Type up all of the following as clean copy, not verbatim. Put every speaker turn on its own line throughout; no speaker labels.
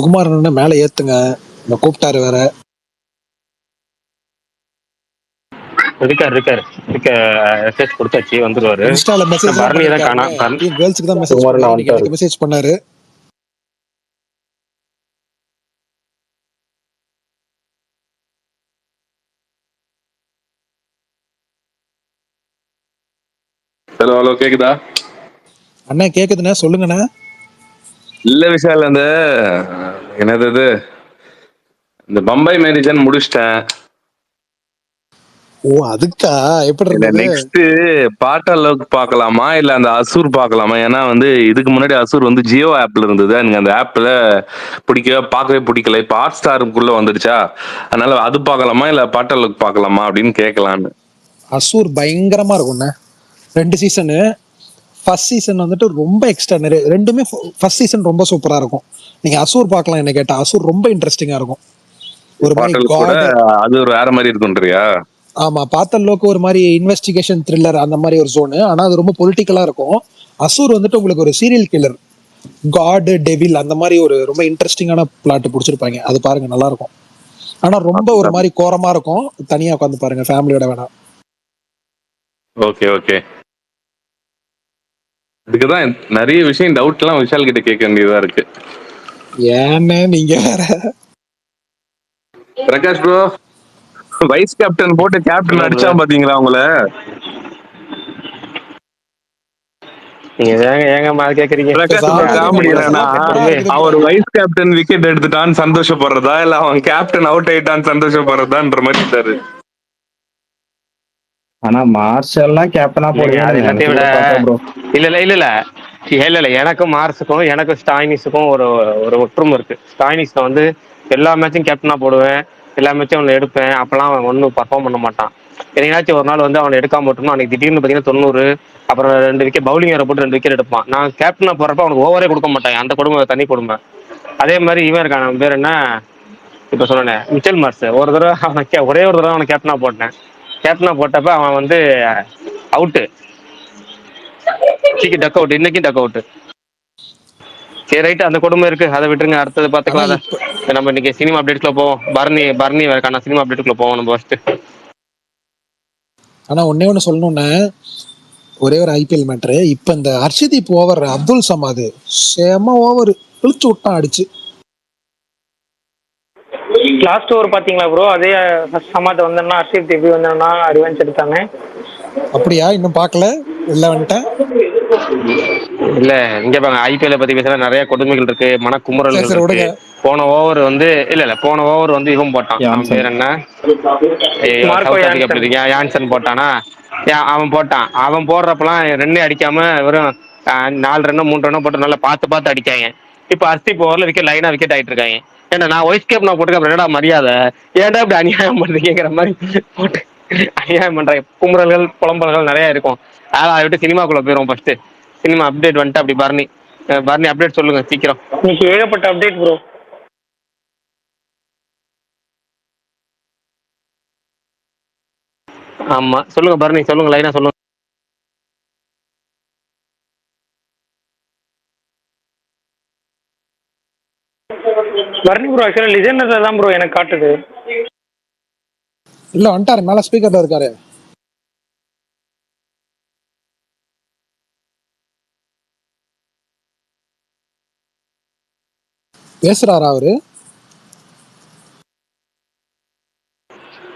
சுகுமாரன் மேல ஏத்துங்க, இந்த கூப்பிட்டாரு வேற.
இருக்காரு இருக்காரு இருக்க மெசேஜ் கொடுத்தாச்சு, வந்துருவாரு.
இன்ஸ்டால மெசேஜ் எல்லாம்
பரணி தான் காணா.
பண்ணிருக்காருன்னு கேர்ள்ஸுக்கு தான் மெசேஜ்
சுகுமாரன்
பண்ணுவாரு, இன்னைக்கு
வந்துட்டாரு.
எனக்கு மெசேஜ் பண்ணாரு.
ஹலோ ஹலோ, கேக்குதா
அண்ணா? கேக்குதுண்ணா, சொல்லுங்கண்ணா.
இல்ல விஷால், அந்த என்னது இது, இந்த பம்பாய் மேரிஜன் முடிச்சிட்டேன்.
ஓ அதுக்கா? எப்படி
இல்ல
இருந்தது?
நெக்ஸ்ட் பாட்டாளோக்கு பார்க்கலாமா இல்ல அந்த அசூர் பார்க்கலாமா? ஏன்னா வந்து இதுக்கு முன்னாடி அசூர் வந்து ஜியோ ஆப்ல இருந்தது. எனக்கு அந்த ஆப்ல பார்க்கவே பிடிக்கல. இப்ப ஹாட் ஸ்டாருக்குள்ள வந்துடுச்சா, அதனால அது பார்க்கலாமா இல்ல பாட்டாளோக்கு பார்க்கலாமா அப்படின்னு கேட்கலான்னு.
அசூர் பயங்கரமா இருக்கும்ண்ணே. 2 சீசனு. ஃபர்ஸ்ட் சீசன் வந்துட்டு ரொம்ப எக்ஸ்ட்ரானரி, ரெண்டுமே ஃபர்ஸ்ட் சீசன் ரொம்ப சூப்பரா இருக்கும். நீங்க அசூர் பார்க்கலாம், என்ன கேட்டா அசூர் ரொம்ப இன்ட்ரெஸ்டிங்கா இருக்கும். ஒரு மாதிரி
பாட்டாளு கூட
காட்.
அது ஒரு வேற மாதிரி இருக்குன்றியா?
ஆமா, பாத்தல்லோக்கு ஒரு மாதிரி இன்வெஸ்டிகேஷன் த்ரில்லர் அந்த மாதிரி ஒரு ஜோனு, ஆனா அது ரொம்ப பொலிட்டிக்கலா இருக்கும். அசூர் வந்துட்டு உங்களுக்கு ஒரு சீரியல் கில்லர், காட், டெவில் அந்த மாதிரி ஒரு ரொம்ப இன்ட்ரெஸ்டிங்கான பிளாட் பிடிச்சிருப்பாங்க. அது பாருங்க, நல்லா இருக்கும். ஆனா ரொம்ப ஒரு மாதிரி கோரமா இருக்கும். தனியா உட்காந்து பாருங்க, ஃபேமிலியோட வேணாம்.
Okay okay. இதுக்குதான் நிறைய விஷயம் டவுட் எல்லாம் விஷால் கிட்ட கேட்க வேண்டியதா இருக்கு.
ஏன்னு நீங்க வேற.
பிரகாஷ் ப்ரோ, வைஸ் கேப்டன் போட்டு கேப்டன் அடிச்சா பாத்தீங்களா உங்கள? பிரகாஷ் ப்ரோ காமெடி என்னன்னா, அவர் வைஸ் கேப்டன் விக்கெட் எடுத்துட்டான்னு சந்தோஷப்படுறதா இல்ல அவன் கேப்டன் அவுட் ஆயிட்டான்னு சந்தோஷப்படுறதான்ற மாதிரி இருக்காரு.
ஆனா மார்ஷல்லாம் கேப்டனா போடுவீங்க
எல்லாத்தையும் விட இல்ல இல்ல இல்ல இல்ல இல்ல இல்ல எனக்கும் மார்ஸுக்கும் எனக்கும் ஸ்டாயினிஸுக்கும் ஒரு ஒரு ஒற்றுமை இருக்கு. ஸ்டாயினிஸ் வந்து எல்லா மேட்சும் கேப்டனா போடுவேன், எல்லா மேட்சும் அவனை எடுப்பேன். அப்பெல்லாம் அவன் ஒன்றும் பர்ஃபார்ம் பண்ண மாட்டான். என்னையாச்சும் ஒரு நாள் வந்து அவனை எடுக்காம விட்டோம்னா அன்னைக்கு திடீர்னு பார்த்தீங்கன்னா 90, அப்புறம் 2 விக்கெட் பவுலிங் ஏற போட்டு 2 விக்கெட் எடுப்பான். நான் கேப்டனா போறப்ப அவனுக்கு ஓவரே கொடுக்க மாட்டேன். அந்த கொடுமை தனி கொடுமை. அதே மாதிரி இவன் இருக்கான், அவன் பேர் என்ன, இப்போ சொன்னேன் மிச்சல் மார்ஸ். ஒரு தடவை அவன் ஒரே ஒரு தடவை அவனை கேப்டனா போட்டேன். கேப்டனா போட்டப்ப அவன் வந்து அவுட்டு, டக் அவுட், இன்னைக்கும் டக் அவுட். சரி ரைட்டு, அந்த கொடுமை இருக்கு, அதை விட்டுருங்க, அடுத்தது பாத்துக்கலாம். அதை நம்ம இன்னைக்கு சினிமா அப்டேட்குள்ள போவோம். பரணி வேறக்கான சினிமா அப்டேட்குள்ள போவோம் நம்ம ஃபர்ஸ்ட்.
ஆனா ஒண்ணு சொல்லணும்னு, ஒரே ஒரு ஐபிஎல் மேட்ரு. இப்ப இந்த ஹர்ஷதீப் ஓவர், அப்துல் சமாது செம ஓவர் இழுச்சு விட்டான் அடிச்சு.
லாஸ்ட் ஓவர் பாத்தீங்களா ப்ரோ? அதே சமாத் வந்தோம்னா ஹர்ஷதீப் எப்படி வந்தோம்னா ரிவெஞ்ச் எடுத்தாங்க.
அப்படியா? இன்னும் பார்க்கல, இல்ல வந்துட்டேன்.
இல்ல இங்க பாருங்க, ஐபிஎல் பத்தி பேசுற நிறைய கொடுமைகள் இருக்கு, மனக்குமுறல்கள் இருக்கு. போன ஓவர் வந்து போன ஓவர் வந்து இவன் போட்டான், அவன் பேர் என்ன, யான்சன் போட்டானா? அவன் போடுறப்பெல்லாம் ரன்னே அடிக்காம வெறும் 4 ரன்னோ 3 ரன்னோ போட்டு நல்லா பார்த்து அடிக்காங்க. இப்ப ஹர்ஷதீப் ஓவர்ல விக்கெட் லைனா விக்கெட் ஆயிட்டு இருக்காங்க. ஏன்னா நான் வைஸ் கேப் நான் போட்டுக்க என்னடா மரியாதை, ஏன்டா இப்படி அநியாயம் பண்றீங்கிற மாதிரி போட்டு அநியாயம் பண்ற குமுறல்கள் புலம்பல்கள் நிறைய இருக்கும். அதை விட்டு சினிமாக்குள்ள போயிடும். ஃபர்ஸ்ட் சினிமா அப்டேட் வந்துட்டு அப்படி பரணி அப்டேட் சொல்லுங்க சீக்கிரம்.
இன்னைக்கு ஏகப்பட்ட அப்டேட் ப்ரோ.
ஆமா சொல்லுங்க பரணி, சொல்லுங்க, லைனா சொல்லுங்க.
பரணி ப்ரோ ஆக்சுவலா லிஜெண்டர்ல தான் ப்ரோ எனக்கு காட்டுது.
இல்ல வந்துட்டாரு, மேல ஸ்பீக்கர்ல இருக்காரு. பேசுறாரா அவரு?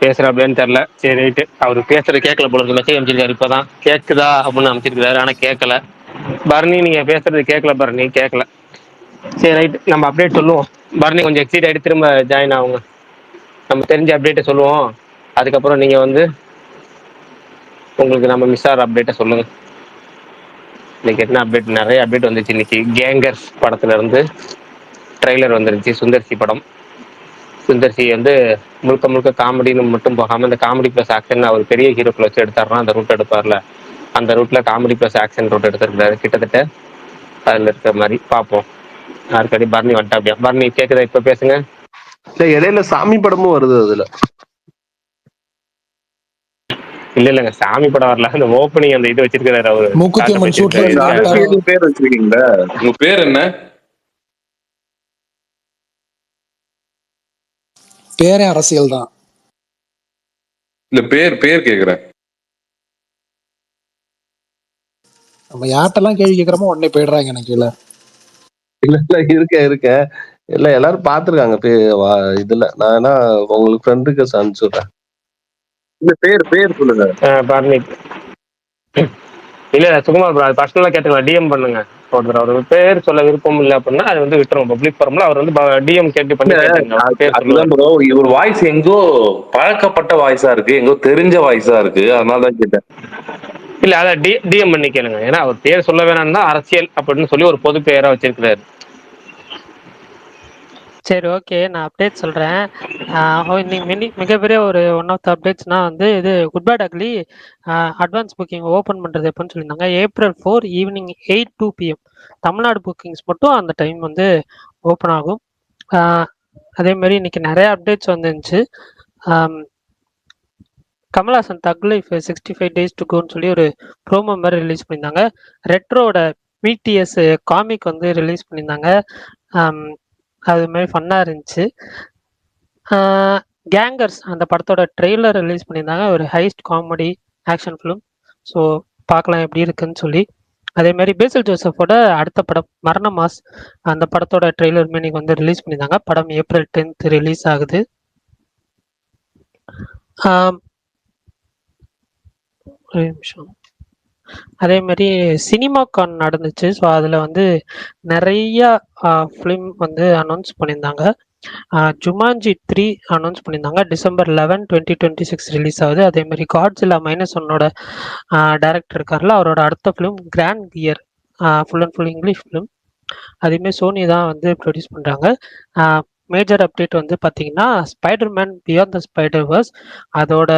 பேசுற அப்படின்னு தெரியல. சரி ரைட்டு, அவரு பேசுறது கேட்கல போல இருக்கு. மெசேஜ் அமைச்சிருக்காரு, இப்பதான் கேக்குதா அப்படின்னு அமைச்சிருக்காரு, ஆனா கேட்கல. பரணி நீங்க பேசுறது கேட்கல, பரணி கேட்கல. சரி ரைட்டு, நம்ம அப்டேட் சொல்லுவோம். பரணி கொஞ்சம் எக்ஸைட் ஆகிட்டு திரும்ப ஜாயின் ஆகுங்க. நம்ம தெரிஞ்ச அப்டேட்டை சொல்லுவோம், அதுக்கப்புறம் நீங்க வந்து உங்களுக்கு நம்ம மிஸ் ஆகிற அப்டேட்டை சொல்லுங்க. இன்னைக்கு என்ன அப்டேட்? நிறைய அப்டேட் வந்துச்சு இன்னைக்கு. கேங்கர்ஸ் படத்துல இருந்து ட்ரெய்லர் வந்துருச்சு. சுந்தர்சி படம். சுந்தர்சி வந்து முழுக்க முழுக்க காமெடின்னு மட்டும் போகாம இந்த காமெடி பிளஸ் ஆக்ஷன் அவர் பெரிய ஹீரோக்களை வச்சு எடுத்தாருன்னா அந்த ரூட் எடுப்பார்ல, அந்த ரூட்ல காமெடி பிளஸ் ஆக்ஷன் ரூட் எடுத்திருக்காரு. கிட்டத்தட்ட அதுல இருக்கிற மாதிரி பார்ப்போம். யாருக்கடி பரணி வந்துட்டா? அப்படியா பரணி கேக்குதா? இப்ப பேசுங்க.
இடையில சாமி படமும் வருது அதுல.
இல்லங்க, சாமி படம் வரல. அந்த ஓப்பனிங் அந்த இது வச்சிருக்காரு அவரு.
பேர் வச்சிருக்கீங்களா? உங்க பேர் என்ன?
பேரே அரசியல் தான்.
இல்ல பேர் பேர் கேக்குறேன்.
நம்ம யார்ட்டெல்லாம் கேள்வி கேட்கறோமோ உடனே போயிடுறாங்க எனக்கு இல்ல.
இல்ல இல்ல இருக்க இல்ல எல்லாரும் பாத்துருக்காங்க இதுல. நான் வேணா உங்களுக்கு ஃப்ரெண்டுக்கு அனுப்பிச்சுடுறேன்.
இல்ல பேர் சொல்லுங்க.
பரணி. இல்ல சுகுமார் ப்ரோ, அது பர்சனலா கேட்டுக்கலாம், டிஎம் பண்ணுங்க. ஒருத்தர் அவர் பேர் சொல்ல விருப்பம் இல்லை அப்படின்னா அது வந்து விட்டுரும். பப்ளிக் ஃபார்ம்ல அவர் வந்து டிஎம் கேட்டு பண்ணி கேட்டுங்க, அவர் பேர்
அதுதான்
சொல்லுவாரு.
ப்ரோ, இவர் வாய்ஸ் எங்கோ பழக்கப்பட்ட வாய்ஸா இருக்கு, எங்கோ தெரிஞ்ச வாய்ஸா இருக்கு, அதனாலதான் கேட்டேன்.
இல்ல அதான் டிஎம் பண்ணி கேளுங்க. ஏன்னா அவர் பேர் சொல்ல வேணாம்னா அரசியல் அப்படின்னு சொல்லி ஒரு பொது பெயரா வச்சிருக்கிறாரு.
சரி, ஓகே, நான் அப்டேட் சொல்கிறேன். இன்னைக்கு மிகப்பெரிய ஒரு ஒன் ஆஃப் த அப்டேட்ஸ்னால் வந்து இது good bad ugly advance booking open பண்ணுறது எப்போன்னு சொல்லியிருந்தாங்க. April 4 evening 8 PM Tamil Nadu bookings மட்டும் அந்த டைம் வந்து ஓப்பன் ஆகும். அதேமாதிரி இன்னைக்கு நிறைய அப்டேட்ஸ் வந்துருந்துச்சு. கமல்ஹாசன் தக் லைஃப் 65 டேஸ் டு கோன்னு சொல்லி ஒரு ப்ரோமோ மாதிரி ரிலீஸ் பண்ணியிருந்தாங்க. ரெட்ரோட பிடிஎஸ் காமிக் வந்து ரிலீஸ் பண்ணியிருந்தாங்க. அது மாதிரி ஃபன்னாக இருந்துச்சு. கேங்கர்ஸ் அந்த படத்தோட ட்ரெய்லர் ரிலீஸ் பண்ணியிருந்தாங்க, ஒரு heist comedy action film. So பார்க்கலாம் எப்படி இருக்குன்னு சொல்லி. அதேமாதிரி பேசில் ஜோசஃபோட அடுத்த படம் மரண மாஸ், அந்த படத்தோட ட்ரெய்லருமே இன்னைக்கு வந்து ரிலீஸ் பண்ணியிருந்தாங்க. படம் April 10 ரிலீஸ் ஆகுது. ஒரு நிமிஷம். அதே மாதிரி சினிமாகான் நடந்துச்சு. ஸோ அதில் வந்து நிறைய ஃபிலிம் வந்து அனௌன்ஸ் பண்ணியிருந்தாங்க. ஜுமான்ஜி 3 அனௌன்ஸ் பண்ணியிருந்தாங்க. December 11, 2026 ரிலீஸ் ஆகுது. அதே மாதிரி காட்ஜில்லா -1 டைரக்டர் இருக்கார்ல, அவரோட அடுத்த film grand gear, full and full English film. அதேமாதிரி சோனி தான் வந்து ப்ரொடியூஸ் பண்ணுறாங்க. மேஜர் அப்டேட் வந்து பார்த்தீங்கன்னா ஸ்பைடர்மேன் பியாண்ட் த ஸ்பைடர்வர்ஸ் அதோட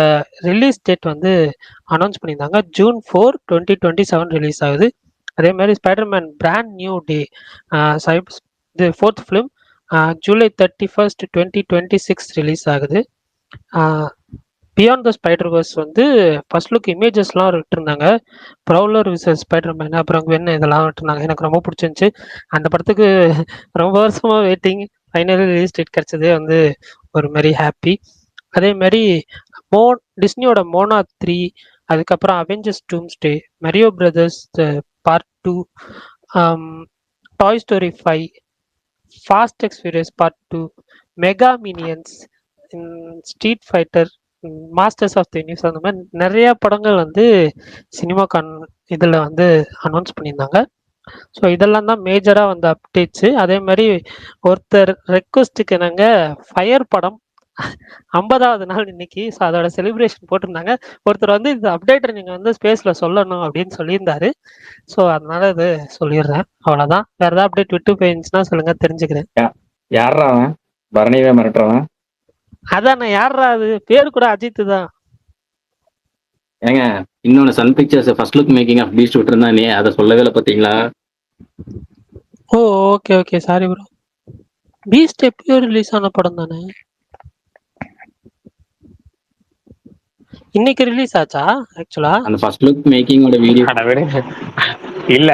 ரிலீஸ் டேட் வந்து அனௌன்ஸ் பண்ணியிருந்தாங்க. June 4, 2027 ரிலீஸ் ஆகுது. அதே மாதிரி ஸ்பைடர்மேன் பிராண்ட் நியூ டே, இது 4th ஃபிலிம், July 31, 2026 ரிலீஸ் ஆகுது. பியாண்ட் த ஸ்பைடர்வர்ஸ் வந்து ஃபர்ஸ்ட் லுக் இமேஜஸ்லாம் விட்டுருந்தாங்க. ப்ரௌலர் விசஸ் ஸ்பைடர்மேன், அப்புறம் வென், இதெல்லாம் விட்டுருந்தாங்க. எனக்கு ரொம்ப பிடிச்சிருந்துச்சு. அந்த படத்துக்கு ரொம்ப வருஷமாக வெயிட்டிங், ஃபைனலி ரிலீஸ் டேட் கிடச்சதே வந்து ஒரு மாதிரி ஹாப்பி. அதே மாதிரி டிஸ்னியோட மோனா 3, அதுக்கப்புறம் Avengers Doomsday, Mario Brothers part 2, Toy Story 5, Fast X Furious part 2, Mega Minions, Street Fighter, Masters of the Universe, அந்த மாதிரி நிறைய படங்கள் வந்து சினிமாக்கான் இதில் வந்து அனௌன்ஸ் பண்ணியிருந்தாங்க. ஸோ இதெல்லாம் தான் மேஜராக வந்து அப்டேட்ஸு. அதே மாதிரி ஒருத்தர் ரெக்வஸ்ட்டுக்கு நாங்கள் ஃபயர் படம் 50வது நாள் இன்னைக்கு, ஸோ அதோட செலிப்ரேஷன் போட்டிருந்தாங்க. ஒருத்தர் வந்து இந்த அப்டேட்டை நீங்கள் வந்து ஸ்பேஸில் சொல்லணும் அப்படின்னு சொல்லியிருந்தாரு. ஸோ அதனால இது சொல்லிடுறேன், அவ்வளோதான். வேறு ஏதாவது அப்டேட் விட்டு போயிருந்துச்சுன்னா சொல்லுங்கள், தெரிஞ்சுக்கிறேன்.
யாரா அவன் பரணிவே மிரட்டுறவன்?
அதான் நான் யாரா, அது பேர் கூட அஜித் தான்.
ஏங்க, இன்னொன்னு Sun Pictures first look making of Beast விட்டுருந்தா நீ அதை சொல்லவே இல்லை பார்த்தீங்களா?
Oh, okay okay, sorry bro. Beast எப்பயோ ரிலீஸ் ஆன படம் தானே, இன்னைக்கு ரிலீஸ் ஆச்சா ஆக்சுவலா?
அந்த ஃபர்ஸ்ட் லுக் மேக்கிங்கோட வீடியோ
இல்ல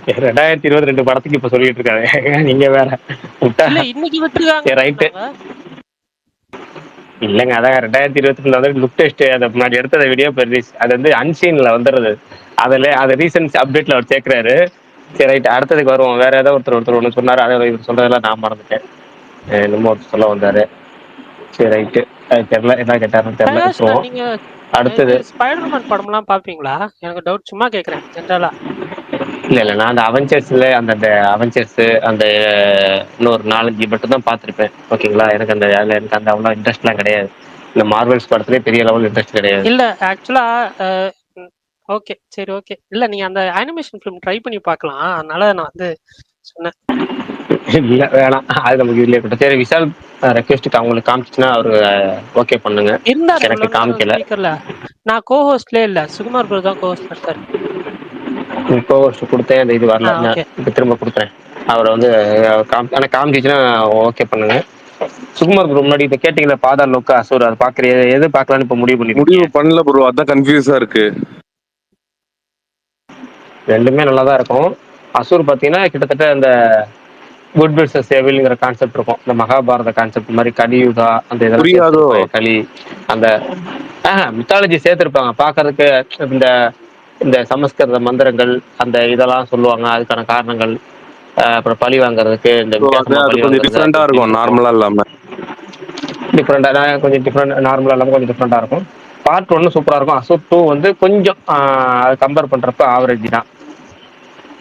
2022 படத்துக்கு இப்ப சொல்லிட்டு இருக்காரு நீங்க வேற.
இல்ல இன்னைக்கு விட்டுருக்காங்க.
ரைட்டு. இல்லைங்க, அதான் 2022 வந்து லுக் டெஸ்ட், அதை முன்னாடி எடுத்த வீடியோ ரிலீஸ், அது வந்து அன்சீன்ல வந்துடுறது. அதை ரீசன்ட் அப்டேட்ல அவர் சேர்க்கிறாரு. சரி ரைட், அடுத்ததுக்கு வருவோம். வேற ஏதாவது ஒருத்தர் ஒன்று சொன்னாரு, அதை இவர் சொல்றதெல்லாம் நான் மறந்துட்டேன். என்னமோ ஒருத்தர் சொல்ல வந்தாரு. சரி ரைட்டு, அது தெரியல, என்ன கேட்டாருன்னு தெரியல.
நீங்க
அடுத்தது
ஸ்பைடர்மேன் படம்லாம் பாப்பீங்களா? எனக்கு டவுட், சும்மா கேக்குறேன் ஜெனரலா.
இல்ல நான் அந்த அவெஞ்சர்ஸ்ல அந்த அவெஞ்சர்ஸ் அந்த இன்னொரு 4-5 மட்டும் தான் பார்த்துருப்பேன். ஓகேங்களா, எனக்கு எனக்கு அந்த அவ்வளோ இன்ட்ரெஸ்ட்லாம் கிடையாது. இந்த மார்வல்ஸ் படத்துலேயே பெரிய லெவல் இன்ட்ரெஸ்ட் கிடையாது.
இல்ல ஆக்சுவலா ஓகே, சரி ஓகே. இல்ல நீங்க அந்த அனிமேஷன் ஃபிலிம் ட்ரை பண்ணி பார்க்கலாம், அதனால நான் வந்து சொன்னேன்.
இல்ல வேணாம், அது நமக்கு இதுல இருக்கட்டும். சரி, விஷால் ரெக்வெஸ்ட்டுக்கு அவங்களுக்கு காமிச்சுன்னா அவரு ஓகே பண்ணுங்க.
இருந்தாரு
எனக்கு காமிக்கல.
ஸ்பீக்கர்ல. நான் கோஹோஸ்ட்லயே இல்ல, சுகுமார் ப்ரோ தான் கோஹோஸ்ட்ல இருக்காரு.
கோஹோஸ்ட் கொடுத்தேன், அந்த இது வரல. நான்
ஓகே,
இப்போ திரும்ப கொடுக்குறேன். அவரை வந்து ஆனால் காமிச்சிச்சுன்னா ஓகே பண்ணுங்க. சுகுமார் ப்ரோ, முன்னாடி இதை கேட்டீங்களா, பாதார் லோக்கா அசூர், அதை பார்க்குற எது பார்க்கலான்னு இப்போ முடிவு
பண்ணல ப்ரோ, அதான் கன்ஃபியூஸா இருக்கு.
ரெண்டுமே நல்லா தான் இருக்கும். அசூர் பார்த்தீங்கன்னா கிட்டத்தட்ட அந்த குட் வெர்சஸ் எவில்ங்கிற கான்செப்ட் இருக்கும். இந்த மகாபாரத கான்செப்ட் மாதிரி கலியுகா அந்த இதெல்லாம்
புரியாதோ?
சேர்த்துருப்பாங்க. களி அந்த மித்தாலஜி சேர்த்துருப்பாங்க பார்க்கறதுக்கு. இந்த இந்த சமஸ்கிருத மந்திரங்கள் அந்த இதெல்லாம் சொல்லுவாங்க, அதுக்கான காரணங்கள். அப்புறம் பழி வாங்குறதுக்கு இந்த
ஸோ அது
வித்தியாசமா
அது
பழி
கொஞ்சம்
வாங்குறது அது
டிஃப்ரெண்டா
இப்படின்னு
இருக்கும்,
இருக்கும்.
நார்மலா இல்லாம.
டிஃப்ரெண்டா கொஞ்சம் டிஃப்ரெண்ட், நார்மலா இல்லாமல் கொஞ்சம் டிஃப்ரெண்டா இருக்கும். பார்ட் 1 சூப்பரா இருக்கும். அசூர் 2 வந்து கொஞ்சம் கம்பேர் பண்றப்ப ஆவரேஜ் தான்.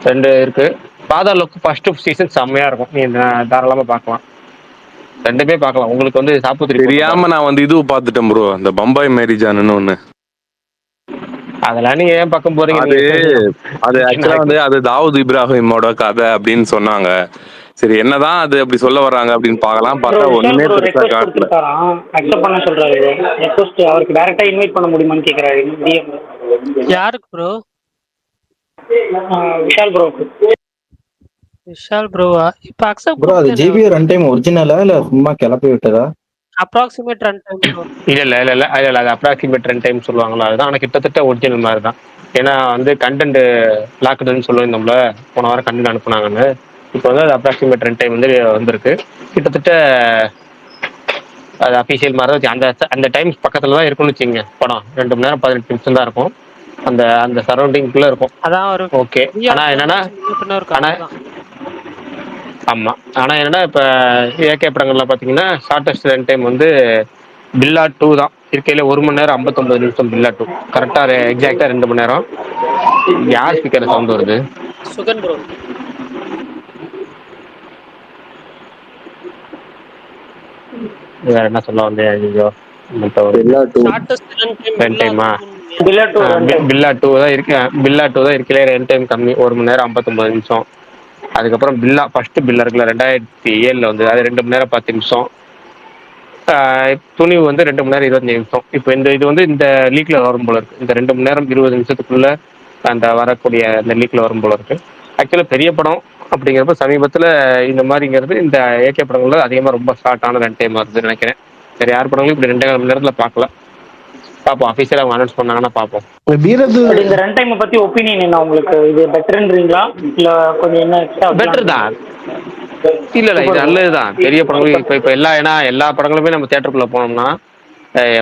2 இருக்கு. பாதாளோக்கு ஃபர்ஸ்ட் சீசன் செம்மையா இருக்கும். நீ தாராளமா பார்க்கலாம். 2மே பார்க்கலாம். உங்களுக்கு வந்து சாப்புத்திரி போட்டு
தெரியாம
பாருங்க.
நான் வந்து இது பார்த்துட்டேன் ப்ரோ, அந்த பம்பாய் மேரிஜான்னு ஒண்ணு.
அதெல்லாம் நீங்க ஏன் பக்கம் போறீங்க?
அது
நீங்க
அது ஆக்சுவலா வந்து அது தாவூத் இப்ராஹிமோட கதை அப்படின்னு சொன்னாங்க. சரி என்னதான் அது அப்படி சொல்ல வர்றாங்க அப்படின்னு பார்க்கலாம்,
ப்ரோ
பார்த்தா
விஷால்
ஒண்ணுமே
ப்ரோ
பெருசா
ரெக்வஸ்ட்
காட்டல.
கொடுத்துருக்காராம், அக்செப்ட் பண்ண சொல்றாரு. ரெக்வஸ்ட் அவருக்கு டைரக்டா இன்வைட் பண்ண முடியுமான்னு கேக்குறாரு டிஎம்.
யாருக்கு ப்ரோ?
விஷால் ப்ரோக்கு.
விஷால் ப்ரோவா? இப்போ அக்செப்ட்
ப்ரோ அது
கொடுத்தேனே.
ஜிபி ரன் டைம் ஒரிஜினலா இல்ல சும்மா கிளப்பி விட்டதா?
Approximate run time bro.
இல்ல அது அப்ராக்சிமேட் ரன் டைம் சொல்லுவாங்களா, அதுதான். ஆனா கிட்டத்தட்ட ஒரிஜினல் மாதிரி தான். ஏன்னா வந்து கண்டென்ட் லாக்டுன்னு சொல்லியிருந்தோம்ல போன வாரம் கண்டென்ட் அனுப்புனாங்கன்னு. இப்போ வந்து அது அப்ராக்சிமேட் ரன் டைம் வந்து வந்திருக்கு. கிட்டத்தட்ட அது அஃபிஷியல் மாதிரி தான். அந்த அந்த டைம் பக்கத்துல தான் இருக்கும்னு வச்சுங்க. படம் 2 மணி நேரம் 18 நிமிஷம் தான் இருக்கும். அந்த அந்த சரௌண்டிங்குள்ள இருக்கும்.
அதான் ஒரு
ஓகே. ஆனா என்னன்னா
முன்ன பின்ன இருக்கும்,
ஆனா
அவ்வளவுதான்.
ஆமா. ஆனா என்னன்னா இப்ப ஏகே படங்கள்ல பாத்தீங்கன்னா ஷார்டஸ்ட் ரன் டைம் வந்து பில்லா 2 தான் இருக்கையில. 1 மணி நேரம் 59 நிமிஷம் பில்லா 2. கரெக்டா எக்ஸாக்டா 2 மணி நேரம். யார் ஸ்பீக்கர்ல சவுண்ட் வருது?
சுகன் ப்ரோ.
வேற என்ன சொல்ல வந்தேன்? ஐயோ
ஷார்ட்டஸ்ட் ரன் டைம்
ரன் டைமா?
பில்லா 2 ரன் டைம்.
பில்லா 2 தான் இருக்கு. பில்லா 2 தான் இருக்கல ரன் டைம் கம்மி. 1 மணி நேரம் 59 நிமிஷம். அதுக்கப்புறம் பில்லா ஃபர்ஸ்ட் பில்லா இருக்குல்ல 2007 வந்து அது 2 மணி நேரம் 10 நிமிஷம். துணிவு வந்து 2 மணி நேரம் 25 நிமிஷம். இப்போ இந்த இது வந்து இந்த லீக்ல வரும் போல இருக்கு. இந்த 2 மணி நேரம் 20 நிமிஷத்துக்குள்ள அந்த வரக்கூடிய இந்த லீக்ல வரும் போல இருக்கு. ஆக்சுவலா பெரிய படம் அப்படிங்கிறப்ப சமீபத்தில் இந்த மாதிரிங்கிறது இந்த ஏகே படங்கள்ல அதிகமாக ரொம்ப ஷார்ட்டான ரன் டைம் வருதுன்னு நினைக்கிறேன். சரி, யார் படங்களும் இப்படி 2.5 மணி நேரத்தில் பார்க்கல. பார்ப்போம், அஃபீஷியலாக அவங்க அனௌன்ஸ் பண்ணாங்கன்னா பார்ப்போம்.
பட் இந்த ரன் டைமை பத்தி ஒப்பீனியன் என்ன உங்களுக்கு? இது பெட்டர்ன்றீங்களா இல்ல கொஞ்சம் என்ன எக்ஸ்ட்ரா?
பெட்டர் தான். இல்ல இது நல்லதுதான். பெரிய படங்களும் இப்ப எல்லா ஏன்னா எல்லா படங்களுமே நம்ம தியேட்டருக்குள்ள போனோம்னா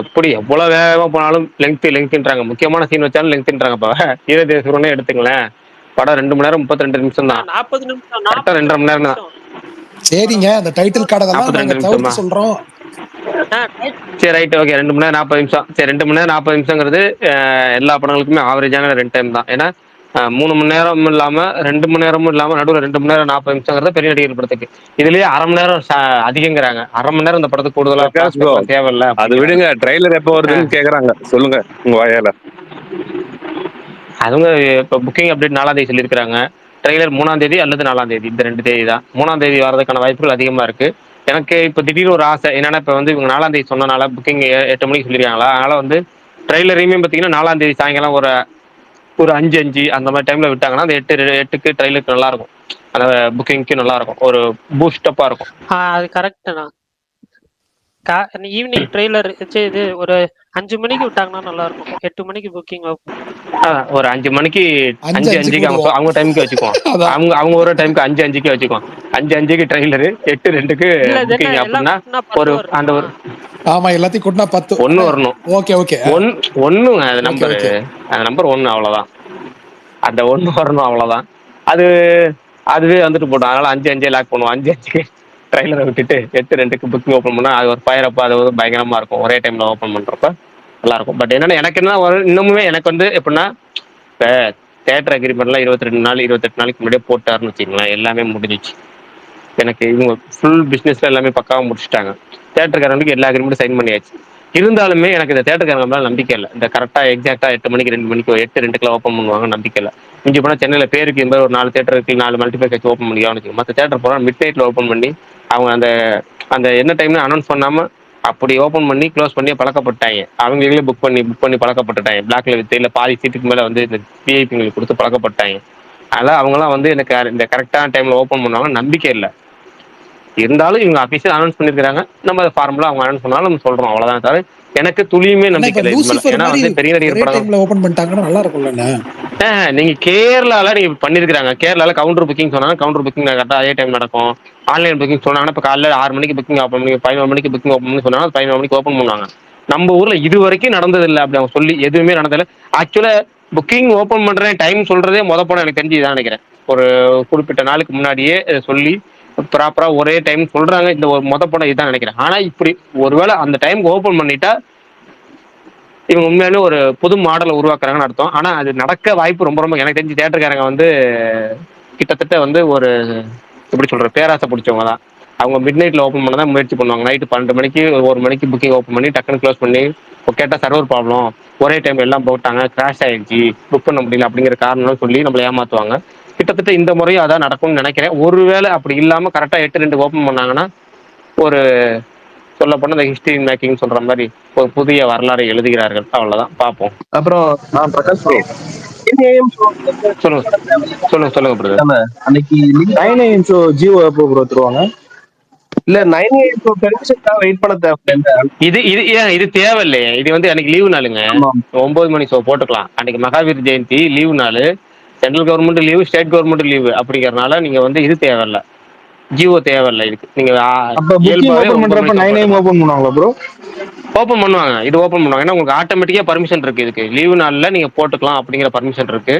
எப்படி எவ்வளவு வேகமா போனாலும் லெங்க்ன்றாங்க. முக்கியமான சீன் வச்சாலும் லெங்க்ன்றாங்க. இப்ப ஈரதேசூரனே எடுத்துங்களேன், படம் 2 மணி நேரம் 32 நிமிஷம் தான்.
40 நிமிஷம்,
கரெக்டா 2.5 மணி நேரம் தான்.
சரிங்க, அந்த டைட்டில் கார்டு அதெல்லாம்
42
நாங்க
நிமிஷமா?
தவிர்த்து சொல்றோம்.
சரி ரைட் ஓகே. 2 மணி நேரம் 40 நிமிஷம். சரி 2 மணி நேரம் 40 நிமிஷங்கிறது எல்லா படங்களுக்குமே ஆவரேஜான ரன் டைம் தான். ஏன்னா 3 மணி நேரம் இல்லாம 2 மணி நேரமும் இல்லாம நடுவில் 2 மணி நேரம் 40 நிமிஷங்கிறது பெரிய நடிகர் படத்துக்கு. இதுலயே அரை மணி நேரம் அதிகங்கிறாங்க. அரை மணி நேரம் இந்த படத்துக்கு கூடுதலா
பிரகாஷ் ப்ரோ,
தேவையில்ல.
அது விடுங்க, ட்ரைலர் எப்போ வருதுன்னு கேக்குறாங்க. சொல்லுங்க உங்க வாயால.
அவங்க இப்போ புக்கிங் அப்டேட் 4ஆம் தேதி சொல்லியிருக்காங்க. ட்ரெய்லர் 3ஆம் தேதி அல்லது 4ஆம் தேதி, இந்த 2 தேதி தான். 3ஆம் தேதி வரதுக்கான வாய்ப்புகள் அதிகமா இருக்கு. எனக்கு இப்போ திடீர்னு ஒரு ஆசை என்னன்னா, இப்போ வந்து இவங்க 4ஆம் தேதி சொன்னனால புக்கிங் 8 மணிக்கு சொல்லியிருக்காங்களா, அதனால வந்து ட்ரெய்லரையுமே பார்த்தீங்கன்னா 4ஆம் தேதி சாயங்காலம் ஒரு 5 அந்த மாதிரி டைம்ல விட்டாங்கன்னா அந்த 8க்கு ட்ரெய்லருக்கு நல்லா இருக்கும். அந்த புக்கிங்க்கு நல்லா இருக்கும். ஒரு பூஸ்டப்பா இருக்கும்.
அது கரெக்ட்ண்ணா. ஈவினிங் ட்ரெய்லர் இது ஒரு 5 மணிக்கு விட்டாங்கன்னா நல்லா இருக்கும். 8 மணிக்கு புக்கிங்
ஒரு 5 மணிக்கு
5
5:05 அவங்க டைமுக்கு வச்சுக்குவோம். அவங்க ஒரு டைமுக்கு 5:05 வச்சுக்குவோம். 5:05 ட்ரெய்லரு, 8:02 புக்கிங். அப்படின்னா ஒரு அந்த ஒரு
ஆமா, எல்லாத்தையும் கூட்டினா 10
ஒன்று வரணும்.
Okay okay.
ஒன்றுங்க அது நம்பர், அந்த நம்பர் 1 அவ்வளோதான். அந்த 1 வரணும் அவ்வளோதான். அதுவே வந்துட்டு போட்டோம். அதனால 5:05 லாக் பண்ணுவோம். 5:05 ட்ரெய்லரை விட்டுட்டு 8:02 புக்கிங் ஓப்பன் பண்ணா அது ஒரு ஃபயரப்பா, அது வந்து பயங்கரமா இருக்கும். ஒரே டைம்ல ஓப்பன் பண்றப்ப நல்லா இருக்கும். பட் என்னன்னா எனக்கு என்ன இன்னமுமே எனக்கு வந்து எப்படின்னா, இப்போ தேட்டர் அக்ரிமெண்ட்லாம் 22 நாள் 28 நாளைக்கு முன்னாடியே போட்டாருன்னு வச்சுங்களேன், எல்லாமே முடிஞ்சிச்சு. எனக்கு இவங்க ஃபுல் பிஸ்னஸ்ல எல்லாமே பக்காவாக முடிச்சுட்டாங்க. தேட்டருக்காரங்களுக்கு எல்லா அக்ரிமெண்ட்டும் சைன் பண்ணியாச்சு. இருந்தாலுமே எனக்கு இந்த தேட்டருக்காரங்க மேலே நம்பிக்கை இல்லை. இந்த கரெக்டாக எக்ஸாக்டா 8 மணிக்கு 2 மணிக்கு 8:02 ஓப்பன் பண்ணுவாங்க நம்பிக்கை இல்லை. இங்கே போனால் சென்னையில் பேருக்கு இந்த மாதிரி ஒரு 4 தேட்டர் இருக்கு, 4 மல்டிபிளெக்ஸ் ஓப்பன் பண்ணிக்கலாம்னு. மற்ற தேட்டர் போனால் மிட் நைட்ல ஓப்பன் பண்ணி அவங்க அந்த அந்த என்ன டைம்னு அனௌன்ஸ் பண்ணாம அப்படி ஓப்பன் பண்ணி க்ளோஸ் பண்ணி பழக்கப்பட்டாங்க. அவங்களே புக் பண்ணி பழக்கப்பட்டுட்டாங்க. பிளாக்ல வித்து இல்லை பாதி சீட்டுக்கு மேலே வந்து இந்த விஐபிங்களுக்கு கொடுத்து பழக்கப்பட்டாங்க. அதனால் அவங்களாம் வந்து எனக்கு இந்த கரெக்டான டைம்ல ஓப்பன் பண்ணுவாங்க நம்பிக்கை இல்லை. இருந்தாலும் இவங்க அபிஷியல் அனௌன்ஸ் பண்ணிருக்காங்க. நம்ம அதை ஃபார்முலா அவங்க அனௌன்ஸ் பண்ணாலும் நம்ம சொல்றோம், அவ்வளவுதான். தவிர எனக்கு துளியுமே நம்பிக்கை இல்லை. ஏன்னா வந்து பெரிய நடிகர் படம்
ஓபன் பண்ணிட்டாங்கன்னா நல்லா இருக்கும்ல.
நீங்க கேரளால நீங்க பண்ணிருக்காங்க. கேரளால கவுண்டர் புக்கிங் சொன்னாங்க. கவுண்டர் புக்கிங் கரெக்டா அதே டைம் நடக்கும். ஆன்லைன் புக்கிங் சொன்னாங்கன்னா இப்ப காலைல 6 மணிக்கு புக்கிங் ஓப்பன் பண்ணி 11 மணிக்கு புக்கிங் ஓப்பன் பண்ணி சொன்னாங்கன்னா 11 மணிக்கு ஓப்பன் பண்ணுவாங்க. நம்ம ஊர்ல இது வரைக்கும் நடந்தது இல்ல. அப்படி அவங்க சொல்லி எதுவுமே நடந்ததில்ல. ஆக்சுவலா புக்கிங் ஓப்பன் பண்றேன் டைம் சொல்றதே போன எனக்கு தெரிஞ்சு இதான் நினைக்கிறேன். ஒரு குறிப்பிட்ட நாளுக்கு முன்னாடியே சொல்லி ப்ராப்பரா ஒரே டைம் சொல்றாங்க. இந்த ஒரு படம் இதான் நினைக்கிறேன். ஆனா இப்படி ஒருவேளை அந்த டைம் ஓப்பன் பண்ணிட்டா இவங்க உண்மையாலுமே ஒரு புது மாடலை உருவாக்குறாங்கன்னு அர்த்தம். ஆனா அது நடக்க வாய்ப்பு ரொம்ப ரொம்ப எனக்கு தெரிஞ்சு தியேட்டருக்காரங்க வந்து கிட்டத்தட்ட வந்து ஒரு எப்படி சொல்ற பேராசை பிடிச்சவங்க தான். அவங்க மிட் நைட்ல ஓப்பன் பண்ண தான் முயற்சி பண்ணுவாங்க. நைட்டு 12 மணிக்கு 1 மணிக்கு புக்கிங் ஓப்பன் பண்ணி டக்குன்னு க்ளோஸ் பண்ணி கேட்டா சர்வர் ப்ராப்ளம் ஒரே டைம் எல்லாம் போட்டாங்க கிராஷ் ஆயிடுச்சு புக் பண்ண முடியல அப்படிங்கிற காரணம் சொல்லி நம்மளை ஏமாத்துவாங்க. கிட்டத்தட்ட இந்த முறையும் அதான் நடக்கும்னு நினைக்கிறேன். ஒருவேளை அப்படி இல்லாம கரெக்டா 8:02 ஓப்பன் பண்ணாங்கன்னா ஒரு சொல்ல போனா இந்த ஹிஸ்டரி மேக்கிங் சொல்ற மாதிரி ஒரு புதிய வரலாறை எழுதுகிறார்கள். அவ்வளவுதான் பார்ப்போம்.
அப்புறம் பிரகாஷ் ப்ரோ,
சொல்லுங்க சொல்லுங்க சொல்லுங்க பிரதர்.
அன்னைக்கு
நைன் ஏஎம் ஷோ ஜியோ எப்போ ப்ரோ தருவாங்க?
இல்ல 9 AM பெர்மிஷனுக்காக வெயிட் பண்ண தேவையில்ல.
இது தேவையில்லையே. இது வந்து அன்னைக்கு லீவு நாளுங்க.
ஆமா.
9 மணி ஷோ போட்டுக்கலாம். அன்னைக்கு மகாவீர் ஜெயந்தி லீவு நாள். Central government leave state government leave அப்படிங்கறதுனால நீங்க வந்து இது தேவையில்ல. ஜியோ தேவையில்ல இதுக்கு. நீங்க
அப்ப புக்கிங்
இயல்பாவே
ஓபன்
9
பண்றப்ப
மணி
9 AM
போட்டுக்கலாம்.
ஓபன் பண்ணுவாங்களா ப்ரோ?
ஓப்பன் பண்ணுவாங்க. இது ஓப்பன் பண்ணுவாங்க. ஏன்னா உங்களுக்கு ஆட்டோமேட்டிக்கா பர்மிஷன் இருக்கு. இதுக்கு லீவு நாள்ல நீங்க போட்டுக்கலாம் அப்படிங்கிற பர்மிஷன் இருக்கு.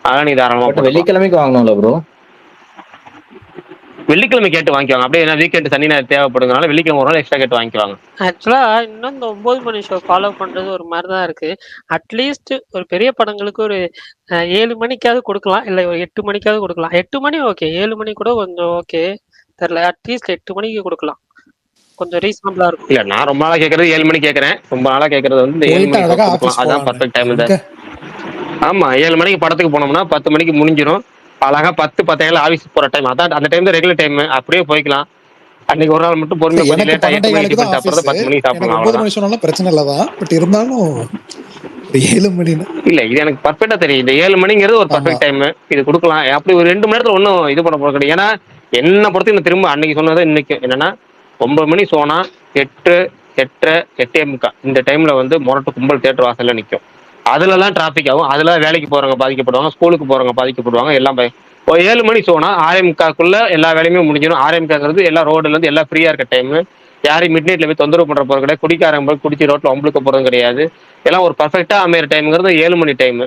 அதனால நீ தாராளமா
பட்
போட்டுக்கலாம்.
வெள்ளிக்கிழமைக்கு வாங்கணும்ல ப்ரோ?
வெள்ளிக்கிழமை கேட்டு வாங்கிக்குவாங்க. அப்படியே ஏன்னா வீக்கெண்ட் சனி ஞாயிறு தேவைப்படுறதுனால வெள்ளிக்கிழமை ஒரு நாள் எக்ஸ்ட்ரா கேட்டு வாங்கிக்குவாங்க.
ஆக்சுவலா இன்னும் இந்த 9 மணி ஷோ ஃபாலோ பண்றது ஒரு மாதிரி தான் இருக்கு. அட்லீஸ்ட் ஒரு பெரிய படங்களுக்கு ஒரு 7 மணிக்காவது கொடுக்கலாம். இல்ல ஒரு 8 மணிக்காவது கொடுக்கலாம். 8 மணி ஓகே. 7 மணி கூட கொஞ்சம் ஓகே. தெரியல. அட்லீஸ்ட் 8 மணிக்கு கொடுக்கலாம். கொஞ்சம் ரீசனபிளா இருக்கும்.
இல்ல நான் ரொம்ப நாளா கேட்கறது 7 மணி கேட்கறேன். ரொம்ப நாளா கேட்கறது வந்து இந்த 7
போயிட்டு
மணி ஷோ
அழகா
கொடுக்கலாம்.
ஆபீஸ்
அதான்
போலான்னு
பர்ஃபெக்ட் டைம். இந்த
எங்க
ஆமா 7 மணிக்கு படத்துக்கு போனோம்னா 10 மணிக்கு முடிஞ்சிடும். அழகா 10 ஆஃபீஸ் போற டைம். அதான் அந்த டைம் தான் ரெகுலர் டைம். அப்படியே போய்க்கலாம். அன்னைக்கு ஒரு நாள் மட்டும் பொறுமையா கொஞ்சம்
எனக்கு
லேட்டா 8 மணிக்கு
12:15
டிஃபன்
தான் ஆபீஸ்.
சாப்பிடுறது 10 மணிக்கு
எனக்கு
சாப்பிடலாம்.
9
அவ்வளவுதான்.
மணி சொன்னாலும் பிரச்சனை இல்லதான். பட் இருந்தாலும் ஒரு 7 மணின்னு
இல்ல இது எனக்கு பர்ஃபெக்டா தெரியும். இந்த 7 மணிங்கிறது ஒரு
ஆமா.
Perfect time. இது கொடுக்கலாம். அப்படி ஒரு 2 மணி நேரத்துல ஒன்றும் இது பண்ண போறது கிடையாது. ஏன்னா என்ன பொறுத்து இந்த திரும்ப அன்னைக்கு சொன்னது இன்னைக்கு என்னன்னா 9 மணி சோனா 8 8:30 8:45 இந்த டைம்ல வந்து மொரட்டு கும்பல் தியேட்டர் வாசல்ல நிற்கும். அதுலலாம் டிராபிக் ஆகும். அதுல வேலைக்கு போறவங்க பாதிக்கப்படுவாங்க. ஸ்கூலுக்கு போறவங்க பாதிக்கப்படுவாங்க. எல்லாம் ஒரு 7 மணி சோனா 6:45க்குள்ள எல்லா வேலையுமே முடிஞ்சிடும். 6:45ங்கிறது எல்லா ரோடுல இருந்து எல்லாம் ஃப்ரீயா இருக்க டைம். யாரையும் மிட் நைட்ல போய் தொந்தரவு பண்ற போறது கிடையாது. குடிக்காரங்க போய் குடிச்சு ரோட்ல ஒம்பளுக்க போறது கிடையாது. எல்லாம் ஒரு பர்ஃபெக்டா அமையிற டைம்ங்கிறது 7 மணி டைம்.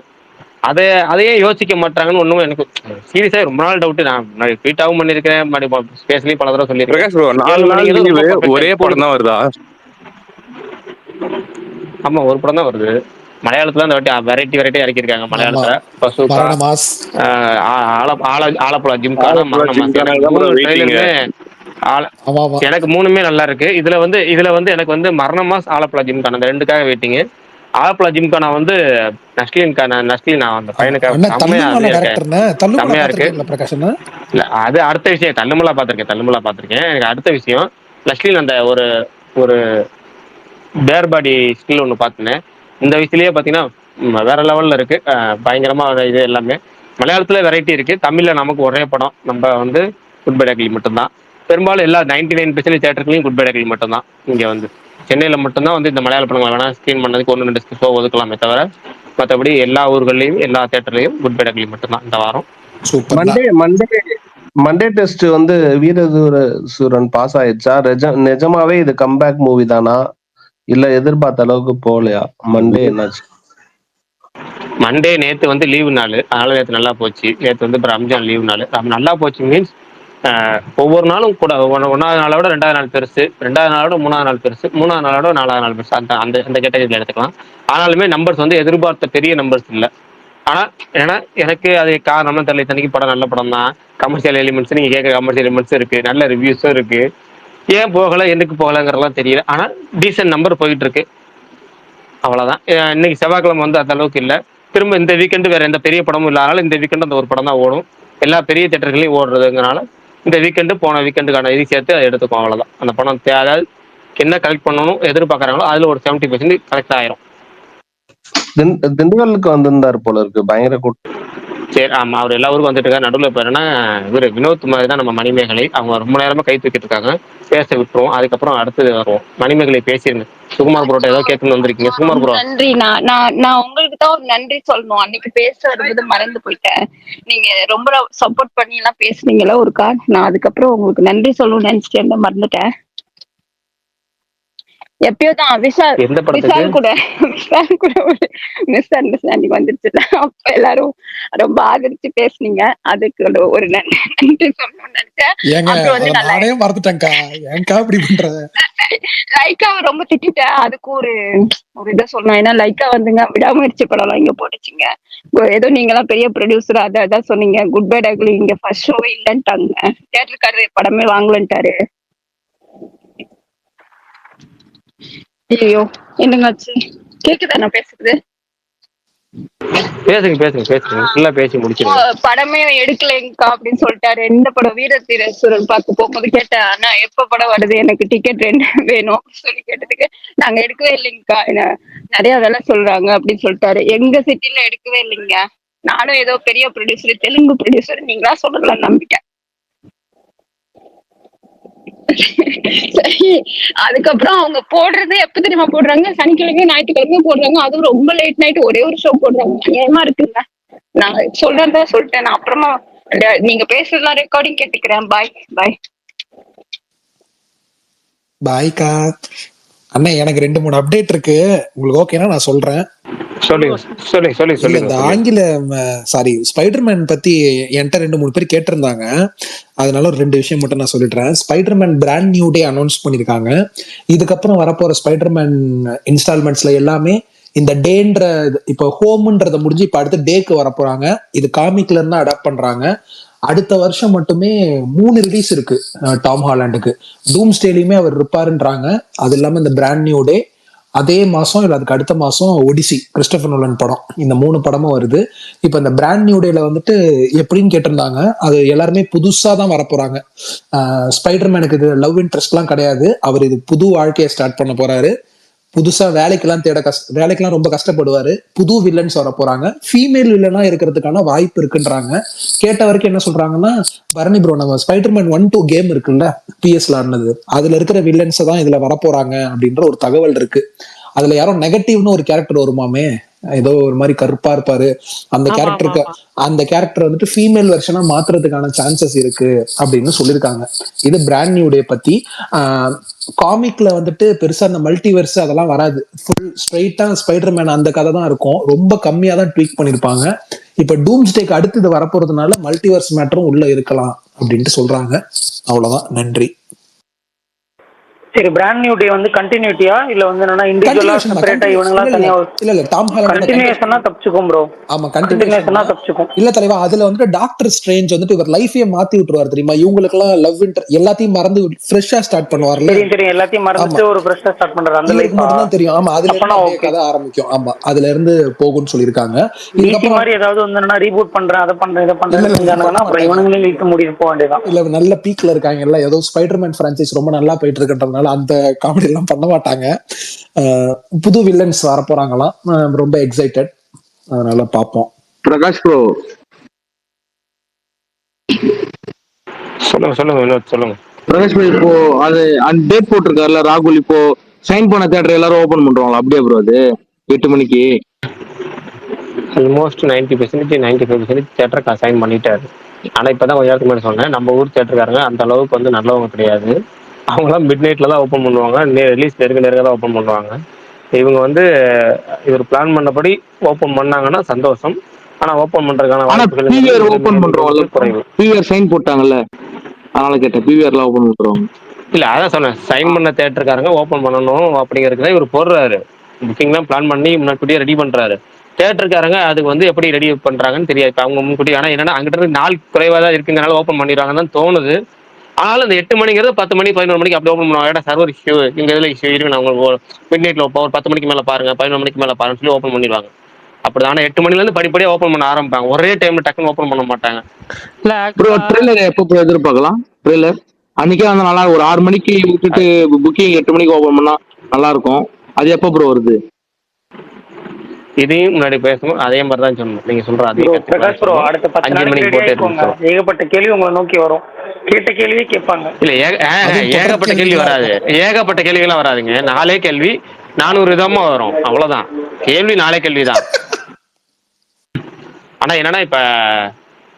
அதையே யோசிக்க மாட்டாங்கன்னு ஒண்ணும் எனக்கு சீரியஸா ரொம்ப நாள் டவுட். நான் ட்வீட்டாவும் பண்ணிருக்கேன். ஸ்பேஸ்லயும் பல தடவை சொல்லியிருக்கேன்.
பிரகாஷ் ப்ரோ 4
7
நாள்
மணிங்கிறது ரொம்ப
லீவு
பர்ஃபெக்ட்
ஒரே
டைம்.
படம் தான் வருதா?
ஆமா ஒரு படம் தான் வருது. மலையாளத்துல இந்த வாட்டி வெரைட்டியா இறக்கிருக்காங்க.
ஆமா.
மலையாளத்துல பசூக்கா,
மரண மாஸ்.
ஆலப்புழா ஜிம்கானா, மரண மாஸ்.
ஜிம்கானா
எனக்கு
தான் ப்ரோ
3
வெயிட்டிங்.
ட்ரெய்லருமே
ஆமா ஆமா.
எனக்கு 3மே நல்லா இருக்கு. இதுல வந்து எனக்கு வந்து மரண மாஸ், ஆலப்புழா ஜிம்கானா இந்த 2க்காக வெயிட்டிங். ஆலப்புழா ஜிம்கானா வந்து நஸ்லின் அந்த
ஆமா.
பையனுக்கு
அண்ணா
செம்மையா
தள்ளுமாலா டைரக்டர்ண்ணே. தள்ளுமாலா
செம்மையா இருக்கு.
பாத்திருக்கீங்களா பிரகாஷ் அண்ணா?
இல்ல அது அடுத்த விஷயம். தள்ளுமலா பாத்திருக்கேன். எனக்கு அடுத்த விஷயம் நஸ்லின் அந்த ஒரு ஒரு பேர் பாடி ஸ்கில் ஒன்று பார்த்தேன். இந்த வயசுலயே பார்த்தீங்கன்னா வேற லெவல்ல இருக்கு. பயங்கரமா இது எல்லாமே மலையாளத்துல வெரைட்டி இருக்கு. தமிழ்ல நமக்கு ஒரே படம் நம்ம வந்து குட் பை டக்லி மட்டும்தான். பெரும்பாலும் எல்லா 99% தேட்டருக்குலையும் குட் பை டக்லி மட்டும்தான். இங்க வந்து சென்னையில மட்டும்தான் வந்து இந்த மலையாள படங்களை வேணா ஸ்க்ரீன் பண்ணதுக்கு 1 2 ஷோ ஒதுக்கலாமே தவிர மற்றபடி எல்லா ஊர்கள்லையும் எல்லா தேட்டர்லையும் குட் பை டக்லி மட்டும்தான் இந்த வாரம்.
சூப்பர்ண்ணா.
மண்டே டெஸ்ட் வந்து வீரசூரன் பாஸ் ஆயிடுச்சா? நிஜமாவே இது கம்பேக் மூவி தானா இல்ல எதிர்பார்த்த அளவுக்கு போகலையா? மண்டே என்னாச்சு?
மண்டே நேற்று வந்து லீவு நாள். அதனால நேற்று நல்லா போச்சு. நேற்று வந்து ரம்ஜான் லீவு நாள். நல்லா போச்சு மீன்ஸ் ஒவ்வொரு நாளும் கூட 1வது நாளோட 2வது நாள் பெருசு, 2வது நாளோட 3வது நாள் பெருசு, 3வது நாளோட 4வது நாள் பெருசு. அந்த அந்த அந்த கேட்டகரியில் எடுத்துக்கலாம். ஆனாலுமே நம்பர்ஸ் வந்து எதிர்பார்த்த பெரிய நம்பர்ஸ் இல்லை. ஆனா ஏன்னா எனக்கு அது காரணம்னு தெரியல. இத்தனைக்கு படம் நல்ல படம் தான். கமர்ஷியல் எலிமெண்ட்ஸ் நீங்க கேட்க கமர்ஷியல் எலிமெண்ட்ஸ் இருக்கு. நல்ல ரிவ்யூஸும் இருக்கு. ஏன் போகல எதுக்கு போகலங்கிறதெல்லாம் தெரியல. ஆனா டீசென்ட் நம்பர் போயிட்டு இருக்கு. அவ்வளவுதான். இன்னைக்கு செவ்வாய்க்கிழமை வந்து அந்த அளவுக்கு இல்லை. திரும்ப இந்த வீக்கெண்டு வேற எந்த பெரிய படமும் இல்லாதனால இந்த வீக்கெண்டு அந்த ஒரு படம் தான் ஓடும். எல்லா பெரிய தேட்டர்களையும் ஓடுறதுங்கிறனால இந்த வீக்கெண்டு போன வீக்கெண்டுக்கான இது சேர்த்து அதை எடுத்துக்கும். அவ்வளவுதான். அந்த படம் அதாவது என்ன கலெக்ட் பண்ணணும் எதிர்பார்க்கறாங்களோ அதுல ஒரு 70% கலெக்ட் ஆயிரும்.
திண்டுக்கலுக்கு வந்திருந்தாரு போல இருக்கு. பயங்கர கூட்டம்.
சரி, ஆமா, அவர் எல்லா ஊருக்கும் வந்துட்டு இருக்காரு. நடுவில் இப்போ என்னன்னா இவர் வினோத் மாதிரி தான் நம்ம மணிமேகலை. அவங்க ரொம்ப நேரமா கை தூக்கிட்டு இருக்காங்க. பேச விட்டுருவோம். அதுக்கப்புறம் அடுத்து வருவோம். மணிமேகலை பேசிருங்க. சுகுமார் ப்ரோட்ட ஏதோ கேட்கணும்னு வந்திருக்கீங்க. சுகுமார் ப்ரோ.
நன்றி. நான் உங்களுக்கு தான் ஒரு நன்றி சொல்லணும். அன்னைக்கு பேச வரும்போது மறந்து போயிட்டேன். நீங்க ரொம்ப சப்போர்ட் பண்ணி எல்லாம் பேசுனீங்களா ஒருக்கா. நான் அதுக்கப்புறம் உங்களுக்கு நன்றி சொல்லணும்னு நினைச்சிட்டேன், மறந்துட்டேன். எப்பயோதான்
எந்த படத்துக்கு?
விஷால் கூட ஒரு மிஸ் அண்டர்ஸ்டாண்டிங் வந்துருச்சுல. அப்ப எல்லாரும் ரொம்ப ஆதரிச்சு பேசுனீங்க. அதுக்கு ஒரு நன்றி சொல்லணும்னு நினைச்சேன்.
ஏங்க
அப்புறம் வந்து நான்
நானே மறந்துட்டேன்க்கா, ஏன்க்கா இப்படி பண்ற?
லைக்காவை ரொம்ப திட்டேன். அதுக்கு ஒரு இதை சொல்லணும். ஏன்னா லைக்கா வந்துங்க விடாமுயற்சி படம் இங்க போட்டுச்சுங்க. ஏதோ நீங்க எல்லாம் பெரிய ப்ரொடியூசர் அதான் சொன்னீங்க. குட் பை டக்லி இங்க ஃபர்ஸ்ட் ஷோவே இல்லன்ட்டாங்க. தியேட்டருக்காரரு படமே வாங்கலன்ட்டாரு. ஐயோ என்னங்காச்சு? கேக்குதா நான் பேசுறது?
பேசுங்க ஃபுல்லா பேசி முடிச்சிருங்க.
படமே எடுக்கலைங்கக்கா அப்படின்னு சொல்லிட்டாரு. எந்த படம்? வீரத்தீரசுரன் பார்க்க போகும்போது கேட்டேன், ஆனா எப்ப படம் வருது, எனக்கு டிக்கெட் வேணும் சொல்லி கேட்டதுக்கு நாங்க எடுக்கவே இல்லைங்கக்கா, நிறைய வேலை சொல்றாங்க அப்படின்னு சொல்லிட்டாரு. எங்க சிட்டில எடுக்கவே இல்லைங்க. நானும் ஏதோ பெரிய ப்ரொடியூசர், தெலுங்கு ப்ரொடியூசர் நீங்களா சொல்லலாம் நம்பிட்டேன். சரி, அதுக்கப்புறம் அவங்க போடுறது எப்ப தெரியுமா போடுறாங்க? சனிக்கிழமை ஞாயிற்றுக்கிழமை போடுறாங்க. அதுவும் ரொம்ப லேட் நைட் ஒரே ஒரு ஷோ போடுறாங்க. ஏமா இருக்குங்க. நான் சொல்றதா சொல்லிட்டேன். நான் அப்புறமா நீங்க பேசுறதுலாம் ரெக்கார்டிங் கேட்டுக்கிறேன். பாய் பாய்
பாய்க்கா. அண்ணா எனக்கு 2-3 அப்டேட் இருக்கு, உங்களுக்கு ஓகேனா நான் சொல்றேன். இல்ல, இந்த ஆங்கில சாரி ஸ்பைடர்மேன் பத்தி என்கிட்ட 2-3 பேர் கேட்டிருந்தாங்க. அதனால ஒரு 2 விஷயம் மட்டும் நான் சொல்லிடுறேன். ஸ்பைடர்மேன் பிராண்ட் நியூ டே அனௌன்ஸ் பண்ணிருக்காங்க. இதுக்கப்புறம் வரப்போற ஸ்பைடர்மேன் இன்ஸ்டால்மெண்ட்ஸ்ல எல்லாமே இந்த டேன்ற இப்போ ஹோம்ன்றத முடிஞ்சு இப்ப அடுத்த டேக்கு வரப்போறாங்க. இது காமிக்ல இருந்து அடாப்ட் பண்றாங்க. அடுத்த வருஷம் மட்டுமே 3 ரிலீஸ் இருக்கு டாம் ஹாலண்டுக்கு. டூம்ஸ்டேலையுமே அவர் இருப்பாருன்றாங்க. அது இல்லாம இந்த பிராண்ட் நியூ டே, அதே மாசம் இல்ல அதுக்கு அடுத்த மாசம் ஒடிசி கிறிஸ்டோபர் நோலன் படம். இந்த 3 படமும் வருது. இப்ப இந்த பிராண்ட் நியூ டேல வந்துட்டு எப்படின்னு கேட்டிருந்தாங்க. அது எல்லாருமே புதுசா தான் வரப்போறாங்க. ஸ்பைடர்மேனுக்கு இது லவ் இன்ட்ரெஸ்ட் எல்லாம் கிடையாது. அவர் இது புது வாழ்க்கையை ஸ்டார்ட் பண்ண போறாரு. புதுசா வேலைக்கெல்லாம் ரொம்ப கஷ்டப்படுவாரு. புது வில்லன்ஸ் வர போறாங்க. ஃபீமேல் வில்லனா இருக்கிறதுக்கான வாய்ப்பு இருக்குன்றாங்க. கேட்ட வரைக்கும் என்ன சொல்றாங்கன்னா, பரணி ப்ரோ, நம்ம ஸ்பைடர்மேன் 1-2 கேம் இருக்குல்ல PS ஆனது, அதுல இருக்கிற வில்லன்ஸ் தான் இதுல வரப்போறாங்க அப்படின்ற ஒரு தகவல் இருக்கு. அதுல யாரோ நெகட்டிவ்னு ஒரு கேரக்டர் வருமாமே, ஏதோ ஒரு மாதிரி கருப்பா இருப்பாரு. அந்த கேரக்டர் வந்துட்டு ஃபீமேல் வெர்ஷனா மாத்துறதுக்கான சான்சஸ் இருக்கு அப்படின்னு சொல்லியிருக்காங்க. இது பிராண்ட் நியூ டே பத்தி. காமிக்ல வந்துட்டு பெருசா அந்த மல்டிவர்ஸ் அதெல்லாம் வராது. ஃபுல் ஸ்ட்ரைட்டா ஸ்பைடர்மேன் அந்த கதை தான் இருக்கும். ரொம்ப கம்மியா தான் ட்வீக் பண்ணிருப்பாங்க. இப்ப டூம்ஸ்டேக்கு அடுத்து இது வரப்போறதுனால மல்டிவர்ஸ் மேட்டரும் உள்ள இருக்கலாம் அப்படின்ட்டு சொல்றாங்க. அவ்வளவுதான், நன்றி.
சரி, பிராண்ட் நியூ டே வந்து கண்டினியூட்டியா இல்ல வந்து என்னன்னா இண்டிவிஜுவலா செப்பரேட்டா இவனுங்களா தனியா?
இல்ல டாம் ஹாலண்ட்
கண்டினியூஷனா தப்பிச்சுக்கும் ப்ரோ.
ஆமா,
கண்டினியூஷனா தப்பிச்சுக்கும்.
இல்ல தலைவா, அதுல வந்துட்டு டாக்டர் ஸ்ட்ரேஞ்ச் வந்துட்டு இவர் லைஃபையே மாத்தி விட்டுருவாரு தெரியுமா. இவங்களுக்கு எல்லாம் லவ் எல்லாத்தையும் மறந்து ஃப்ரெஷ்ஷா ஸ்டார்ட் பண்ணுவார்ல.
தெரியும் எல்லாத்தையும் மறந்துட்டு ஒரு ஃப்ரெஷ்ஷா ஸ்டார்ட் பண்றாரு. அந்த லைஃப்
மட்டும் தான் தெரியும். ஆமா, அதுல இருந்து கதை ஆரம்பிக்கும். ஆமா, அதுல இருந்து போகும்னு சொல்லிருக்காங்க.
இதுக்கு மாதிரி ஏதாவது வந்து ரீபூட் பண்றேன், அதை பண்றேன், இதை பண்றேன், அப்புறம் இவனுங்களையும் இழுத்து மூடிட்டு போக வேண்டியதான்.
இல்ல, நல்ல பீக்ல இருக்காங்க எல்லாம். ஏதோ ஸ்பைடர்மேன் பிரான்சைஸ் ரொம்ப நல்லா போயிட்டு இருக்குன்றதுனால அந்த காமெடி எல்லாம் பண்ண மாட்டாங்க. புது வில்லன்ஸ் வர போறாங்களாம். ரொம்ப எக்ஸைட்டட். அதனால பாப்போம்.
பிரகாஷ் ப்ரோ,
சொல்லுங்க.
பிரகாஷ் ப்ரோ, இப்போ அது அந்த டேட் போட்டிருக்காருல ராகுல், இப்போ சைன் பண்ண தியேட்டர் எல்லாரும் ஓபன் பண்றாங்களா அப்படியே ப்ரோ? அது 8 மணிக்கு
ஆல்மோஸ்ட் 90% 95% தியேட்டருக்கு அசைன் பண்ணிட்டாரு. ஆனா இப்பதான் கொஞ்ச நேரத்துக்கு முன்னாடி சொன்னேன், நம்ம ஊர் தியேட்டருக்காரங்க அந்த அளவுக்கு வந்து நல்லவங்க கிடையாது. அவங்களாம் மிட் நைட்ல தான் ஓப்பன் பண்ணுவாங்க. ரிலீஸ் நெருங்க தான் ஓப்பன் பண்ணுவாங்க. இவங்க வந்து இவர் பிளான் பண்ணபடி ஓப்பன் பண்ணாங்கன்னா சந்தோஷம். ஆனா ஓப்பன் பண்றதுக்கான
வாய்ப்புகள் ஓபன் பண்றோம்ல, பிவிஆர் சைன் போட்டாங்கல்ல, அதனால கேட்டேன். பிவிஆர்ல ஓபன் பண்றோம்
இல்ல, அதான் சொன்னேன், சைன் பண்ண தியேட்டருக்காரங்க ஓப்பன் பண்ணணும் அப்படிங்கிறதுக்கு இவர் போடுறாரு. புக்கிங்லாம் பிளான் பண்ணி முன்னாடியே ரெடி பண்றாரு. தியேட்டருக்காரங்க அதுக்கு வந்து எப்படி ரெடி பண்றாங்கன்னு தெரியாது. இப்போ அவங்க முன்கூட்டி, ஆனா என்னன்னா அங்கிட்ட இருந்து நாள் குறைவா தான் இருக்குங்கிறனால ஓப்பன் பண்ணிடுவாங்கன்னு தான் தோணுது. ஆனாலும் இந்த 8 மணிங்கிறது 10 மணி 11 மணிக்கு அப்படி ஓப்பன் பண்ணுவாங்க. ஏன்னா சர்வர் இஷ்யூ எங்க இதுல இஷ்யூ இருக்கு, நான் உங்களுக்கு மிட் நைட்ல ஒரு 10 மணிக்கு மேல பாருங்க, 11 மணிக்கு மேல பாருன்னு சொல்லி ஓப்பன் பண்ணிடுவாங்க. அப்படி ஆனா 8 மணில இருந்து படிப்படியா ஓப்பன் பண்ண ஆரம்பிப்பாங்க. ஒரே டைம்ல டக்குன்னு ஓப்பன் பண்ண மாட்டாங்க.
ப்ரோ, ட்ரெய்லர் எப்போ எதிர்பார்க்கலாம்? ட்ரெய்லர் அன்னைக்கே வந்து நல்லா ஒரு 6 மணிக்கு விட்டுட்டு புக்கிங் 8 மணிக்கு ஓப்பன் பண்ணா நல்லா இருக்கும். அது எப்போ ப்ரோ வருது?
இதையும் முன்னாடி பேசணும், அதே மாதிரி தான் சொல்லணும். நீங்க சொல்ற அதே
ப்ரோ
கருத்துக்களை
பிரகாஷ் ப்ரோ
சொல்லணும்.
அடுத்த 10
5
நாளைக்கு
மணிக்கு
ரெடி
போட்டு
ஆயிக்கோங்க.
எடுத்து
ஏகப்பட்ட கேள்வி உங்களை நோக்கி வரும். கேட்ட கேள்வியே கேட்பாங்க.
இல்ல
அதுவும் தொடர்
ஏகப்பட்ட கேள்வி
கேள்விகளா
வராது.
இருக்கும்.
ஏகப்பட்ட கேள்விகள்லாம் வராதுங்க. 4 கேள்வி 400 விதமா வரும், அவ்வளவுதான். கேள்வி 4 கேள்விதான். ஆனா என்னன்னா இப்ப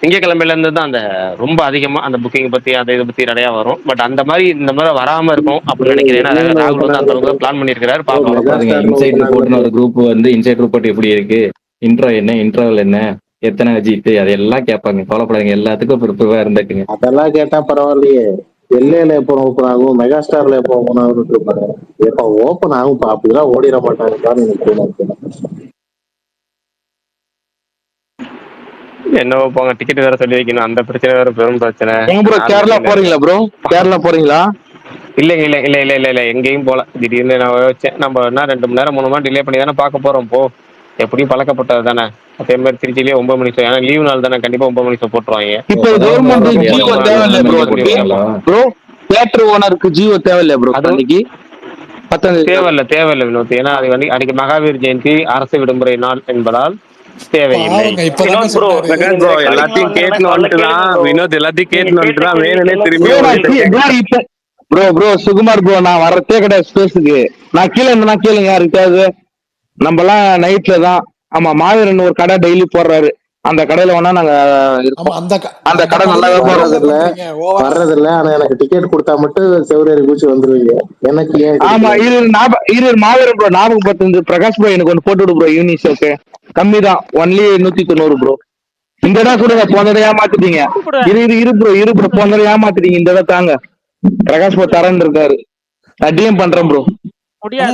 திங்கக்கிழமையில இருந்து தான் அந்த ரொம்ப அதிகமா அந்த புக்கிங் பத்தி அதை இதை பத்தி நிறைய வரும். பட் அந்த மாதிரி இந்த மாதிரி வராம இருக்கும் அப்படின்னு நினைக்கிறேன். ஏன்னா ராகுல் வந்து அந்த அளவுக்கு பிளான் பண்ணியிருக்கிறாரு. பார்ப்போம்.
பாருங்க, இன்சைட் ரிப்போர்ட்னு ஒரு குரூப் வந்து இன்சைட் ரிப்போர்ட் எப்படி இருக்கு, இன்ட்ரோ என்ன, இன்ட்ரோவல் என்ன, எத்தனை அஜித், அதெல்லாம் கேட்பாங்க. கவலைப்படாதீங்க, எல்லாத்துக்கும் ப்ரிப்பேரா இருந்துக்குங்க.
அதெல்லாம் கேட்டா பரவாயில்லையே. எல்ஏல எப்போ ஓப்பன் ஆகும், மெகா ஸ்டார்ல எப்போ ஓப்பன் ஆகும்னு இருப்பாங்க. எப்ப ஓப்பன் ஆகும்பா, அப்படிதான் ஓடிட மாட்டாங்கன்னு எனக்கு தோணுது.
என்னவோ போங்க, டிக்கெட் வேற சொல்லி வைக்கணும், அந்த பிரச்சனை வேற பெரும் பிரச்சனை.
ப்ரோ கேரளா போறீங்களா ப்ரோ? கேரளா போறீங்களா?
இல்லைங்க, இல்ல இல்ல இல்ல இல்ல இல்ல எங்கேயும் போல. திடீர்னு நான் வச்சேன், நம்ம என்ன 2 மணி நேரம் 3 மணி நேரம் டிலே பண்ணி தானே பார்க்க போறோம். போ, எப்படியும் பழக்கப்பட்டது தானே. அதே மாதிரி திருச்சியிலேயே 9 மணி ஷோ, ஏன்னா லீவு நாள் தானே, கண்டிப்பா 9 மணி ஷோ போட்டுருவாங்க.
இப்போ கவர்மெண்ட் ஜியோ தேவையில்லை ப்ரோ. ப்ரோ தியேட்டர் ஓனருக்கு ஜியோ தேவையில்லை ப்ரோ. அன்னைக்கு 10
தேவையில்லை வினோத். ஏன்னா அது வந்து அன்னைக்கு மகாவீர் ஜெயந்தி அரசு விடுமுறை நாள் என்பதால் தேவையில்லை.
பாவங்க இப்பதாங்க
ப்ரோ
சொன்னாரு.
ப்ரோ எல்லாத்தையும் கேட்டுன்னு வந்துட்டு தான் வினோத், எல்லாத்தையும் கேட்டுன்னு வந்துட்டு தான் வேணும்னே திரும்பி
ப்ரோ சுகுமார் ப்ரோ, நான் வரத்தே கிடையாது ஸ்பேஸுக்கு. நான் கீழே இருந்தா கேளுங்க யாருக்காவது. நம்ம எல்லாம் நைட்ல தான். ஆமா, மாவீரன் ஒரு கடை டெய்லி போடுறாரு. அந்த கடையில வேணா நாங்க இருக்கோம். அந்த கடை நல்லாவே
வர்றதில்ல. ஆனா எனக்கு டிக்கெட் கொடுத்தா மட்டும் செவ்வரேறி பூச்சி வந்துருவீங்க. எனக்கு ஏன்?
ஆமா, இரு மாவீரன் ப்ரோ ஞாபகப்படுத்து. பிரகாஷ் ப்ரோ எனக்கு ஒன்று போட்டு விடு ப்ரோ. யூனிஷோக்கு கம்மி தான், ஒன்லி 190 ப்ரோ. இந்த இடம் கொடுங்க, போன தடவை ஏமாத்திட்டீங்க. இரு ப்ரோ போன தடவை ஏமாத்திட்டீங்க, இந்த இடம் தாங்க. பிரகாஷ் ப்ரோ தரன் இருக்காரு, அடியும் பண்றேன் ப்ரோ.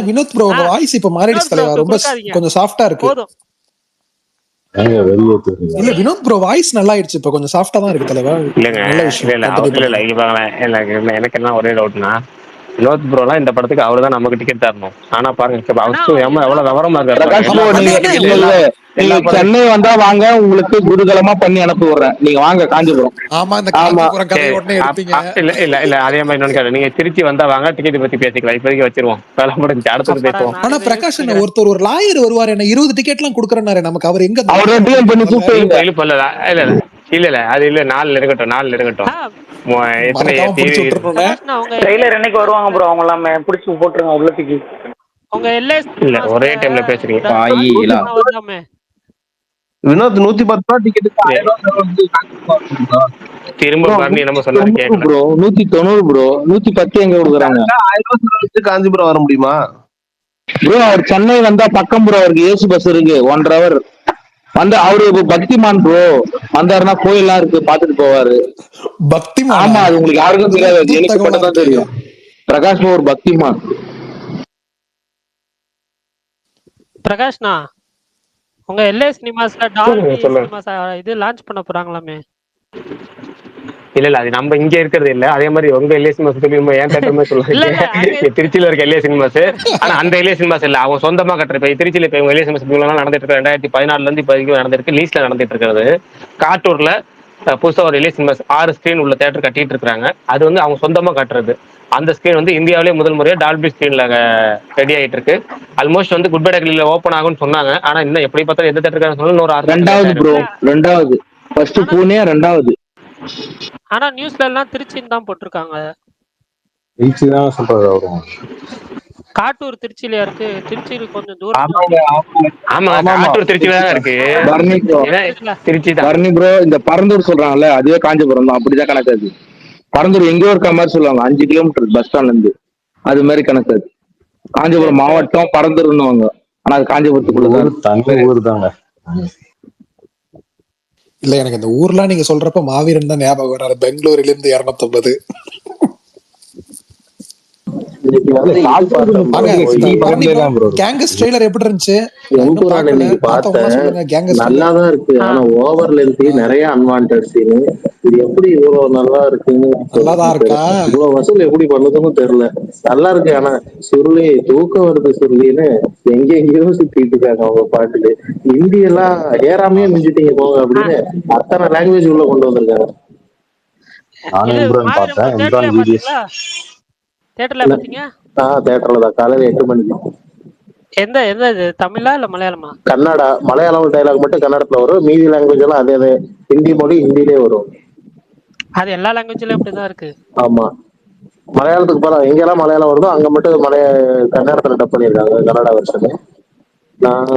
வினோத் ப்ரோ உங்க வாய்ஸ் இப்ப மாறிடுச்சு தலைவா, ரொம்ப கொஞ்சம் சாஃப்டா இருக்கு. இல்ல வினோத் ப்ரோ வாய்ஸ் நல்லா ஆயிடுச்சு, இப்ப கொஞ்சம் சாஃப்டா தான் இருக்கு தலைவா.
இல்லங்க, இல்ல எனக்கு என்ன ஒரே டவுட்னா, வினோத் ப்ரோலாம் இந்த படத்துக்கு அவரு தான் நமக்கு டிக்கெட் தரணும். ஆனா பாருங்க எவ்வளவு விவரமா இருக்காரு.
சென்னை வந்தா வாங்க, உங்களுக்கு குருகலமா பண்ணி அனுப்பி விடுறேன். நீங்க வாங்க காஞ்சிபுரம்.
ஆமா, இந்த காஞ்சிபுரம் கதை உடனே எடுப்பீங்க.
இல்ல அதே மாதிரி இன்னொன்னு, நீங்க திருச்சி வந்தா வாங்க, டிக்கெட் பத்தி பேசிக்கலாம். இப்போதைக்கு வச்சிருவோம், வேலை முடிஞ்சு அடுத்தது பேசுவோம்.
ஆனா பிரகாஷ் ஒருத்தர் ஒரு லாயர் வருவாரு, என்ன 20 டிக்கெட் எல்லாம் கொடுக்கறாரு நமக்கு. அவர் எங்க
இல்ல அது இல்ல, 4 இருக்கட்டும்.
ட்ரெய்லர் என்னைக்கு வருவாங்க ப்ரோ? அவங்க எல்லாமே பிடிச்சி போட்டுருங்க உள்ளத்துக்கு.
உங்க எல்எஸ்
இல்ல ஒரே டைம்ல பேசுறீங்க.
வினோத் 110 ரூபா டிக்கெட்
திரும்ப பண்ணி நம்ம சொன்னாரு கேட்கல
ப்ரோ. 190 ப்ரோ. 110 எங்க கொடுக்குறாங்க?
1000 ரூபா காஞ்சிபுரம் வர முடியுமா
ப்ரோ? அவர் சென்னை வந்தா பக்கம் ப்ரோ, அவருக்கு ஏசி பஸ் இருக்கு, 1.5 hour வந்து. அவரு பக்திமான் ப்ரோ, வந்தாருன்னா கோயில்லாம் இருக்கு, பாத்துட்டு போவாரு.
பக்திமான்?
ஆமா, அது உங்களுக்கு யாருக்கும் தெரியாது, எனக்கு மட்டும் தான் தெரியும். பிரகாஷ் ஒரு பக்திமான்.
பிரகாஷ்னா உங்க எல்ஏ சினிமாஸ்ல டால்பி சினிமாஸ் இது லான்ச் பண்ண போறாங்களாமே?
இல்ல அது நம்ம இங்க இருக்கிறது இல்ல. அதே மாதிரி உங்க எல்ஏ சினிமாஸ் ஏன் தேட்டருமே சொல்லுவாங்க, திருச்சியில இருக்க எல்ஏ சினிமாஸ். ஆனா அந்த எல்ஏ சினிமாஸ் இல்ல, அவங்க சொந்தமா கட்டுற. இப்ப திருச்சியில இப்ப எல்ஏ சினிமாஸ் நடந்துட்டு இருக்கு, 2014 இருந்து இப்ப வரைக்கும் நடந்திருக்கு, லீஸ்ல நடந்துட்டு இருக்கிறது. காட்டூர்ல புதுசா ஒரு எல்ஏ சினிமாஸ் 6 ஸ்கிரீன் உள்ள தேட்டர் கட்டிட்டு இருக்காங்க. அது வந்து அவங்க சொந்தமா கட்டுறது. அந்த ஸ்கிரீன் வந்து இந்தியாவிலேயே முதல் முறையா டால்பி ஸ்கிரீன்ல ரெடி ஆயிட்டு இருக்கு. ஆல்மோஸ்ட் வந்து குட் பை டெல்லியில ஓப்பன் ஆகும்னு சொன்னாங்க. ஆனா இன்னும் எப்படி பார்த்தாலும் எந்த தேட்டருக்கு சொன்னாலும் ஒரு
2வது ப்ரோ, 2வது ஃபர்ஸ்ட் பூனே, 2வது.
ஆனா நியூஸ்ல எல்லாம் திருச்சின்னு தான் போட்டிருக்காங்க.
திருச்சி தான் சொல்றது வரும்.
காட்டூர் திருச்சியில இருக்கு, திருச்சியில கொஞ்சம் தூரம்.
ஆமா, காட்டூர் திருச்சியில தான் இருக்கு. திருச்சி தான்.
பரணி ப்ரோ, இந்த பரந்தூர் சொல்றாங்கல்ல, அதுவே காஞ்சிபுரம் தான், அப்படிதான் கணக்காது. பரந்தூர் எங்கேயோ இருக்க மாதிரி சொல்லுவாங்க, 5 கிலோமீட்டர் பஸ் ஸ்டாண்ட்ல இருந்து, அது மாதிரி கணக்காது. காஞ்சிபுரம் மாவட்டம் பரந்தூர்னுவாங்க, ஆனா அது காஞ்சிபுரத்துக்குள்ளதான்,
தனி ஊர் தாங்க.
இல்ல எனக்கு இந்த ஊர்லாம் நீங்க சொல்றப்ப மாவீரன் தான் ஞாபகம் வராரு. பெங்களூரில இருந்து 250. கேங்கஸ் ட்ரெய்லர் எப்படி இருந்துச்சு?
நல்லாதான் இருக்கு, ஆனா ஓவர் லென்த், நிறைய அன்வான்ட் சீன். இது எப்படி இவ்வளவு நல்லா இருக்குன்னு,
நல்லாதான் இருக்கா?
இவ்வளவு வசூல் எப்படி பண்ணதுன்னு தெரியல. நல்லா இருக்கு, ஆனா சுருளி தூக்கம் வருது சுருளின்னு எங்கெங்கயோ சுத்திட்டு இருக்காங்க அவங்க பாட்டுக்கு. ஹிந்தி எல்லாம் ஏறாமையே மிஞ்சிட்டீங்க போங்க அப்படின்னு அத்தனை லாங்குவேஜ் உள்ள கொண்டு வந்திருக்காங்க. நானும் இம்ரான் பார்த்தேன். இம்ரான் வீடியோஸ்
தியேட்டர்ல பாத்தீங்க?
தியேட்டர்ல தான், காலையில 8 மணிக்கு.
எந்த எந்த இது தமிழா இல்ல மலையாளமா?
கன்னடா, மலையாளம் டைலாக் மட்டும் கன்னடத்துல வரும், மீதி லாங்குவேஜ் எல்லாம் அதே அதே ஹிந்தி மொழி ஹிந்திலே வரும்.
அது எல்லா லாங்குவேஜ்லயும் அப்படிதான் இருக்கு.
ஆமா, மலையாளத்துக்கு போல எங்கெல்லாம் மலையாளம் வருதோ அங்க மட்டும் கன்னடத்துல டப் பண்ணிருக்காங்க கன்னடா வெர்ஷன். நான்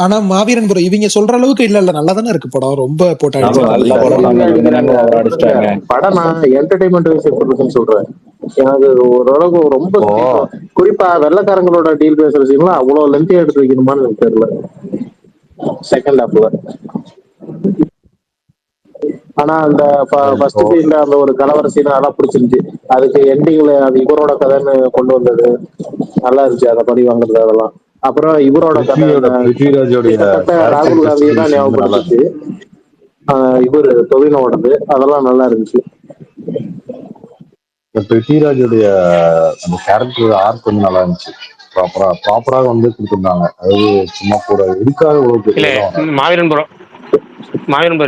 ஆனா மாவீரன் ப்ரோ இவங்க சொல்ற அளவுக்கு இல்ல, நல்லா தானே இருக்கு படம், ரொம்ப போட்டு
ஆமா, நல்ல
அடிச்சிருக்காங்க.
படம் தாங்க. இவங்க
அடிக்கிறாங்க,
என்னங்க ஓவர்
அது விடுங்க.
அடிச்சிட்டாங்க.
படம் நான் என்டர்டைன்மெண்ட் வைஸ் சொல்றேன்னு சொல்றேன். எனக்கு ஓரளவுக்கு ரொம்ப
ஓ
குறிப்பா வெள்ளக்காரங்களோட டீல் பேசுற சீன்லாம் அவ்வளவு லென்த்தியா எடுத்து வைக்கணுமான்னு எனக்கு தெரியல செகண்ட் ஹாஃப்ல. ஆனா அந்த ஃபர்ஸ்ட்
ஓ
சீன்ல அந்த ஒரு கலவர சீன் அதெல்லாம் பிடிச்சிருந்துச்சு. அதுக்கு எண்டிங்ல அது இவரோட கதைன்னு கொண்டு வந்தது நல்லா இருந்துச்சு, அதை படி வாங்குறது அதெல்லாம். அப்புறம் இவரோட கதை அந்த
பிருத்திவிராஜோடைய
கிட்டத்தட்ட ராகுல் காந்தியை தான்
கேரக்டரைசேஷன் வந்து நல்லா
ஞாபகப்படுத்துச்சு.
இருந்துச்சு.
இவர் தொழிலோடது அதெல்லாம் நல்லா இருந்துச்சு.
பிருத்திவிராஜோடைய அந்த கேரக்டர் ஆர்க் வந்து நல்லா இருந்துச்சு. ப்ராப்பரா வந்து கொடுத்துருந்தாங்க. அதாவது சும்மா கூட இருக்காத ஒரு
இல்ல
பெரிய இடம் வராது.
மாவீரன் ப்ரோ,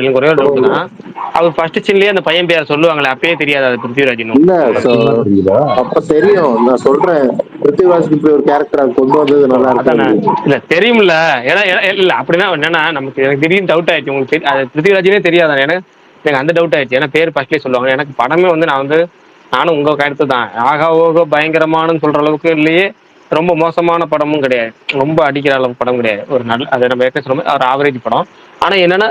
எனக்கு ஒரே ஒரு டவுட் தான். அவர் ஃபர்ஸ்ட் சீன்லயே அந்த பையன் பேர் சொல்லுவாங்களே, அப்பயே தெரியாது அது பிருத்திவிராஜ்னு.
இல்ல
சத்தியமா தெரியல.
அப்ப தெரியும், நான் சொல்றேன் பிருத்திவிராஜ் இப்படி ஒரு கேரக்டர் கொண்டு வந்தது நல்லா
அதானே,
இருக்கு.
இல்ல தெரியும்ல, ஏன்னா இல்ல அப்படின்னா என்னன்னா நமக்கு எனக்கு திடீர்னு டவுட் ஆயிடுச்சு. உங்களுக்கு அது பிருத்திவிராஜனே தெரியாதா? எனக்கு அந்த டவுட் ஆயிடுச்சு. ஏன்னா பேர் ஃபர்ஸ்ட்லேயே சொல்லுவாங்க. எனக்கு படமே வந்து நானும் உங்க கருத்து தான், ஆகா ஓகோ பயங்கரமானு சொல்ற அளவுக்கு இல்லையே, ரொம்ப மோசமான படமும் கிடையாது, ரொம்ப அடிக்கிற அளவுக்கு படம் கிடையாது. ஒரு நல்ல, அதை நம்ம ஏற்கனவே சொன்ன மாதிரி ஒரு ஆவரேஜ் படம். ஆனா என்னன்னா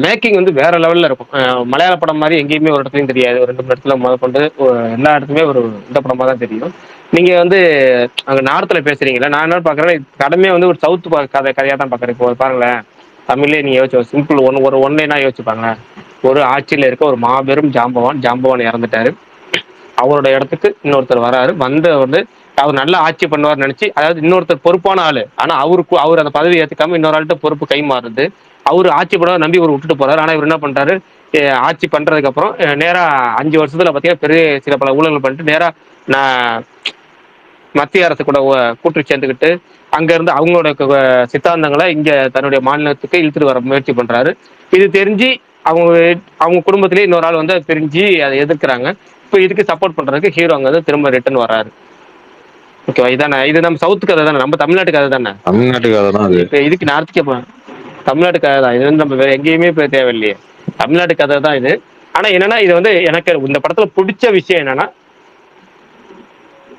மேக்கிங் வந்து வேற லெவல்ல இருக்கும். மலையாள படம் மாதிரி எங்கேயுமே ஒரு இடத்துலையும் தெரியாது. ஒரு 2 இடத்துல முதற்கொண்டு எல்லா இடத்துலையுமே ஒரு இந்த படமா தான் தெரியும். நீங்க வந்து அங்க நார்த்ல பேசுறீங்களா, நான் என்ன பாக்குறேன், கடமையே வந்து ஒரு சவுத் கதையா தான் பாக்குறேன். இப்போ பாருங்களேன், தமிழ்லேயே நீங்க யோசிச்சு சிம்பிள் ஒரு ஒன்லைனா யோசிச்சுப்பாங்க. ஒரு ஆட்சியில இருக்க ஒரு மாபெரும் ஜாம்பவான் இறந்துட்டாரு. அவரோட இடத்துக்கு இன்னொருத்தர் வராரு. வந்து அவர் நல்லா ஆட்சி பண்ணுவார் நினைச்சு, அதாவது இன்னொருத்தர் பொறுப்பான ஆளு, ஆனா அவர் அந்த பதவி ஏத்துக்காம இன்னொரு ஆள்கிட்ட பொறுப்பு கை மாறுது. அவரு ஆட்சி பண்ணுவார் நம்பி ஒரு விட்டுட்டு போறாரு. ஆனா இவர் என்ன பண்றாரு, ஆட்சி பண்றதுக்கு அப்புறம் நேரா 5 வருஷத்துல பாத்தீங்கன்னா பெரிய சில பல ஊழல்கள் பண்ணிட்டு நேரா நான் மத்திய அரசு கூட கூட்டு சேர்ந்துக்கிட்டு அங்க இருந்து அவங்களோட சித்தாந்தங்களை இங்க தன்னுடைய மாநிலத்துக்கு இழுத்துட்டு வர முயற்சி பண்றாரு. இது தெரிஞ்சு அவங்க அவங்க குடும்பத்திலேயே இன்னொரு ஆள் வந்து தெரிஞ்சு அதை எதிர்க்கிறாங்க. இப்போ இதுக்கு சப்போர்ட் பண்றதுக்கு ஹீரோ அங்க வந்து திரும்ப ரிட்டர்ன் வராரு. ஓகேவா? இதானே, இது நம்ம சவுத்து கதை தானே, நம்ம தமிழ்நாட்டு கதை தானே.
தமிழ்நாட்டுக்கு தான் அது.
இப்போ இதுக்கு நார்த்துக்கே தமிழ்நாட்டு கதை தான் இது, வந்து நம்ம வேற எங்கேயுமே போய் தேவையில்லையே, தமிழ்நாட்டு கதை தான் இது. ஆனா என்னன்னா, இது வந்து எனக்கு இந்த படத்துல பிடிச்ச விஷயம் என்னன்னா,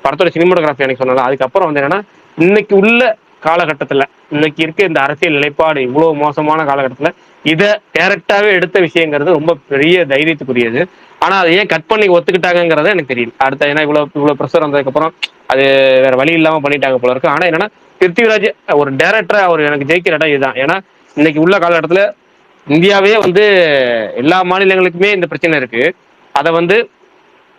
படத்தோட சினிமாட்டோகிராஃபி எனக்கு சொன்னது. அதுக்கப்புறம் வந்து என்னன்னா, இன்னைக்கு உள்ள காலகட்டத்துல, இன்னைக்கு இருக்க இந்த அரசியல் நிலைப்பாடு இவ்வளவு மோசமான காலகட்டத்துல இதை டைரக்டாவே எடுத்த விஷயங்கிறது ரொம்ப பெரிய தைரியத்துக்குரியது. ஆனா அதை ஏன் கட் பண்ணி ஒத்துக்கிட்டாங்கிறத எனக்கு தெரியல. அடுத்த ஏன்னா இவ்வளவு ப்ரெஷர் வந்ததுக்கு அப்புறம் அது வேற வழி இல்லாம பண்ணிட்டாங்க போல இருக்கு. ஆனா என்னன்னா, பிருத்திவிராஜ் ஒரு டைரக்டரா அவர் எனக்கு ஜெயிக்கிற இடம் இதுதான். ஏன்னா இன்னைக்கு உள்ள காலகட்டத்துல இந்தியாவே வந்து எல்லா மாநிலங்களுக்குமே இந்த பிரச்சனை இருக்கு. அதை வந்து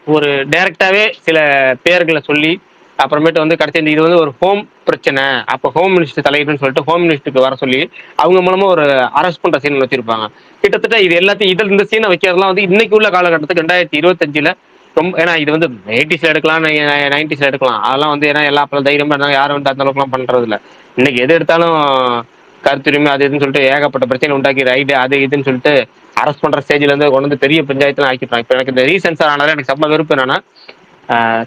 ஒரு டைரக்டாவே சில பேர்களை சொல்லி, அப்புறமேட்டு வந்து கடைசி இது வந்து ஒரு ஹோம் பிரச்சனை, அப்போ ஹோம் மினிஸ்டர் தலையிடுன்னு சொல்லிட்டு ஹோம் மினிஸ்டருக்கு வர சொல்லி அவங்க மூலமா ஒரு அரெஸ்ட் பண்ற சீன் வச்சிருப்பாங்க. கிட்டத்தட்ட இது எல்லாத்தையும் இந்த சீனை வைக்கிறதுலாம் வந்து இன்னைக்கு உள்ள காலகட்டத்துக்கு 2025 ரொம்ப, ஏன்னா இது வந்து 80s எடுக்கலாம், 90s எடுக்கலாம், அதெல்லாம் வந்து ஏன்னா எல்லா தைரியமா இருந்தாங்க, யாரும் வந்து அந்த அளவுக்குலாம் பண்றது இல்லை. இன்னைக்கு எது எடுத்தாலும் கருத்துரிமை அது இதுன்னு சொல்லிட்டு ஏகப்பட்ட பிரச்சனை உண்டாக்கி ரைடு அது இதுன்னு சொல்லிட்டு அரெஸ்ட் பண்ற ஸ்டேஜ்ல இருந்து கொண்டு வந்து பெரிய பஞ்சாயத்துல ஆக்கிட்டாங்க. இப்போ எனக்கு இந்த ரீசன்ஸா ஆனாலும் எனக்கு செம்ம வெறுப்பு என்னன்னா,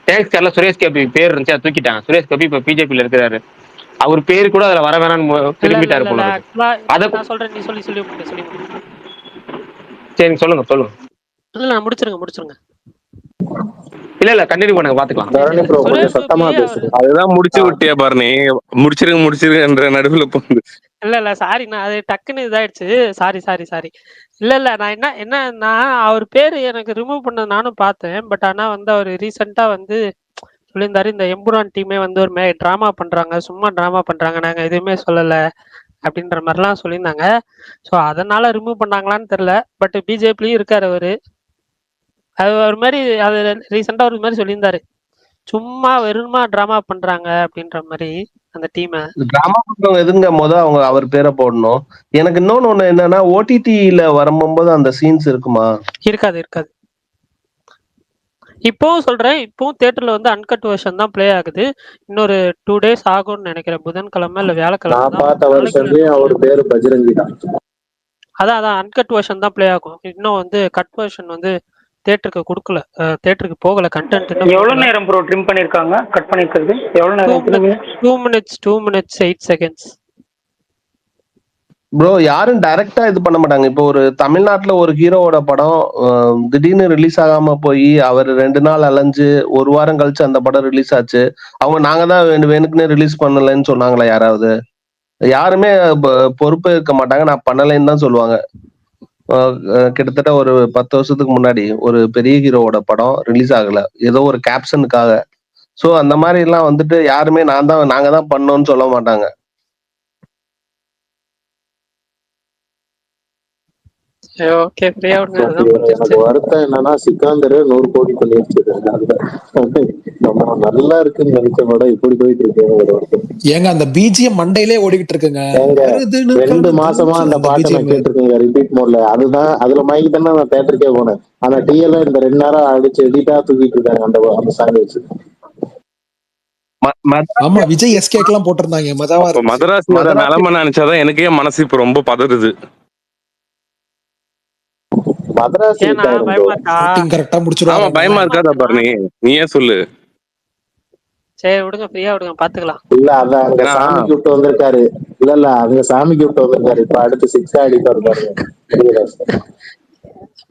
தேங்க்ஸ் கேரளா சுரேஷ் கோபி பேர் இருந்துச்சு, அதை தூக்கிட்டாங்க. சுரேஷ் கோபி இப்போ பிஜேபியில் இருக்கிறாரு. அவர் பேர் கூட அதுல வர வேணாம்னு திரும்பிட்டாரு போல இருக்கு. அதை
நான் சொல்றேன், நீ சொல்லி முடிங்க.
சரி சொல்லுங்க.
இல்ல நான் முடிச்சிருங்க.
இல்ல கண்டினியூ பண்ணுங்க, பாத்துக்கலாம்.
தரணி ப்ரோ கொஞ்சம்
சுரேஷ்
சத்தமா
கோபி
பேசுங்க.
அதுதான் முடிச்சு விட்டியா பரணி, முடிச்சிருங்க நடுவுல போகுது.
இல்ல சாரி, நான் அது டக்குன்னு இதாயிடுச்சு. சாரி. இல்ல நான் என்ன அவர் பேரு எனக்கு ரிமூவ் பண்ணது நானும் பார்த்தேன். பட் ஆனா வந்து அவர் ரீசெண்டா வந்து சொல்லியிருந்தாரு, இந்த எம்புரான் டீமே வந்து ஒரு டிராமா பண்றாங்க, சும்மா டிராமா பண்றாங்க, நாங்க எதுவுமே சொல்லல அப்படின்ற மாதிரிலாம் சொல்லியிருந்தாங்க. ஸோ அதனால ரிமூவ் பண்ணாங்களான்னு தெரியல. பட் பிஜேபிலையும் இருக்காரு அவரு. அது ஒரு மாதிரி அது ரீசெண்டா ஒரு மாதிரி சொல்லியிருந்தாரு, சும்மா வெறுமா டிராமா பண்றாங்க அப்படின்ற மாதிரி அந்த டீமை.
டிராமா பண்றவங்க எதுங்க அவங்க அவர் பேரை போடணும். எனக்கு இன்னொன்னு என்னன்னா, ஓடிடில வரும்போது அந்த சீன்ஸ் இருக்குமா?
இருக்காது. இப்போவும் சொல்றேன், இப்போவும் தியேட்டர்ல வந்து அன்கட் வெர்ஷன் தான் ப்ளே ஆகுது. இன்னொரு 2 days ஆகும்னு நினைக்கிறேன். புதன்கிழமை இல்ல வியாழக்கிழமை
நான்
தான்.
பார்த்த வருஷத்துலயும் அவர் பேரு பஜ்ரங்கி தான்.
அதான் அன்கட் வெர்ஷன் தான் ப்ளே ஆகும். இன்னும் வந்து கட் வெர்ஷன் வந்து தேட்டருக்கு கொடுக்கல, தேட்டருக்கு போகல. கண்டென்ட்
எவ்வளவு நேரம் ப்ரோ ட்ரிம் பண்ணிருக்காங்க, கட் பண்ணிருக்கிறது எவ்வளவு நேரம்?
2 minutes 8 seconds.
ப்ரோ யாரும் டைரக்டா இது பண்ண மாட்டாங்க. இப்போ ஒரு தமிழ்நாட்டுல ஒரு ஹீரோவோட படம் திடீர்னு ரிலீஸ் ஆகாம போய் அவர் 2 நாள் அலைஞ்சு 1 வாரம் கழிச்சு அந்த படம் ரிலீஸ் ஆச்சு. அவங்க நாங்க தான் வேணுக்குன்னே ரிலீஸ் பண்ணலன்னு சொன்னாங்களா யாராவது? யாருமே பொறுப்பே இருக்க மாட்டாங்க. நான் பண்ணலைன்னு தான் சொல்லுவாங்க. கிட்டத்தட்ட ஒரு 10 வருஷத்துக்கு முன்னாடி ஒரு பெரிய ஹீரோவோட படம் ரிலீஸ் ஆகல, ஏதோ ஒரு கேப்ஷனுக்காக. சோ அந்த மாதிரி எல்லாம் வந்துட்டு யாருமே நாங்க தான் பண்ணோம்னு சொல்ல மாட்டாங்க.
ஓகே, ஃப்ரீயா விடுங்க.
எனக்கு வருத்தம் என்னன்னா சிக்கந்தர் 100 கோடி பண்ணி வச்சிருக்காங்க. நம்ம நல்லா இருக்குன்னு நினைச்ச படம் இப்படி போயிட்டு இருக்கு.
ஏங்க அந்த பிஜிஎம் மண்டையிலே ஓடிக்கிட்டு இருக்குங்க.
2 மாசமா அந்த பாட்டை நான் கேட்டிருக்கேங்க ரிப்பீட் மோட்ல. அதுதான் அதுல மயங்கி தானே நான் தேட்டருக்கே போனேன். ஆனா டிஎல்ல இந்த 2 நேரம் அடிச்சு எடிட்டா தூக்கிட்டு இருக்காங்க அந்த சாங் வச்சு.
ஆமா, விஜய் எஸ்கேக்கெல்லாம் போட்டிருந்தாங்க, மஜாவா இருக்கு.
மதராசி நிலைமை நினைச்சாதான் எனக்கே மனசு இப்ப ரொம்ப பதறுது.
மதராசி
கரெக்டா முடிச்சிருவாங்க.
ஆமா, பயமா இருக்காதா பரணி? நீயே சொல்லு.
சரி விடுங்க, ஃப்ரீயா விடுங்க, பாத்துக்கலாம்.
இல்ல அத அங்க சாமி கூப்பிட்டு வந்திருக்காரு. இல்ல அங்க சாமி கூப்பிட்டு வந்திருக்காரு. இப்ப அடுத்து 6 அடிப்பாரு பாருங்க.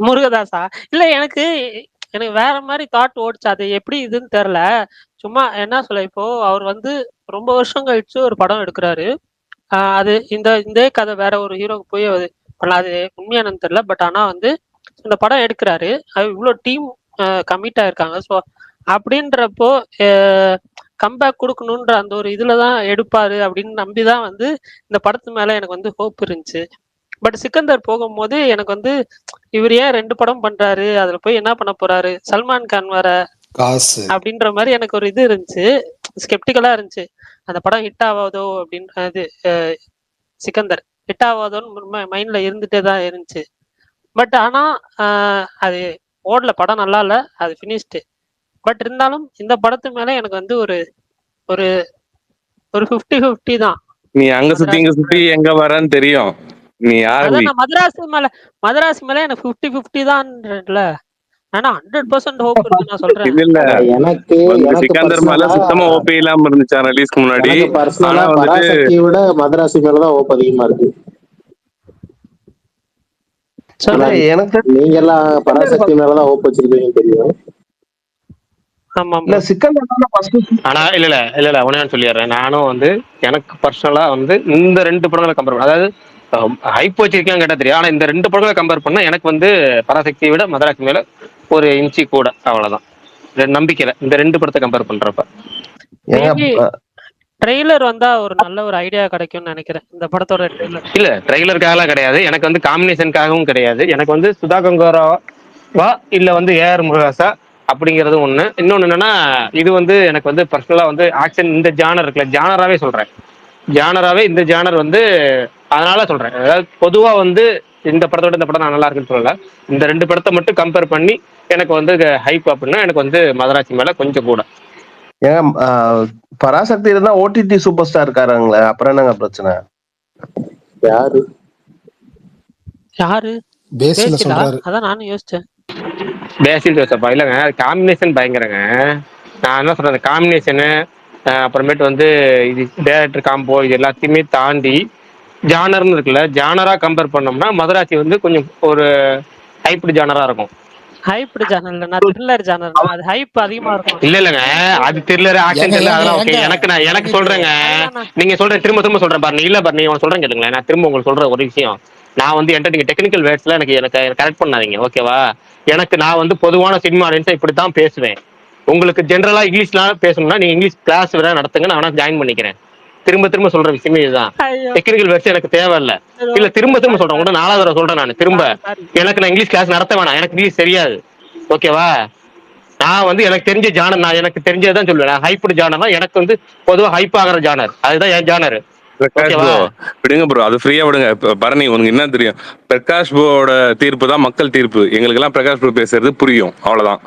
முருகதாசா? இல்ல, எனக்கு வேற மாதிரி தாட் ஓடிச்சு. அது எப்படி இதுன்னு தெரியல. சும்மா என்ன சொல்ல, இப்போ அவர் வந்து ரொம்ப வருஷம் கழிச்சு ஒரு படம் எடுக்கிறாரு. அது இந்த கதை வேற ஒரு ஹீரோக்கு போய் அது பண்ணாது, உண்மையானு தெரியல. பட் ஆனா வந்து இந்த படம் எடுக்கிறாரு, அது இவ்வளோ டீம் கமிட் ஆயிருக்காங்க. ஸோ அப்படின்றப்போ கம்பேக் கொடுக்கணுன்ற அந்த ஒரு இதுலதான் எடுப்பாரு அப்படின்னு நம்பிதான் வந்து இந்த படத்து மேல எனக்கு வந்து ஹோப் இருந்துச்சு. பட் சிக்கந்தர் போகும்போது எனக்கு வந்து இவர் ஏன் 2 படம் பண்றாரு, அதுல போய் என்ன பண்ண போறாரு, சல்மான் கான் வேற
காசு
அப்படின்ற மாதிரி எனக்கு ஒரு இது இருந்துச்சு, ஸ்கெப்டிக்கலா இருந்துச்சு. அந்த படம் ஹிட் ஆகாதோ அப்படின்றது, சிக்கந்தர் ஹிட் ஆகாதோன்னு மைண்ட்ல இருந்துட்டே தான் இருந்துச்சு. பட் ஆனா அது ஓடல, படம் நல்லா இல்ல, அது ஃபினிஷ்டு. பட் இருந்தாலும் இந்த படத்து மேல எனக்கு வந்து ஒரு ஒரு ஒரு 50-50 தான்.
நீ அங்க சுத்தி எங்க வரன்னு தெரியும். நீ யாரு?
மதராசி மேல எனக்கு 50-50 தான்ல. ஆனா 100% ஹோப் இருக்கு நான் சொல்றேன்.
இல்ல
எனக்கு
சிக்கந்தர் மேல சுத்தமா ஓபி இல்லாம இருந்துச்சு ரிலீஸ்க்கு முன்னாடி.
பர்சனலா பராசக்தியை விட மதராசி மேலதான் ஹோப் அதிகமா இருக்கு.
எனக்கு
நீங்க எல்லாம் பராசக்தி மேலதான் ஹோப் வச்சிருக்கீங்க தெரியும்.
ஆனா இல்ல உடனே சொல்லிடுறேன். நானும் வந்து எனக்கு பர்சனலா வந்து இந்த 2 படங்களை கம்பேர் பண்ண, அதாவது ஹைப் வச்சிருக்கேன்னு கேட்டா தெரியும். ஆனா இந்த 2 படங்களை கம்பேர் பண்ணா எனக்கு வந்து பராசக்தியை விட மதராசி மேல ஒரு இன்ச்சி கூட, அவ்வளவுதான் நம்பிக்கையில இந்த 2 படத்தை கம்பேர் பண்றப்ப.
ட்ரெய்லர் வந்தா ஒரு நல்ல ஒரு ஐடியா கிடைக்கும்னு நினைக்கிறேன் இந்த படத்தோட ட்ரெய்லர்.
இல்ல ட்ரெய்லருக்காகலாம் கிடையாது, எனக்கு வந்து காம்பினேஷனுக்காகவும் கிடையாது. எனக்கு வந்து சுதா கங்கராவா இல்ல வந்து ஏஆர் முருகாசா அப்படிங்கிறது ஒண்ணு. இன்னொன்னு என்னன்னா, இது வந்து எனக்கு வந்து பர்சனலா வந்து ஆக்ஷன் இந்த ஜானர் இருக்குல்ல, ஜானராவே சொல்றேன், ஜானராவே இந்த ஜானர் வந்து அதனால சொல்றேன். அதாவது பொதுவா வந்து இந்த படத்தோட இந்த படம் நான் நல்லா இருக்குன்னு சொல்லல. இந்த 2 படத்தை மட்டும் கம்பேர் பண்ணி எனக்கு வந்து ஹைப் அப்படின்னா எனக்கு வந்து மதராசி மேல கொஞ்சம் கூட.
ஏன் பராசக்தி இருந்தா ஓடிடி சூப்பர் ஸ்டார் இருக்காருங்களே, அப்புறம் என்னங்க பிரச்சனை?
யாரு
பேசில சொல்றாரு?
அதான் நானும் யோசிச்சேன்.
பேசில் ஜோசப்பா? இல்லைங்க, காம்பினேஷன் பயங்கரங்க. நான் என்ன சொல்றேன், காம்பினேஷனு அப்புறமேட்டு வந்து இது டேரக்டர் காம்போ, இது எல்லாத்தையுமே தாண்டி ஜானர்னு இருக்குல்ல, ஜானரா கம்பேர் பண்ணோம்னா மதராசி வந்து கொஞ்சம் ஒரு ஹைப்டு ஜானரா இருக்கும்.
ஹைப்டு ஜானர் இல்ல, நான் த்ரில்லர் ஜானர். அது ஹைப் அதிகமா இருக்கும்.
இல்லங்க, அது த்ரில்லர் ஆக்ஷன் த்ரில்லர் அதெல்லாம் ஓகே. எனக்கு சொல்றேங்க, நீங்க சொல்ற திரும்ப சொல்றேன் பாருங்க. இல்ல பாருங்க, நீங்க சொல்றேன் கேளுங்களேன். நான் திரும்ப உங்களுக்கு சொல்ற ஒரு விஷயம், நான் வந்து என்கிட்ட நீங்க டெக்னிக்கல் வேர்ட்ஸ்ல எனக்கு கரெக்ட் பண்ணாதீங்க, ஓகேவா? நான் வந்து பொதுவான சினிமா ஆடியன்ஸா இப்படித்தான் பேசுவேன். உங்களுக்கு ஜென்ரலா இங்கிலீஷ்லாம் பேசணும்னா நீங்க இங்கிலீஷ் கிளாஸ் வேற நடத்துங்க, நான் ஜாயின் பண்ணிக்கிறேன். திரும்ப சொல்ற விஷயமே இதுதான். டெக்னிக்கல் வேர்ட்ஸ் எனக்கு தேவையில்ல. இல்ல திரும்ப சொல்றேன், கூட 4வது தடவை சொல்றேன் நான் திரும்ப. நான் இங்கிலீஷ் கிளாஸ் நடத்த வேணாம், எனக்கு இங்கிலீஷ் தெரியாது, ஓகேவா? நான் வந்து எனக்கு தெரிஞ்ச ஜானர், நான் எனக்கு தெரிஞ்சதான் சொல்லுவேன். ஹைப்டு ஜானர்னா எனக்கு வந்து பொதுவா ஹைப் ஆகிற ஜானர், அதுதான் என் ஜானர்.
விடுங்க ப்ரோ, அது ஃப்ரீயா விடுங்க. பரணி, உனக்கு என்ன தெரியும்? பிரகாஷ் ப்ரோட தீர்ப்பு தான் மக்கள் தீர்ப்பு. எங்களுக்கு எல்லாம் பிரகாஷ் ப்ரோ பேசுறது புரியும், அவ்வளவுதான்.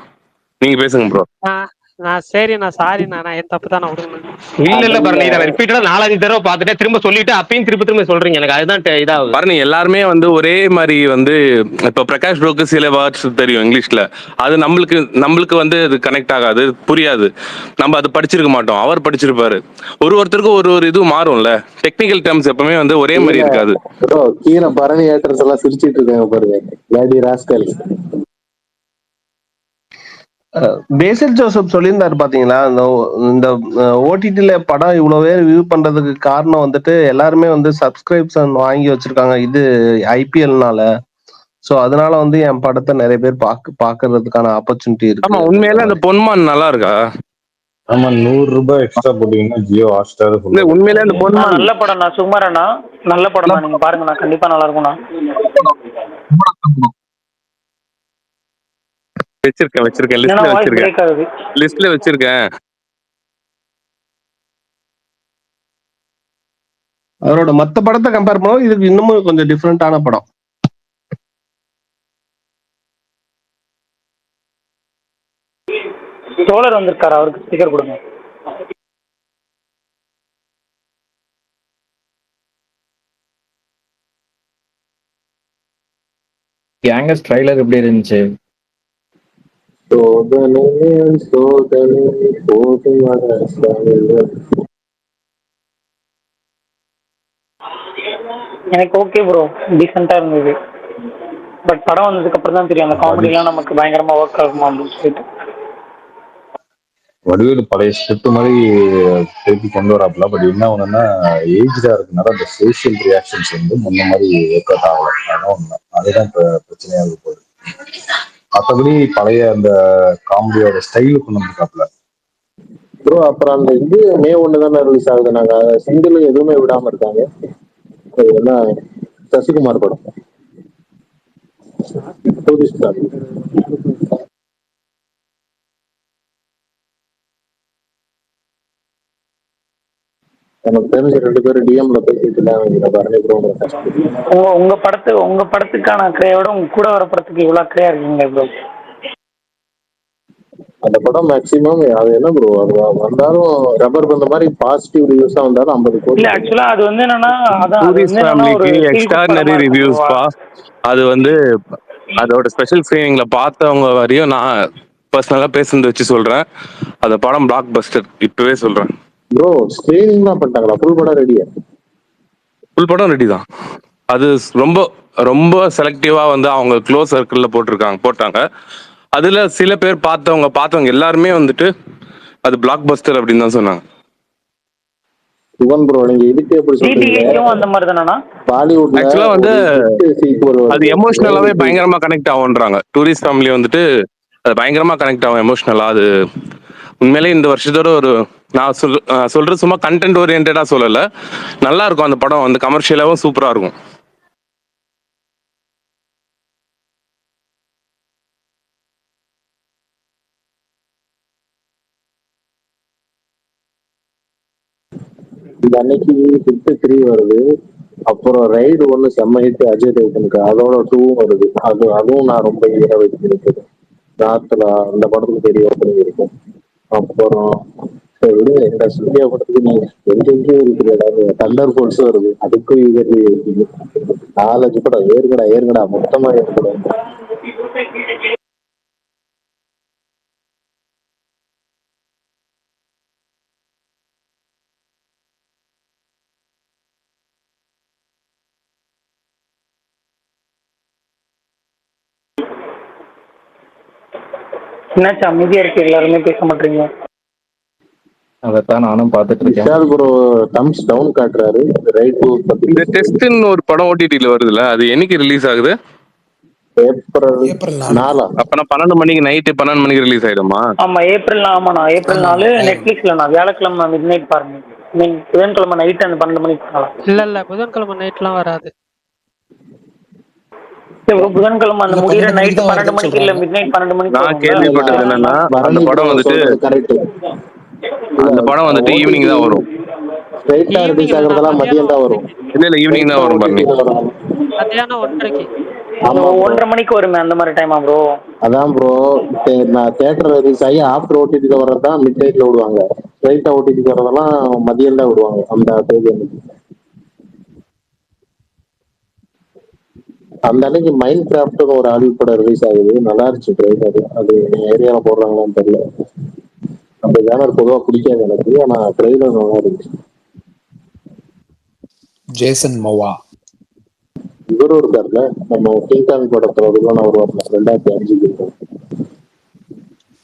நீங்க பேசுங்க ப்ரோ.
சரி, நான் சாரி, நான் என் தப்பு தான், நான் விடுங்க.
இல்ல பரணி, இதை ரிப்பீட்டடா 4-5 தடவை பார்த்துட்டு திரும்ப சொல்லிட்டு அப்பயும் திரும்ப சொல்றீங்க. எனக்கு அதுதான் இதாகுது.
பரணி, எல்லாருமே வந்து ஒரே மாதிரி வந்து இப்போ பிரகாஷ் ப்ரோக்கு சில வேர்ட்ஸ் தெரியும் இங்கிலீஷ்ல, அது நம்மளுக்கு வந்து அது கனெக்ட் ஆகாது, புரியாது, நம்ம அது படிச்சிருக்க மாட்டோம், அவர் படிச்சிருப்பாரு. ஒருத்தருக்கும் ஒரு இது மாறும்ல, டெக்னிக்கல் டேர்ம்ஸ் எப்பவுமே வந்து ஒரே மாதிரி இருக்காது.
ப்ரோ கீழே பரணி ஏற்றஸ் எல்லாம் சிரிச்சிட்டு இருக்காங்க பாருங்க, லேடி ராஸ்கல்.
பேசில் ஜோசப் சொல்லியிருந்தாரு பாத்தீங்களா, இந்த ஓடிடில படம் இவ்வளவு பேர் வியூ பண்றதுக்கு காரணம் வந்துட்டு எல்லாருமே வந்து சப்ஸ்கிரிப்ஷன் வாங்கி வச்சிருக்காங்க இது ஐபிஎல்னால. சோ அதனால வந்து என் படத்தை நிறைய பேர் பாக்குறதுக்கான ஆப்பர்ச்சுனிட்டி இருக்கு.
ஆமா, உண்மையில அந்த பொன்மான் நல்லா இருக்கா?
ஆமா, 100 ரூபாய் எக்ஸ்ட்ரா போட்டீங்கன்னா ஜியோ ஹாட்ஸ்டார்
உண்மையிலே அந்த பொன்மான்
நல்ல படம் நான் சுகுமாரண்ணா, நல்ல படம் தான், நீங்க பாருங்கண்ணா, கண்டிப்பா நல்லா இருக்கும்ண்ணா.
வச்சிருக்கேன் லிஸ்ட்ல வச்சிருக்கேன்.
அவரோட மத்த படத்தை கம்பேர் பண்ணுவோம், இதுக்கு இன்னமும் கொஞ்சம் டிஃப்ரெண்டான படம்.
தோழர் வந்திருக்காரு, அவருக்கு ஸ்பீக்கர் கொடுங்க.
கேங்கஸ் ட்ரைலர் எப்படி இருந்துச்சு?
எனக்கு ஓகே ப்ரோ, டீசெண்டா இருந்தது. பட் படம் வந்ததுக்கு அப்புறம் தான் தெரியும் அந்த காமெடிலாம் நமக்கு பயங்கரமா ஒர்க் ஆகுமா அப்படின்னு சொல்லிட்டு.
வடிவேலு பழைய ஸ்கிரிப்ட் மாதிரி திருப்பி கொண்டு வராப்புல. பட் என்ன ஒண்ணுன்னா, ஏஜ்டா இருக்கனால அந்த ஃபேஷியல் ரியாக்ஷன்ஸ் வந்து முன்ன மாதிரி ஒர்க் அவுட் ஆகல. அதான் ஒண்ணு, அதுதான் இப்ப பிரச்சனையா இருக்க போகுது. மற்றபடி பழைய அந்த காமெடியோட ஸ்டைலு கொண்டு வந்துருக்காப்புல.
ப்ரோ அப்புறம் அந்த இது மே 1 தானே ரிலீஸ் ஆகுது, நாங்க சிங்கிள் எதுவுமே விடாம இருக்காங்க. அது என்ன, சசிகுமார் படம் டூரிஸ்ட் தான். எனக்கு தெரிஞ்ச 2 பேரும் டிஎம்ல பேசிட்டு இருந்தாங்க பரணி ப்ரோ.
உங்க படத்துக்கான கிரையோட உங்க கூட வர படத்துக்கு இவ்வளவு கிரையா இருக்கீங்க ப்ரோ.
அந்த படம் மேக்ஸிமம் அது என்ன ப்ரோ, அது வந்தாலும் ரப்பர் பந்த மாதிரி பாசிட்டிவ் ரிவ்யூஸா வந்தாலும் 50 கோடி.
இல்ல ஆக்சுவலா அது வந்து என்னன்னா, அதான் அது வந்து என்னன்னா ஒரு
எக்ஸ்ட்ராடினரி ரிவ்யூஸ் பா. அது வந்து அதோட ஸ்பெஷல் ஸ்கிரீனிங்ல பார்த்தவங்க வரையும் நான் பர்சனலா பேசுனது வச்சு சொல்றேன், அந்த படம் பிளாக் பஸ்டர், இப்பவே சொல்றேன்.
ப்ரோ ஸ்கிரீனிங்லாம் பண்ணிட்டாங்களா? ஃபுல் படம் ரெடியா?
ஃபுல் படம் ரெடி தான். அது ரொம்ப ரொம்ப செலக்டிவா வந்து அவங்க க்ளோஸ் சர்க்கிள்ல போட்டாங்க. அதுல சில பேர் பார்த்தவங்க எல்லாருமே வந்துட்டு அது பிளாக் பஸ்டர் அப்படின்னு தான் சொன்னாங்க.
சிவன் ப்ரோ நீங்க இதுக்கு எப்படி சொல்றீங்க?
அந்த மாதிரி தானா?
பாலிவுட்ல
ஆக்சுவலா வந்து அது எமோஷனலாவே பயங்கரமா கனெக்ட் ஆகும்ன்றாங்க. டூரிஸ்ட் ஃபேமிலி வந்துட்டு அது பயங்கரமா கனெக்ட் ஆகும் எமோஷனலா. அது உண்மையிலே இந்த வருஷத்தோட ஒரு நான் சொல்றது சும்மா கண்டென்ட் ஓரியன்டா சொல்லல, நல்லா இருக்கும் அந்த படம், வந்து கமர்ஷியலாவும் சூப்பரா இருக்கும்.
இந்த அன்னைக்கு ஹிட் 3 வருது, அப்புறம் ரைடு 1 செம்ம ஹிட் அஜய் தேவ்கனுக்கு, அதோட 2 வருது. அதுவும் நான் ரொம்ப ஈர வச்சிருக்கேன். ராத்ரா அந்த படத்துக்கு பெரிய ஓப்பனிங் இருக்கும். அப்புறம் இந்த சூர்யா படத்துக்கு நீங்க எங்கெங்கேயும் இருக்கிற தண்டர் போல்ஸ் வருது, அதுக்கும் ஈகர்லி இருக்குது. 4-5 படம் ஏற்கடா மொத்தமா ஏற்கடா.
என்னாச்சு அமைதியா இருக்கு, எல்லாருமே பேச மாட்டீங்க?
அதைத்தான் நானும் பார்த்துட்டு இருக்கேன்.
விஷால் ப்ரோ தம்ஸ் டவுன் காட்டுறாரு ரைட் 2 பத்தி.
இந்த டெஸ்ட்னு ஒரு படம் ஓடிடில வருதுல, அது என்னைக்கு ரிலீஸ் ஆகுது?
ஏப்ரல் 4.
அப்பனா 12 மணிக்கு, நைட்டு 12 மணிக்கு ரிலீஸ் ஆயிடுமா?
ஆமா ஏப்ரல் 4 நெட்ஃபிளிக்ஸ்ல. நான் வியாழக்கிழமை மிட் நைட் பாருங்க, புதன்கிழமை நைட் அந்த 12 மணிக்கு பார்க்கலாம்.
இல்ல புதன்கிழமை நைட்லாம் வராது.
புதன்கிழமை அந்த முடிகிற நைட் 12 மணிக்கு இல்ல மிட் நைட் 12 மணிக்கு.
நான் கேள்விப்பட்டது என்னன்னா, அந்த படம் வந்துட்டு ஈவினிங் தான் வரும்.
ஸ்ட்ரைட்டா ரிலீஸ் ஆகுறதெல்லாம் மதியம் தான் வரும்.
இல்ல ஈவினிங் தான் வரும் பாருங்க.
மத்தியானம் 1:30க்கு.
1:30 மணிக்கு வருமே அந்த மாதிரி டைமா ப்ரோ?
அதான் ப்ரோ, நான் தியேட்டர் ரிலீஸ் ஆகி ஆஃப்டர் ஓடிடில வர்றதுதான் மிட் நைட்ல விடுவாங்க. ரைட்டா ஓட்டிட்டு போறதெல்லாம் மதியம் தான் விடுவாங்க அந்த தேதி அன்னைக்கு. அந்த அன்னைக்கு மைண்ட் கிராஃப்ட்னு ஒரு ஆடியோ படம் ரிலீஸ் ஆகுது, நல்லா இருந்துச்சு ட்ரைலர். அது ஏரியால போடுறாங்களான்னு தெரியல. அந்த ஜேனர் பொதுவா பிடிக்காது எனக்கு, ஆனா ட்ரெய்லர் நல்லா இருந்துச்சு.
ஜேசன் மோவா.
இவரும் இருக்காருல்ல, நம்ம கிங்காங் படத்துல அதுதான் வருவார்ல 2005 இருக்கும்,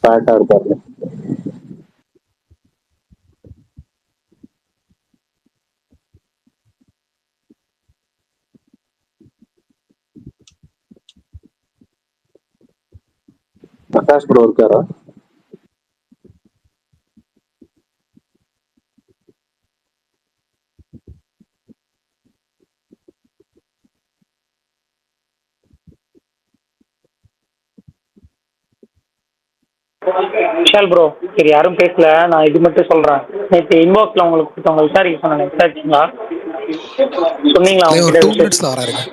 ஃபேட்டா இருப்பார்ல. பிரகாஷ் ப்ரோ இருக்காரா?
விஷால் ப்ரோ, சரி யாரும் பேசல, நான் இது மட்டும் சொல்றேன். நேற்று இன்பாக்ஸ்ல உங்களுக்கு கொடுத்தவங்க விசாரிக்க சொன்னேன், விசாரிச்சிங்களா? சொன்னீங்களா
தலைவா,
உங்ககிட்ட
ஒரு 2
விஷயம்?
மினிட்ஸ்ல வராருங்க.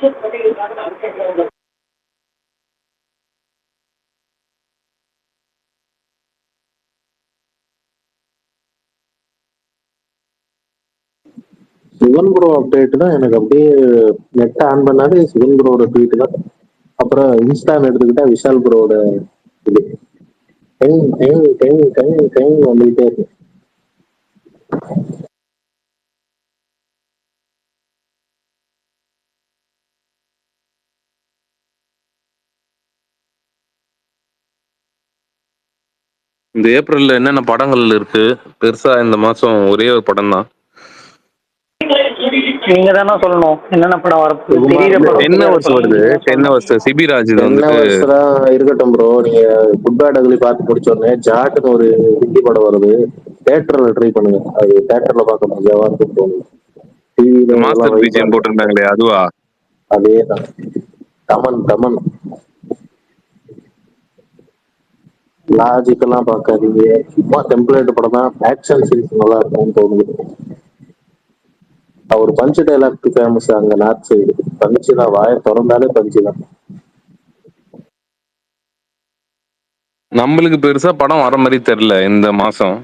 சிவன் ப்ரோ அப்டேட் தான் எனக்கு அப்படியே நெட் ஆன் பண்ணாலே சிவன் ப்ரோட ட்வீட் தான். அப்புறம் இன்ஸ்டான்னு எடுத்துக்கிட்டா விஷால் ப்ரோட இது time time time time time வந்துகிட்டே இருக்கு.
இந்த ஏப்ரல்ல என்னென்ன படங்கள் இருக்கு? பெருசா இந்த மாசம் ஒரே ஒரு படம் தான்.
நீங்க தானே சொல்லணும் என்னென்ன படம் வரப்போகுது.
சுகுமார்
தெரியுற
bro.
படம்
10
தெரியாத
ஹவர்ஸ்
படம்
வருது.
நீங்க தான்
10
சொல்லணும்.
ஹவர்ஸ் சிபிராஜ் இது
10
வந்துட்டு.
hours தான் இருக்கட்டும் ப்ரோ. நீங்க குட் பேட் அகலி பார்த்து முடிச்சோடனே ஜாட்னு ஒரு ஹிந்தி படம் வருது, தேட்டர்ல ட்ரை பண்ணுங்க. அது தேட்டர்ல பார்க்க மஜாவா இருக்கும் தோணுது. டிவியில இதெல்லாம்
மாஸ்டர்
வைப்பா
பிஜிஎம்
இருக்கும்.
போட்டிருந்தாங்களே அதுவா?
அதே தான். தமன் தமன் லாஜிக் எல்லாம் பார்க்காதீங்க, சும்மா டெம்ப்ளேட் படம் தான். ஆக்ஷன் சீன்ஸ் நல்லா இருக்கும்னு தோணுது. அவர் பஞ்சு டைலாக் ஃபேமஸ் அங்க நார்த் சைடு. பஞ்சு தான், வாயை திறந்தாலே பஞ்சு தான்.
நம்மளுக்கு பெருசா படம் வர மாதிரி தெரியல இந்த மாசம்.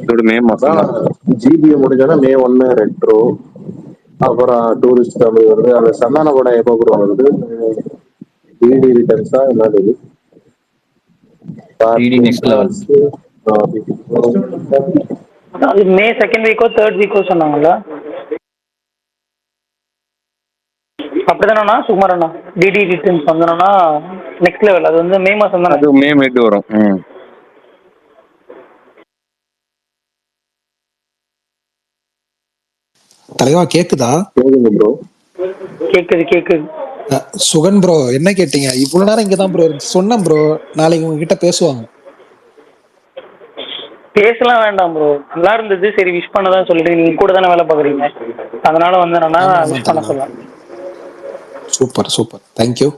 இதோட மே மாசம்
அதான்
தான்.
ஜிபிஏ முடிஞ்சோன்னா May 1 ரெட்ரோ, அப்புறம் டூரிஸ்ட் தமிழ் வருது. அந்த சந்தான படம் எப்போ கூட வருது? டிடி ரிட்டர்ன்ஸா என்னது இது?
DD next level.
அது மே செகண்ட் வீக்கோ தேர்ட் வீக்கோ சொன்னாங்கல்ல, அப்படிதானண்ணா சுகுமார் அண்ணா? டிடி ரிட்டர்ன்ஸ் வந்தோன்னா நெக்ஸ்ட் லெவல், அது வந்து மே மாதம் தானே?
அது மே மிட் வரும்.
தலைவா கேக்குதா?
கேக்குது ப்ரோ.
கேக்குது கேக்குது.
சுகன் ப்ரோ, என்ன கேட்டீங்க? இவ்வளவு நேரம் இங்கதான் ப்ரோ இருந்துச்சு. சொன்னேன் ப்ரோ, நாளைக்கு உங்ககிட்ட பேசுவாங்க.
பேசலாம் வேண்டாம் ப்ரோ, நல்லா இருந்தது. சரி விஷ் பண்ணதான் சொல்லிட்டு, நீங்க கூட தானே வேலை பார்க்குறீங்க, அதனால வந்து என்னன்னா
ஆமா ஆமா
விஷ் பண்ண
தலைவா.
சொல்லலாம்.
Super super, thank you.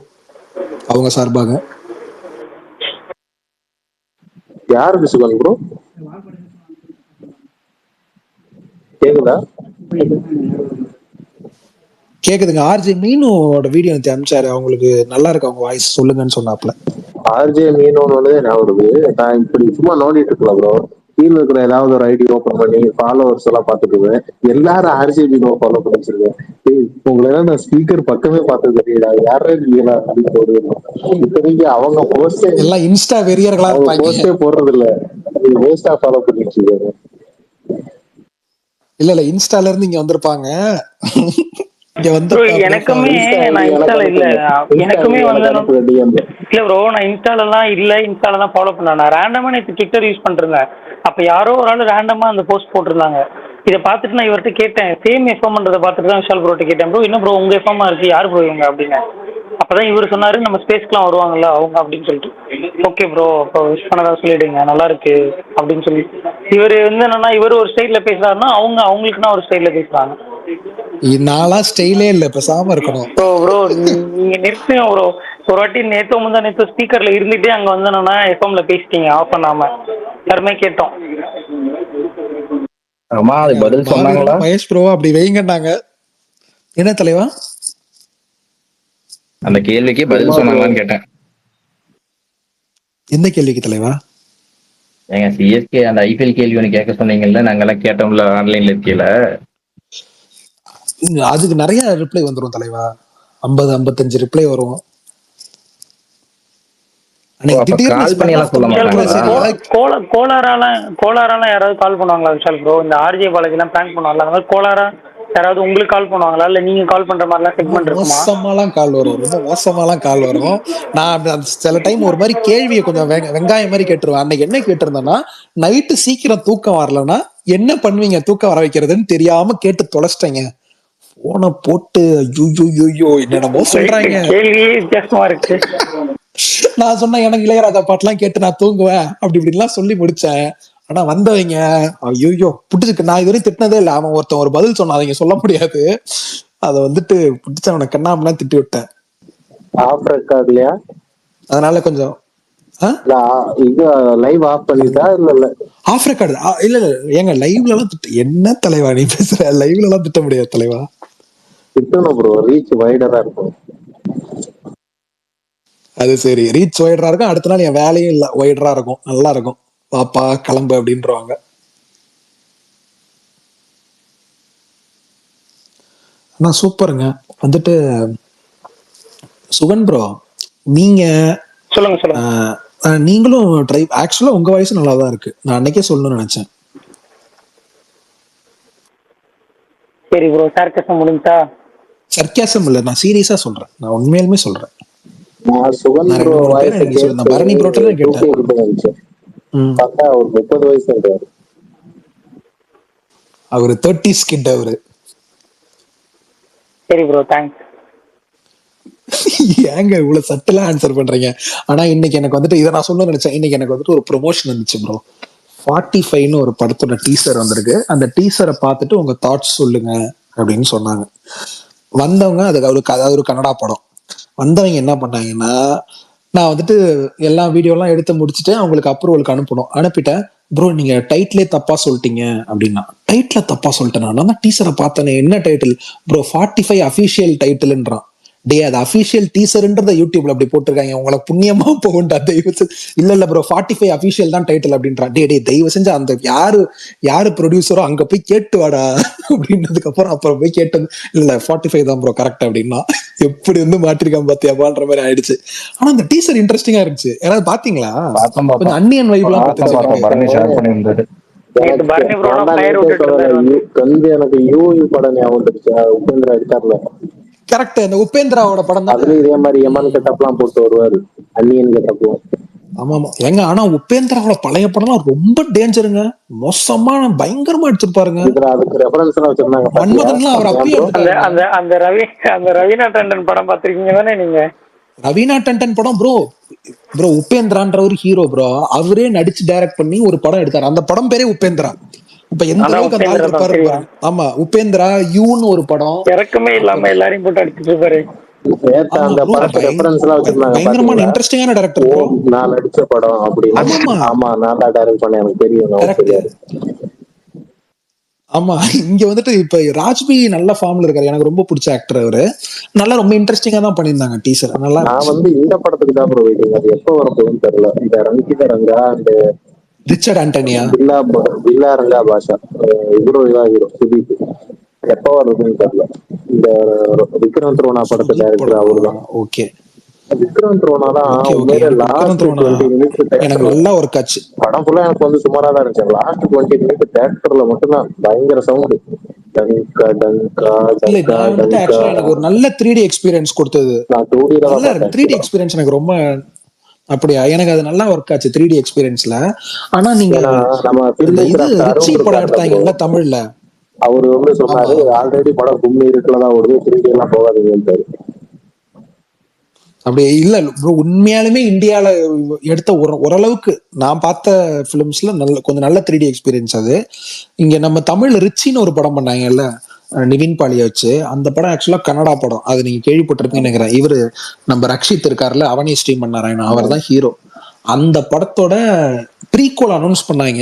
அவங்க சார்பாக.
யாருக்கு சுகன் ப்ரோ? கேக்குதா?
கேக்குதுங்க. ஆர்ஜே மீனோட வீடியோ எனக்கு அனுப்பிச்சாரு, அவங்களுக்கு நல்லா இருக்கு அவங்க வாய்ஸ், சொல்லுங்கன்னு சொன்னாப்ல.
ஆர்ஜே மீனோன்னு நான் வருது. நான் இப்படி சும்மா நோண்டிட்டு இருக்கலாம் ப்ரோ. கீழே இருக்கிற ஏதாவது ஒரு ஐடி ஓப்பன் பண்ணி ஃபாலோவர்ஸ் எல்லாம் பார்த்துக்குவேன். எல்லாரும் ஆர்ஜே மீனோ ஃபாலோ பண்ண வச்சிருக்கேன். உங்களை நான் ஸ்பீக்கர் பக்கமே பார்த்தது தெரியல, யாரே நீங்களா அப்படின்னு போடுவேன். இப்போதைக்கு அவங்க போஸ்டே
எல்லாம் இன்ஸ்டா வெறியர்களா
அவங்க
இருப்பாங்க.
போஸ்டே போடுறது இல்ல, வேஸ்டா ஃபாலோ பண்ணிட்டு இருக்காங்க.
இல்ல இல்ல, இன்ஸ்டால இருந்து இங்க வந்திருப்பாங்க. இங்க வந்து
ப்ரோ
அப்படியே
எனக்குமே, நான்
எனக்கு
இன்ஸ்டால இல்ல,
அனுப்புங்க.
எனக்குமே வந்து
எனக்கு டிஎம்.
இல்ல ப்ரோ, நான் இன்ஸ்டாலலாம் இல்ல, இன்ஸ்டால தான் ஃபாலோ பண்ணேன். நான் ரேண்டமா நேற்று ட்விட்டர் யூஸ் பண்ணிருந்தேன். அப்ப யாரோ ஒரு ஆள் ரேண்டமா அந்த போஸ்ட் போட்டிருந்தாங்க. இதை பார்த்துட்டு நான் இவர்கிட்ட கேட்டேன், சேம் எஃப்எம்ன்றதை பார்த்துட்டு தான் விஷால் ப்ரோட்ட கேட்டேன், ப்ரோ என்ன ப்ரோ உங்க எஃப்எம்மா இருக்கு, யார் ப்ரோ இவங்க அப்படின்னு. அப்பதான் இவர் சொன்னாரு, நம்ம ஸ்பேஸ்க்குலாம் வருவாங்கல்ல அவங்க அப்படின்னு சொல்லிட்டு. ஓகே ப்ரோ, அப்போ விஷ் பண்ணதா சொல்லிடுங்க, நல்லா இருக்கு அப்படின்னு சொல்லி. இவர் வந்து என்னன்னா, இவர் ஒரு ஸ்டைல்ல பேசுறாருன்னா அவங்க அவங்களுக்குன்னா ஒரு ஸ்டைல்ல பேசுறாங்க.
நாளா ஸ்டைலே இல்ல, பேசாம இருக்கணும்.
ப்ரோ ப்ரோ நீங்க நிறுத்துங்க ப்ரோ. ஒரு வாட்டி நேத்தோ முந்தா நேத்தோ ஸ்பீக்கர்ல இருந்துட்டே அங்க வந்து என்னன்னா எஃப்எம்ல பேசிட்டீங்க ஆஃப் பண்ணாம, எல்லாருமே கேட்டோம்.
ஆமா, அது பதில் சொன்னாங்களா?
மகேஷ் ப்ரோ அப்படி வைங்கன்னாங்க. என்ன தலைவா?
அந்த கேள்விக்கு பதில் சொன்னாங்களான்னு கேட்டேன்.
எந்த கேள்விக்கு தலைவா?
ஏங்க சிஎஸ்கே அந்த ஐபிஎல் கேள்வி ஒன்று கேட்க சொன்னீங்கல்ல, நாங்கெல்லாம் கேட்டோம்ல ஆன்லைன்ல இருக்கையில.
அதுக்கு நிறைய ரிப்ளை வந்துரும் தலைவா. 50-55 ரிப்ளை வரும். அன்னைக்கு
அப்ப
திடீர்னு
கால் பண்ணி எல்லாம் சொல்ல மாட்டாங்களா?
கோலாரெல்லாம் யாராவது கால் பண்ணுவாங்களா விஷால் ப்ரோ? இந்த ஆர்ஜே பாலாஜி எல்லாம் பிராங்க் பண்ணுவாங்களா? அந்த மாதிரி கோலாரா யாராவது உங்களுக்கு கால் பண்ணுவாங்களா? இல்ல நீங்க கால் பண்ற மாதிரிலாம் செக்மெண்ட் இருக்குமா?
மோசமாலாம் கால் வரும், ரொம்ப மோசமாலாம் கால் வரும். நான் சில டைம் ஒரு மாதிரி கேள்வியை கொஞ்சம் வெங்காயம் மாதிரி கேட்டுருவேன். அன்னைக்கு என்ன கேட்டிருந்தேன்னா, நைட்டு சீக்கிரம் தூக்கம் வரலன்னா என்ன பண்ணுவீங்க தூக்கம் வர வைக்கிறதுன்னு தெரியாம கேட்டு தொலைச்சிட்டேங்க. போனை போட்டு ஐயோ என்னென்னமோ சொல்றாங்க.
கேள்வியே வித்தியாசமா இருக்கு.
நான் சொன்னேன் எனக்கு இளையராஜா பாட்டுலாம் கேட்டு நான் தூங்குவேன் அப்படி இப்படின்லாம் சொல்லி முடிச்சேன். ஆனா வந்தவங்க ஐயோ புடிச்சுக்கு. நான் இதுவரையும் திட்டினதே இல்லை. அவன் ஒருத்தன் ஒரு பதில் சொன்னான், அவங்க சொல்ல முடியாது. அதை வந்துட்டு பிடிச்ச அவனை கண்ணாமலாம் திட்டி விட்டேன்.
ஆஃப் ரெக்கார்ட்லயா?
அதனால கொஞ்சம்
இது லைவ் ஆஃப் பண்ணிட்டா இல்ல
ஆஃப் ரெக்கார்டு இல்ல ஏங்க லைவ்ல எல்லாம் என்ன தலைவா நீ பேசுற? லைவ்ல எல்லாம் திட்ட முடியாது தலைவா.
திட்டணும் ப்ரோ, ரீச் வைடரா இருக்கும்.
அது சரி, ரீச் ஒய்டரா இருக்கும். அடுத்த நாள் என் வேலையும் இல்ல, ஒய்டரா இருக்கும், நல்லா இருக்கும். பாப்பா கிளம்பு அப்படின்றவாங்க. ஆனா சூப்பருங்க. வந்துட்டு சுகன் ப்ரோ, நீங்க
சொல்லுங்க.
நீங்களும் ட்ரை. ஆக்சுவலா உங்க வாய்ஸ் நல்லா தான் இருக்கு. நான் அன்னைக்கே சொல்லணும்னு நினைச்சேன்.
சரி ப்ரோ, சர்க்கஸம் முடிஞ்சா?
சர்க்காசம் இல்ல, நான் சீரியஸா சொல்றேன். நான் உண்மையாலுமே சொல்றேன்.
நான் சுகன் ப்ரோ வாய்ஸ் கேட்டு
பரணி ப்ரோட்டே கேட்டேன்.
பார்த்தா ஒரு 30 வயசு இருக்காரு.
அவரு 30s கிட் அவரு.
சரி ப்ரோ, தேங்க்ஸ்.
ஏங்க இவ்வளவு சட்டலா ஆன்சர் பண்றீங்க? ஆனா இன்னைக்கு எனக்கு வந்துட்டு இதை நான் சொல்ல நினைச்சேன். இன்னைக்கு எனக்கு வந்துட்டு ஒரு ப்ரொமோஷன் இருந்துச்சு ப்ரோ. 45ன்னு ஒரு படத்தோட டீசர் வந்திருக்கு. அந்த டீசரை பார்த்துட்டு உங்க தாட்ஸ் சொல்லுங்க அப்படின்னு சொன்னாங்க வந்தவங்க. அது ஒரு கன்னடா படம். வந்தவங்க என்ன பண்ணாங்கன்னா, நான் வந்துட்டு எல்லா வீடியோலாம் எடுத்து முடிச்சுட்டு அவங்களுக்கு அப்ரூவலுக்கு அனுப்பிட்டேன். ப்ரோ நீங்க டைட்டிலே தப்பா சொல்லிட்டீங்க அப்படின்னா. டைட்டில தப்பா சொல்லிட்டேன். நான் தான் டீசரை பார்த்தேனே, என்ன டைட்டில் ப்ரோ? 45 அபிஷியல் டைட்டில்ன்றான். டே அது அபிஷியல் டீசர்ன்றத யூடியூப்ல அப்படி போட்டிருக்காங்க, உங்களுக்கு புண்ணியமா போகுண்டா தயவு செஞ்சு. இல்ல ப்ரோ 45 அபிஷியல் தான் டைட்டில் அப்படின்றான். டே தயவு செஞ்சு அந்த யாரு ப்ரொடியூசரோ அங்க போய் கேட்டு வாடா அப்படின்றதுக்கு அப்புறம் போய் கேட்டு, இல்ல 45 தான் ப்ரோ கரெக்ட் அப்படின்னா. எப்படி வந்து மாற்றிருக்கான் பாத்தியாப்பான்ற மாதிரி ஆயிடுச்சு. ஆனா அந்த டீசர் இன்ட்ரெஸ்டிங்கா இருந்துச்சு. யாராவது பாத்தீங்களா? கொஞ்சம் அன்னியன் வைப்லாம்
எனக்கு யூவி படம் ஞாபகம் வந்துருச்சு. உபேந்திரா எடுத்தார்ல.
கரெக்ட், அந்த உபேந்திராவோட படம் தான்.
அதுல இதே மாதிரி எமன் கெட்டப்லாம் போட்டு வருவாரு, அன்னியன் கெட்டப்லாம்.
ஆமா ஏங்க, ஆனா உபேந்திராவோட பழைய படம்லாம் ரொம்ப டேஞ்சருங்க. மோசமான பயங்கரமா எடுத்துருப்பாருங்க.
அதுக்கு ரெஃபரன்ஸ் எல்லாம் வச்சிருந்தாங்க.
மன்மதன்லாம் அவர் அப்பயே
அந்த ரவீனா டண்டன் படம் பாத்திருக்கீங்க தானே நீங்க?
ரவீனா டண்டன் படம் ப்ரோ உபேந்திரான்ற ஒரு ஹீரோ ப்ரோ. அவரே நடிச்சு டைரக்ட் பண்ணி ஒரு படம் எடுத்தாரு. அந்த படம் பேரே உபேந்திரா. இப்ப எந்த அளவுக்கு அந்த ஆள் இருப்பாரு. ஆமா, உபேந்திரா யூன்னு ஒரு படம்.
இறக்கமே இல்லாம எல்லாரையும் போட்டு அடிச்சுட்டு இருப்பாரு.
பயங்கரமான இன்ட்ரெஸ்டிங்கான டைரக்டர் ப்ரோ.
நான் நடிச்ச படம் அப்படின்னு. ஆமா நான் தான் டைரக்ட் பண்ணேன், எனக்கு தெரியும்.
ஆமா, இங்க வந்துட்டு இப்ப ராஜ்பி நல்ல ஃபார்ம்ல இருக்காரு. எனக்கு ரொம்ப பிடிச்ச ஆக்டர் அவரு. நல்லா ரொம்ப இன்ட்ரெஸ்டிங்கா தான் பண்ணியிருந்தாங்க டீசர். நல்லா
நான் வந்து இந்த படத்துக்கு தான் ப்ரோ வெயிட்டிங். அது எப்போ வரப்போகுதுன்னு தெரியல. இந்த ரங்கித ரங்கா அண்ட்
ரிச்சர்ட் ஆண்டனியா
பில்லா ரங்கா பாஷா ஹீரோ சுதீப் எப்போ வருதுன்னு தெரியல. இந்த விக்ரம் த்ரோனா படத்தை டைரக்டர் அவருதான்.
ஓகே,
விக்ரம் த்ரோனா தான். லாஸ்ட் 20 மினிட்ஸ்
நல்லா ஒரு காட்சி.
படம் ஃபுல்லா எனக்கு வந்து சுமாரா தான் இருந்துச்சு. லாஸ்ட் 20 மினிட்ஸ் தியேட்டர்ல மட்டும்தான் பயங்கர சவுண்ட்.
எனக்கு ஒரு நல்ல 3D எக்ஸ்பீரியன்ஸ் கொடுத்தது. 3D எக்ஸ்பீரியன்ஸ் எனக்கு ரொம்ப அப்படியா, எனக்கு அது நல்லா ஒர்க் ஆச்சு 3D எக்ஸ்பீரியன்ஸ்ல. ஆனா நீங்க படம் எடுத்தாங்கல்ல தமிழ்ல,
அவரு வந்து சொன்னாரு ஆல்ரெடி படம் கும்மி இருக்குலதான் வருது, 3D எல்லாம் போகாதீங்க.
அப்படி இல்ல ப்ரோ, உண்மையாலுமே இந்தியால எடுத்த ஓரளவுக்கு நான் பார்த்த பிலிம்ஸ்ல கொஞ்சம் நல்ல 3D எக்ஸ்பீரியன்ஸ் அது. இங்க நம்ம தமிழ்ல ரிச்சின்னு ஒரு படம் பண்ணாங்கல்ல நிவின் பாலியை வச்சு. அந்த படம் ஆக்சுவலா கன்னடா படம். அது நீங்க கேள்விப்பட்டிருப்பீங்கன்னு நினைக்கிறேன். இவரு நம்ம ரக்ஷித் இருக்காருல்ல, அவனே ஸ்ரீமன் நாராயணன், அவர் தான் ஹீரோ. அந்த படத்தோட ப்ரீக்வல் அனௌன்ஸ் பண்ணாங்க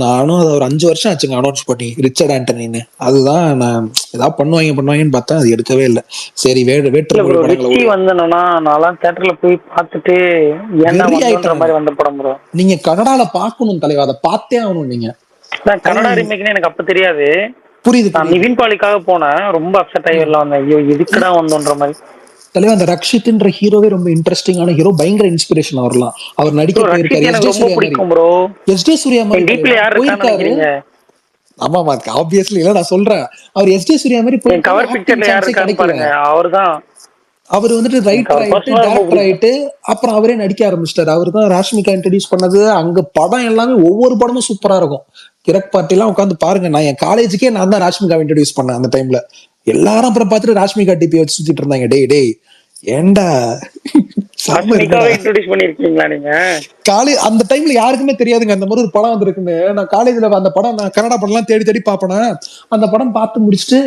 நானும் அதை ஒரு 5 வருஷம் ஆச்சுங்க அனௌன்ஸ் பண்ணி ரிச்சர்ட் ஆண்டனின்னு. அதுதான் நான் ஏதாவது பண்ணுவாங்கன்னு பார்த்தேன், அது எடுக்கவே இல்லை. சரி
இல்ல
வேற்று
ப்ரோ,
மொழி படங்களை
ரிச்சி வந்தனா நான்லாம் தியேட்டர்ல போய் பார்த்துட்டு ஏன்டா
வெறி
வந்தோன்ற
ஆயிட்டாங்க.
மாதிரி வந்த படம் ப்ரோ.
நீங்க கனடால பார்க்கணும் தலைவா, அதை பார்த்தே ஆகணும் நீங்க.
நான் கன்னடா ரீமேக்னு எனக்கு அப்ப தெரியாது.
புரியுது
நான் நிவின் பாலிக்காக போனேன், ரொம்ப அப்செட் ஆகி வரலாம் வந்தேன். ஐயோ எதுக்குடா வந்தோன்ற மாதிரி.
தலைவா அந்த ரக்ஷித்ன்ற ஹீரோவே ரொம்ப இன்ட்ரெஸ்டிங்கான ஹீரோ, பயங்கர இன்ஸ்பிரேஷன் வரலாம். அவர் நடிக்க
ப்ரோ
போயிருக்காரு
ரக்ஷித் எனக்கு ரொம்ப பிடிக்கும் ப்ரோ.
எஸ்ஜே சூர்யா மாதிரி
டீப்ல யார் இருக்கான்னு
போயிருக்காரு.
நினைக்கிறீங்க?
ஆமாமா ஆப்வியஸ்லி இல்ல, நான் சொல்றேன் அவர் எஸ்ஜே சூர்யா மாதிரி
என் கவர் பிக்சர்ல யார் இருக்கான்னு பாருங்க, அவர்தான்.
அவர் வந்துட்டு ரைட்டர் ஆயிட்டு டேரக்டர் ஆயிட்டு அப்புறம் அவரே நடிக்க ஆரம்பிச்சிட்டாரு. அவர் தான் ராஷ்மிகா இன்ட்ரடியூஸ் பண்ணது. அங்க படம் எல்லாமே ஒவ்வொரு படமும் சூப்பரா இருக்கும். கிரக் பார்ட்டி எல்லாம் உட்காந்து பாருங்க. நான் என் காலேஜுக்கே நான் தான் ராஷ்மிகா இன்ட்ரடியூஸ் பண்ணேன் அந்த டைம்ல. எல்லாரும் அப்புறம் பார்த்துட்டு ராஷ்மிகா டிபி வச்சு சுத்திட்டு இருந்தாங்க. டேய் ஏண்டா அந்த டைம்ல யாருக்குமே தெரியாதுங்க அந்த மாதிரி ஒரு படம் வந்திருக்குன்னு. நான் காலேஜ்ல அந்த படம், நான் கன்னடா படம் எல்லாம் தேடி தேடி பாப்பேன். அந்த படம் பார்த்து முடிச்சுட்டு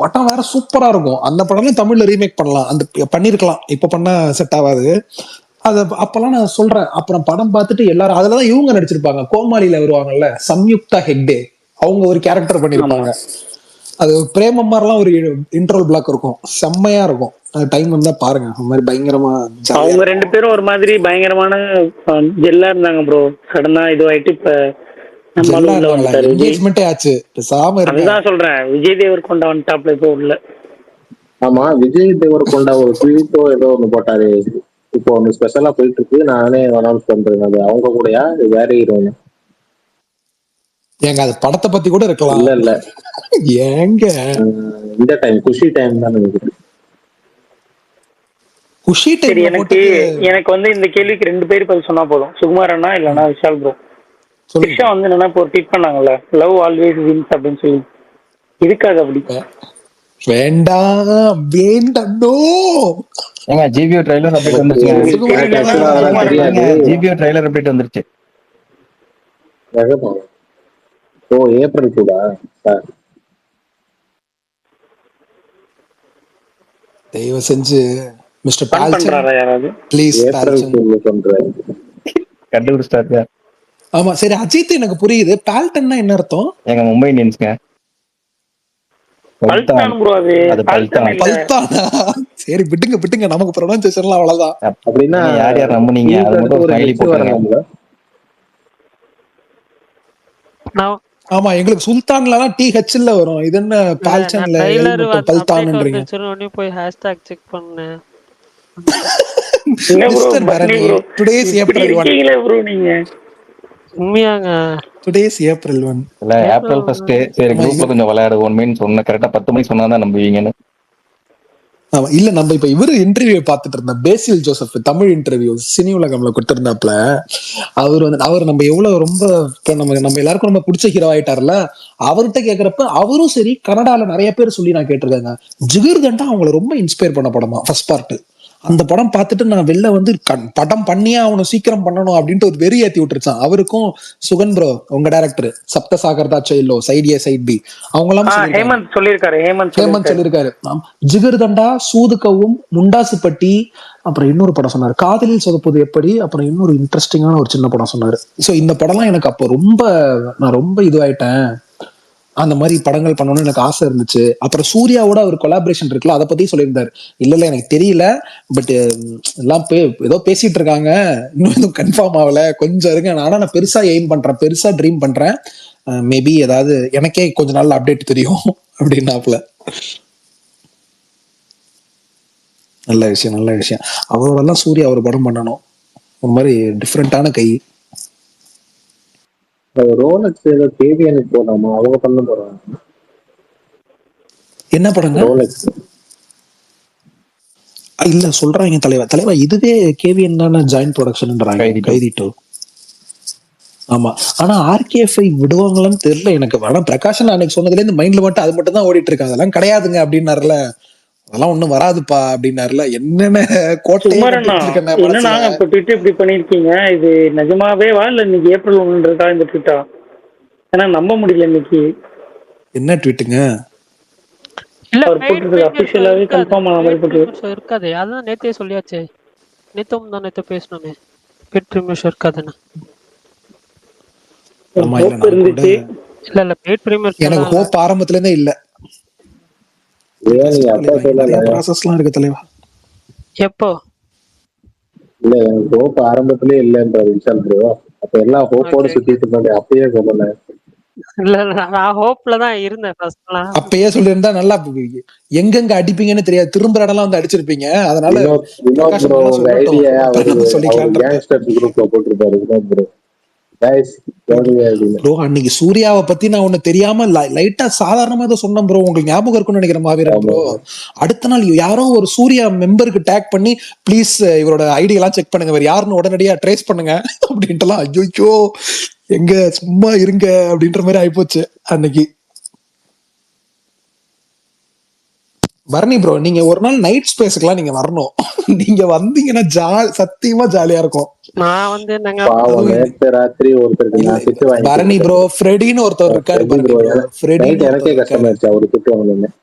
படம் வேற சூப்பரா இருக்கும். அந்த படம் தமிழ்ல ரீமேக் பண்ணலாம், அந்த பண்ணிருக்கலாம். இப்ப பண்ணா செட் ஆகாது. அது அப்பெல்லாம் நான் சொல்றேன். அப்புறம் படம் பார்த்துட்டு எல்லாரும் அதுலதான் இவங்க நடிச்சிருப்பாங்க, கோமாளியில வருவாங்கல்ல சம்யுக்தா ஹெக்டே, அவங்க ஒரு கேரக்டர் பண்ணிருப்பாங்க. அது பிரேமம்மாரெல்லாம் ஒரு இன்ட்ரோல் பிளாக் இருக்கும், செம்மையா இருக்கும். டைம் வந்தா பாருங்க, அந்த மாதிரி பயங்கரமா.
அவங்க 2 பேரும் ஒரு மாதிரி பயங்கரமான ஜெல்லா இருந்தாங்க ப்ரோ. சடனா இதுவாயிட்டு இப்ப
என்கேஜ்மெண்டே ஆச்சு. பேசாம
அதுதான் சொல்றேன், விஜய் தேவர்கொண்டா வந்துட்டாப்ல இப்போ உள்ள.
ஆமா, விஜய் தேவர்கொண்டா ஒரு ட்வீட்டோ ஏதோ ஒண்ணு போட்டாரு. இப்போ ஒண்ணு ஸ்பெஷலா போயிட்டு இருக்கு, நானே அனௌன்ஸ் பண்றேன். அது அவங்க கூடயா வேற ஹீரோன்னு?
ஏங்க அது படத்தை பத்தி கூட இருக்கலாம்.
இல்ல
ஏங்க
இந்த டைம் குஷி டைம் தான் நினைக்கிறேன்.
குஷி டைம்.
எனக்கு வந்து இந்த கேள்விக்கு 2 பேர் பதில் சொன்னா போதும், சுகுமார் அண்ணா இல்லன்னா விஷால் ப்ரோ. விஷா வந்து என்னன்னா இப்போ ட்வீட் பண்ணாங்கல்ல, லவ் ஆல்வேஸ் வின்ஸ் அப்படின்னு சொல்லி. இதுக்காக அப்படி
வேண்டாம் வேண்டாம்.
ஏங்க ஜிபிஓ ட்ரைலர் அப்டேட் வந்துருச்சு. ஜிபிஓ ட்ரைலர் அப்டேட் வந்துருச்சு.
ஓ ஏப்ரல் கூட
தயவு செஞ்சு மிஸ்டர்
பண்றாரா யாராவது
ப்ளீஸ்
கண்டுபிடிச்சிட்டாரு.
ஆமா சரி அஜித், எனக்கு புரியுது. பால்டன்னா என்ன அர்த்தம்?
எங்க மும்பை இந்தியன்ஸ்ங்க.
சரி விட்டுங்க, நமக்கு ப்ரொனன்சியேஷன்லாம் அவ்வளவுதான்.
அப்படின்னா யார் யார் நம்புனீங்க? அது மட்டும் ஒரு ஸ்மைலி போடுங்க.
ஆமா எங்களுக்கு சுல்தான்லாம் THல வரும். இது என்ன பால்சன்ல பல்தான்ன்றீங்க?
போய் ஹேஷ்டேக் செக் பண்ணேன்.
Mister Bharani, today's April 1.
உண்மையாங்க
டுடேஸ் ஏப்ரல் 1
இல்ல ஏப்ரல் 1. சரி குரூப்ல கொஞ்சம் விளையாடுவோம் சொன்ன கரெக்டா 10 மணிக்கு சொன்னாதான் நம்புவீங்கன்னு.
ஆமா இல்ல, நம்ம இப்ப இவரு இன்டர்வியூ பாத்துட்டு இருந்தோம், பேசில் ஜோசப் தமிழ் இன்டர்வியூ சினி உலகம்ல கொடுத்திருந்தாப்ல. அவர் நம்ம எவ்வளவு ரொம்ப நம்ம எல்லாருக்கும் ரொம்ப பிடிச்ச ஹீரோ ஆயிட்டார்ல. அவர்கிட்ட கேக்குறப்ப அவரும் சரி, கனடால நிறைய பேர் சொல்லி நான் கேட்டிருக்காங்க, ஜிகர்தண்டா அவங்களை ரொம்ப இன்ஸ்பயர் பண்ண படமா ஃபர்ஸ்ட் பார்ட். அந்த படம் பார்த்துட்டு நான் வெளில வந்து படம் பண்ணியே அவனும் சீக்கிரம் பண்ணணும் அப்படின்ட்டு ஒரு வெறி ஏத்தி விட்டுருச்சான். அவருக்கும் சுகன் ப்ரோ, உங்க டைரக்டர் சப்த சாகர்தா செயலோ சைட் ஏ சைட் பி, அவங்க எல்லாம்
ஹேமந்த்
சொல்லிருக்காரு. ஜிகர்தண்டா, சூதுகவும், முண்டாசுப்பட்டி, அப்புறம் இன்னொரு படம் சொன்னாரு, காதலில் சொதப்பது எப்படி, அப்புறம் இன்னொரு இன்ட்ரெஸ்டிங்கான ஒரு சின்ன படம் சொன்னாரு. சோ இந்த படம்லாம் எனக்கு அப்போ நான் ரொம்ப இதுவாயிட்டேன். அந்த மாதிரி படங்கள் பண்ணணும்னு எனக்கு ஆசை இருந்துச்சு. அப்புறம் சூர்யாவோட ஒரு கொலாபரேஷன் இருக்குல்ல, அதை பத்தி சொல்லியிருந்தாரு. இல்ல எனக்கு தெரியல, பட் எல்லாம் ஏதோ பேசிட்டு இருக்காங்க, இன்னும் எதுவும் கன்ஃபார்ம் ஆகல, கொஞ்சம் இருங்க. ஆனா நான் பெருசா எய்ம் பண்றேன், பெருசா ட்ரீம் பண்றேன். மேபி ஏதாவது எனக்கே கொஞ்ச நாள் அப்டேட் தெரியும் அப்படின்னாப்ல. நல்ல விஷயம். அவரோடலாம் சூர்யா ஒரு படம் பண்ணணும், ஒரு மாதிரி டிஃப்ரெண்டான கை.
ரோலக்ஸ் ஏதோ கேவிஎன் போடாமா, அவங்க பண்ண போறாங்க.
என்ன படங்க?
ரோலக்ஸ்
இல்ல சொல்றாங்க தலைவா இதுவே கேவிஎன் தானே ஜாயிண்ட் ப்ரொடக்ஷன்ன்றாங்க, கைதி 2. ஆமா ஆனா RKFஐ விடுவாங்களான்னு தெரியல எனக்கு. ஆனா பிரகாஷன் அன்னைக்கு சொன்னதுல இருந்து மைண்ட்ல மட்டும் அது மட்டும் தான் ஓடிட்டு இருக்கு. அதெல்லாம் கிடையாதுங்க அப்படின்னாருல, அதெல்லாம் ஒண்ணும் வராதுப்பா அப்படின்னாருல. என்னென்ன கோட்டை
இப்படி பண்ணிருக்கீங்க, இது நிஜமாவேவா இல்ல இன்னைக்கு ஏப்ரல் 1 இந்த ட்வீட்டா? ஏன்னா நம்ப முடியல இன்னைக்கு.
என்ன ட்வீட்டுங்க?
இல்ல
அபிஷியலாவே கன்ஃபார்ம் ஆன மாதிரி போட்டு
இருக்காது. அதான் நேத்தே சொல்லியாச்சு, நேத்தே பேசணுமே, பெட் ரிமேஷ் இருக்காதுன்னு.
ஆமா இல்ல
ஹோப்
நான் கூட
இருந்துச்சு.
இல்ல பெய்ட் பிரீமியர்
எனக்கு
சொன்னாங்க.
ஹோப் ஆரம்பத்துல இருந்தே இல்ல.
ஏன் நீங்க
கஷ்டம்
அப்பா
தலைவா, இங்க நிறைய
சொல்லல?
ப்ராசஸ்லாம் இருக்கு தலைவா.
எப்போ?
இல்ல எனக்கு ஹோப் ஆரம்பத்திலே இல்லைன்றாரு விஷால் ப்ரோ. அப்ப எல்லாம் ஹோப்போட
ஓகே.
சுத்திட்டு இருந்தாங்க, அப்பயே சொல்லல.
இல்ல நான் ஹோப்ல தான் இருந்தேன் ஃபர்ஸ்ட்லாம்.
அப்பயே சொல்லியிருந்தா நல்லா எங்கெங்க அடிப்பீங்கன்னு தெரியாது, திரும்புற இடம்லாம் வந்து அடிச்சிருப்பீங்க. அதனால
வினோத்
பிரகாஷம்
ப்ரோ
நல்லா
உங்க
சொல்லட்டும்,
ஐடியா
அப்புறம்
அவரு
நம்ம
அவரு
சொல்லிக்கலாம்னு இருந்தேன்.
கேங்ஸ்டர்ஸ் குரூப்ல போட்டிருப்பாரு வினோத் ப்ரோ. கைஸ் கவனிங்க அப்படின்னு.
ப்ரோ அன்னைக்கு சூர்யாவை பத்தி நான் ஒண்ணு தெரியாம லைட்டா சாதாரணமா தான் சொன்னேன் ப்ரோ. உங்களுக்கு ஞாபகம் இருக்கும்னு நினைக்கிறேன் மாவீரன்
ஆமா
ப்ரோ. அடுத்த நாள் யாரோ ஒரு சூர்யா மெம்பருக்கு டேக் பண்ணி ப்ளீஸ் இவரோட ஐடி எல்லாம் செக் பண்ணுங்க, வேற யாருன்னு உடனடியா ட்ரேஸ் பண்ணுங்க அப்படின்ட்டுலாம். ஐயோ எங்க சும்மா இருங்க அப்படின்ற மாதிரி ஆயிப்போச்சு அன்னைக்கு. பரணி ப்ரோ நீங்க ஒரு நாள் நைட் ஸ்பேஸுக்குலாம் நீங்க வரணும். நீங்க வந்தீங்கன்னா சத்தியமா ஜாலியா இருக்கும்.
நான் வந்து என்னங்க
பாவம்
அதுவும்
நேத்து ராத்திரி ஒருத்தருக்கு
இல்ல
நான்
இல்ல
திட்டு வாங்கிட்டு
பரணி
இருக்கேன்.
ப்ரோ, ஃப்ரெடின்னு ஒருத்தர் இருக்காரு
ready
Bharani
bro
bro,
night
ஃப்ரெடின்னு
எனக்கே
ஒருத்தர் இருக்காரு.
கஷ்டமாயிருச்சு அவரு திட்டு வாங்கினேன்.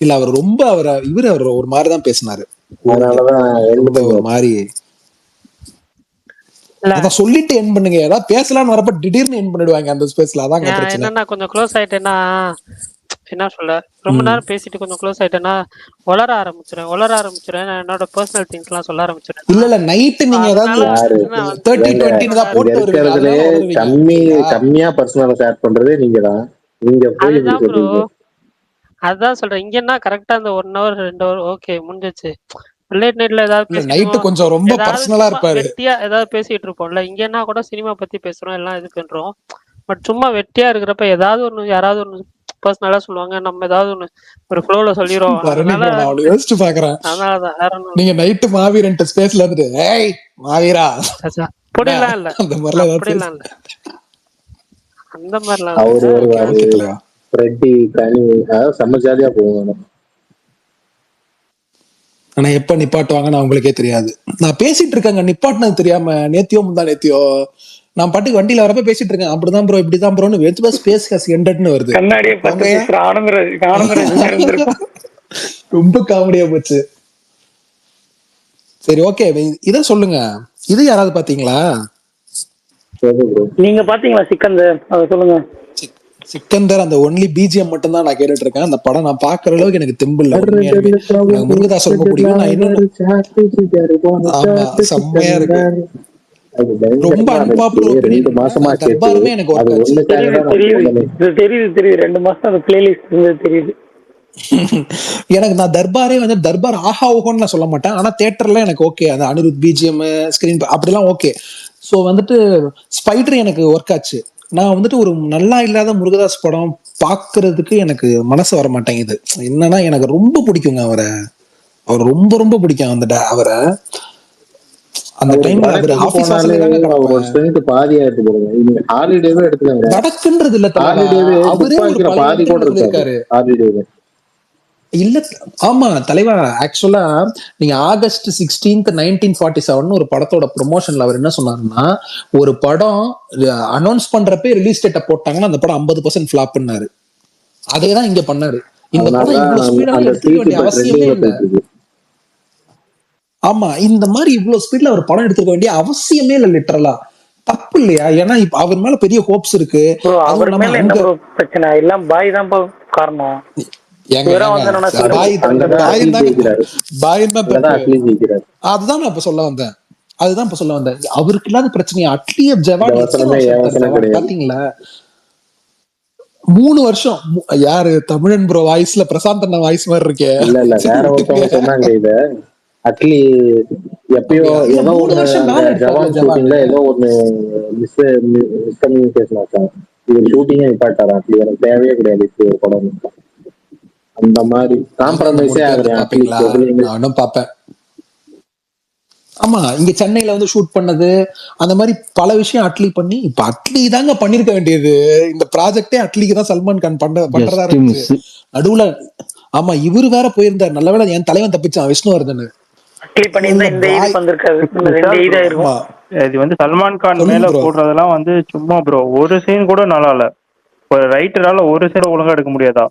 இல்ல அவர் ரொம்ப அவர் ஒரு மாதிரிதான் பேசினாரு.
அதனாலதான் எண்ட்
ரொம்ப ஒரு
பண்ணுவோம்.
மாதிரி
இல்ல
அதான் சொல்லிட்டு என் பண்ணுங்க. ஏதாவது பேசலாம்னு வரப்ப திடீர்னு என் பண்ணிடுவாங்க அந்த ஸ்பேஸ்ல. அதாங்க பிரச்சனை.
என்னன்னா கொஞ்சம் க்ளோஸ் ஆயிட்டேன்னா என்ன சொல்ல, ரொம்ப
ம்.
நேரம் பேசிட்டு கொஞ்சம் க்ளோஸ் ஆயிட்டேன்னா வளர ஆரம்பிச்சிடுறேன். நான் என்னோட பர்சனல் திங்ஸ்லாம் சொல்ல ஆரம்பிச்சிடுறேன்.
இல்ல இல்ல நைட்டு நீங்க ஏதாவது
அதனால
யாரு
நான் வந்து
30-20 தான்
இங்க
போட்டு வருவீங்க,
இருக்கிறதுலே
அதனால வளருவீங்க
கம்மி
சரியா.
கம்மியா பர்சனல் ஷேர் பண்றதே நீங்க தான். நீங்க போய் இப்படி
அதுதான் ப்ரோ,
சொல்றீங்க.
அதான் சொல்றேன். இங்கன்னா கரெக்டா அந்த 1 ஹவர் 2 ஹவர் ஓகே முடிஞ்சிச்சு. லேட் நைட்ல ஏதாவது
இல்ல நைட்டு
பேசிடுவோம்,
கொஞ்சம் ரொம்ப
ஏதாவது
பர்சனலா
சும்மா
இருப்பாரு.
வெட்டியா ஏதாவது பேசிட்டு இருப்போம்ல. இங்கன்னா கூட சினிமா பத்தி பேசுறோம், எல்லாம் இது பண்றோம். பட் சும்மா வெட்டியா இருக்கிறப்ப ஏதாவது ஒண்ணு யாராவது ஒண்ணு பர்சனலா சொல்லுவாங்க, நம்ம ஏதாவது ஒண்ணு ஒரு ஃப்ளோல சொல்லிடுவோம்.
பரணி
அதனால
ப்ரோ நான் அவனை யோசிச்சு பாக்குறேன்.
அதனாலதான் வேற ஒண்ணும்
நீங்க நைட்டு மாவீரன் ஸ்பேஸ்ல இருந்துட்டு ஏய் மாவீரா
இல்ல.
என்ன
அப்படிலாம் இல்ல,
அந்த மாதிரிலாம் ஏதாவது பேச.
அப்படிலாம் இல்ல, அந்த மாதிரிலாம் இல்ல.
அவரு
ஓகே
வருவாரு,
ஓகே தலைவா.
ஃப்ரெட்டி கனி, அதாவது செம்ம ஜாலியா போவோம்.
ஆனா எப்ப நிப்பாட்டுவாங்கன்னு அவங்களுக்கே தெரியாது. நான் பேசிட்டு இருக்கேங்க, நிப்பாட்டினது தெரியாம நேத்தியோ முந்தா நேத்தியோ நான் பாட்டுக்கு வண்டியில வரப்ப பேசிட்டு இருக்கேன். அப்படிதான் ப்ரோ இப்படிதான் ப்ரோன்னு வெறுத்து ஸ்பேஸ் ஹாஸ் எண்டட்னு வருது.
கண்ணாடியை பார்த்து
போங்க.
பேசுற ஆனந்தராஜ் இருந்திருக்கும்.
ரொம்ப காமெடியா போச்சு. சரி ஓகே இத சொல்லுங்க, இது யாராவது பாத்தீங்களா?
நீங்க பாத்தீங்களா சிக்கந்தர்? அதை சொல்லுங்க.
சிக்கந்தர் அந்த ஒன்லி பிஜிஎம் மட்டும் தான் நான் கேட்டுட்டு இருக்கேன். அந்த படம் நான் பாக்குற அளவுக்கு எனக்கு தெம்பில்ல உண்மையாலுமே. எனக்கு முருகதாஸ் ரொம்ப பிடிக்கும். நான் இன்னொன்னு ஆமா செம்மையா இருக்கு. ரொம்ப அன்பாப்புலர்
2
ஒப்பீனியன்.
மாசமா கேட்டு
தர்பாருமே எனக்கு
அது
ஒர்க் ஆச்சு.
ஒண்ணுக்காக தான் நான் போனேனே.
தெரியுது 2 மாசம் அந்த பிளேலிஸ்ட் இருந்தது தெரியுது.
எனக்கு நான் தர்பாரே வந்து தர்பார் ஆஹா ஓஹோன்னு நான் சொல்ல மாட்டேன். ஆனா தியேட்டர்ல எனக்கு ஓகே, அந்த அனிருத் பிஜிஎம் ஸ்கிரீன் அப்படிலாம் ஓகே. ஸோ வந்துட்டு ஸ்பைடர் எனக்கு ஒர்க் ஆச்சு. நான் வந்துட்டு ஒரு நல்லா இல்லாத முருகதாஸ் படம் பாக்குறதுக்கு எனக்கு மனசு வர மாட்டேங்குது. என்னன்னா எனக்கு ரொம்ப பிடிக்குங்க அவரை. அவர் ரொம்ப ரொம்ப பிடிக்கும் அவரை. அந்த
அவரு
டைம்ல அவர்
படத்துக்கு
ஆபீஸ்
போனாலே
வாசல்ல தாங்க
அவரோட
கிடப்பேன்.
ஸ்ட்ரென்த் பாதியா எடுத்து போடுங்க. நீங்க ஹாலிடேவே எடுத்துக்கங்க.
நடக்குன்றது இல்ல தலைவா,
ஹாலிடேவே புக்
அவரே ஒரு
பாய்க்கிற
பழைய
பாதி கூட
இன்டர்வியூல
இருக்காது
சொல்லியிருக்காரு.
ஹாலிடேவே.
இல்ல ஆமா தலைவா, ஆக்சுவலா நீங்க ஆகஸ்ட் 16 1947 ஒரு படத்தோட ப்ரொமோஷன்ல அவர் என்ன சொன்னாருன்னா, ஒரு படம் அனௌன்ஸ் பண்றப்பே ரிலீஸ் டேட்டை போட்டாங்கன்னா அந்த படம் 50% ஃபிளாப்னாரு. அதேதான் இங்க பண்ணாரு. இந்த படம்
அதனாலதான்
இவ்வளவு ஸ்பீடா
அந்த
எடுத்துக்க
ட்வீட்
வேண்டிய
இப்ப
அவசியமே
ட்ரெண்டிங்ல
இல்ல.
போயிட்டு இருக்கு.
ஆமா இந்த மாதிரி இவ்வளவு ஸ்பீட்ல ஒரு படம் எடுத்துக்க வேண்டிய அவசியமே இல்ல லிட்டரலா. தப்பு இல்லையா? ஏன்னா இப்ப அவர் மேல பெரிய ஹோப்ஸ் இருக்கு. அதுவும்
அவர்
இல்லாம
மேல என்ன
அங்க
ப்ரோ பிரச்சனை? எல்லாம் பாய் தான் காரணம்.
ஏங்க
இவரா
ஏங்க
வந்து என்ன
பாய்
அங்கதான்
பாய்
அட்லீஸ்ட்
தாங்க,
ஜெயிக்கிறாரு.
பாய் தான்
அங்கதான்
தப்பு.
அட்லீஸ்ட் ஜெயிக்கிறாரு.
அதுதான் நான் இப்ப சொல்ல வந்தேன். அதுதான் இப்ப சொல்ல வந்தேன். அவருக்கு இல்லாத பிரச்சனையா அட்லிய
இந்த
ஜவான் எத்தனை
வசனமே
வருஷம்
என்
எடுத்தாரு
வசனம்
ஜவான்
கிடையாது.
பாத்தீங்களா? 3 வருஷம். யாரு தமிழன் ப்ரோ வாய்ஸ்ல பிரசாந்த் அண்ணா வாய்ஸ் மாதிரி இருக்கே.
இல்ல
சரி
வேற
விடுங்க.
ஒருத்தவங்க சொன்னாங்க இத. அட்லி எப்பயோ
அப்படியா? இல்ல
ஏதோ
3
ஒண்ணு
வருஷம்
அந்த
மேல எடுத்தாருல
ஜவான்
ஜவான்.
ஷூட்டிங்ல ஏதோ ஒண்ணு மிஸ்கம்யூனிகேஷன் ஆச்சாங்க. இது ஷூட்டிங்கே நிப்பாட்டாரு. அட்லி எனக்கு தேவையே கிடையாது இப்படி ஒரு படம். அந்த மாதிரி
நீங்க அந்த 3
காம்ப்ரமைஸே
பேர்த்த
ஆகுறேன் அட்லி
பாப்பீங்களா?
எதுலையுமே.
நானும் பாப்பேன். ஆமா இங்க சென்னையில வந்து ஷூட் பண்ணது அந்த மாதிரி பல விஷயம் அட்லி பண்ணி, இப்ப அட்லி தாங்க பண்ணிருக்க வேண்டியது. இந்த ப்ராஜெக்டே அட்லிக்கு தான் சல்மான் கான் பண்றதா
ஜஸ்ட்
இருந்துச்சு
மிஸ்.
நடுவுல. ஆமா இவரு வேற போயிருந்தார். நல்லவேளை என் தலைவன் தப்பிச்சான், விஷ்ணுவர்தன்.
அட்லி பண்ணியிருந்தா இந்த இதுக்கு வந்திருக்காது. இந்த 2 இதா இருக்கும்.
ஆமா
இது வந்து சல்மான் கான்
சொல்லுங்க
மேல
ப்ரோ.
போடுறதெல்லாம் வந்து சும்மா ப்ரோ. ஒரு சீன் கூட நல்லா இல்ல. ஒரு ரைட்டரால ஒரு சீன் ஒழுங்கா எடுக்க முடியாதா?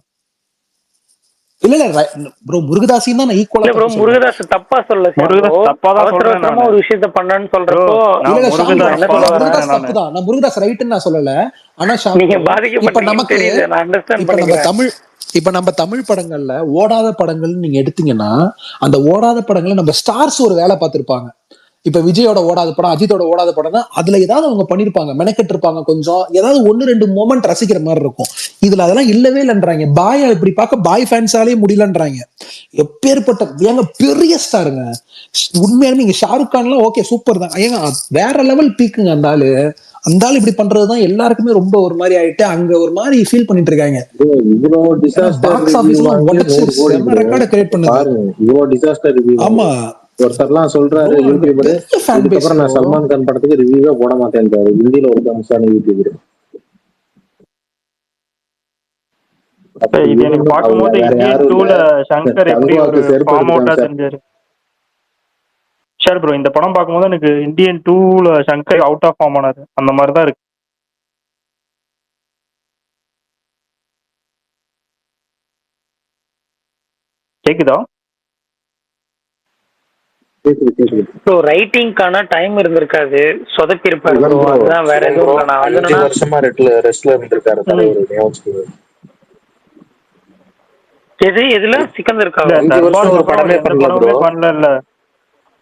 இல்ல ப்ரோ முருகதாஸையும் தான் நான் ஈக்குவலா
இல்ல ப்ரோ,
தப்பு சொல்றேன்.
முருகதாஸ் தப்பா சொல்ல
முருகதாஸ் தப்பா தான்
அவசர
சொல்றேன்
அவசரமா
நானு.
ஒரு விஷயத்த பண்ணான்னு சொல்றப்போ
இல்ல இல்ல ஷாம்
நான் என்ன
இப்ப
சொல்ல
நான்
வரேன்,
முருகதாஸ் தப்பு தான், நான் முருகதாஸ் ரைட்டுன்னு நான் சொல்லல. ஆனா ஷாம்
நீங்க
இப்ப
பாதிக்கப்பட்டீங்கன்னு
நமக்கு
தெரியுது, நான் அண்டர்ஸ்டாண்ட்
இப்ப நம்ம
பண்ணிக்கிறேன்.
நம்ம தமிழ் படங்கள்ல ஓடாத படங்கள் நீங்க எடுத்தீங்கன்னா, அந்த ஓடாத படங்கள்ல நம்ம ஸ்டார்ஸ் ஒரு வேலை பார்த்திருப்பாங்க. இப்ப விஜயோட ஓடாத படம், அஜித்தோட ஓடாத படம்னா அதுல ஏதாவது அவங்க பண்ணிருப்பாங்க, மெனக்கெட்டு இருப்பாங்க, கொஞ்சம் ஏதாவது 1-2 மொமெண்ட் ரசிக்கிற மாதிரி இருக்கும். இதுல அதெல்லாம் இல்லவே இல்லைன்றாங்க. பாய் இப்படி பார்க்க பாய் ஃபேன்ஸாலே முடியலன்றாங்க. எப்பேற்பட்ட ஏங்க பெரிய ஸ்டாருங்க உண்மையாலுமே. இங்க ஷாருக் கான்லாம் ஓகே சூப்பர் தான் ஏங்க, வேற லெவல் பீக்குங்க அந்த ஆளு. அந்த ஆள் இப்படி பண்றதுதான் எல்லாருக்குமே ரொம்ப ஒரு மாதிரி ஆயிட்டு அங்க ஒரு மாதிரி ஃபீல் பண்ணிட்டு இருக்காங்க.
இவ்வளவு டிசாஸ்டர்
பாக்ஸ்
ரிவ்யூ
ஆபீஸ்ல
வாங்கி
உடச்சு
100 கோடி
செம ரெக்கார்டை கிரியேட் பண்ணுது.
பாருங்க, இவ்வளவு டிசாஸ்டர் ரிவ்யூ.
ஆமா
ஒருத்தர்லாம் சொல்றாரு
bro, அங்க
யூடியூபரு,
பெரிய ஃபேன் பேஸ்
இதுக்கப்புறம் நான் சல்மான் கான் படத்துக்கு ரிவ்யூவே போட மாட்டேன்றாரு. ஹிந்தியில ஒரு ஃபேமஸான யூடியூபர். அப்படி
இது எனக்கு
இருந்தும் அவர்
பார்க்கும்போது
வேற
இந்தியன்
யாரும் இல்ல,
2ல சங்கர் எப்படி ஒரு
தல்வாக்கு செருப்பு
ஃபார்ம் அவுட்டா
எடுத்துட்டாங்க சார்.
தெரிஞ்சாரு. ஷார் ப்ரோ, இந்த படம் பார்க்கும்போது எனக்கு இந்தியன் 2ல சங்கர் அவுட் ஆஃப் ஃபார்ம் ஆனாரு, அந்த மாதிரி தான் இருக்கு. கேக்குதா?
ப்ரோ ரைட்டிங்கான டைம் இருந்திருக்காது, சொதப்பி இருப்பாரு ப்ரோ, அதுதான் வேற எதுவும் இல்லை. நான் வந்து
5
என்னன்னா
வருஷமா ரெஸ்ட்ல இருந்திருக்காரு தலைவர் ஞாபகம்.
எதுல சிக்கந்தர்
இல்ல
இருக்காங்க.
5 வருஷம் ஒரு
அப்புறம்
படமே
எந்த
பண்ணல ப்ரோ.
படமுமே பண்ணல.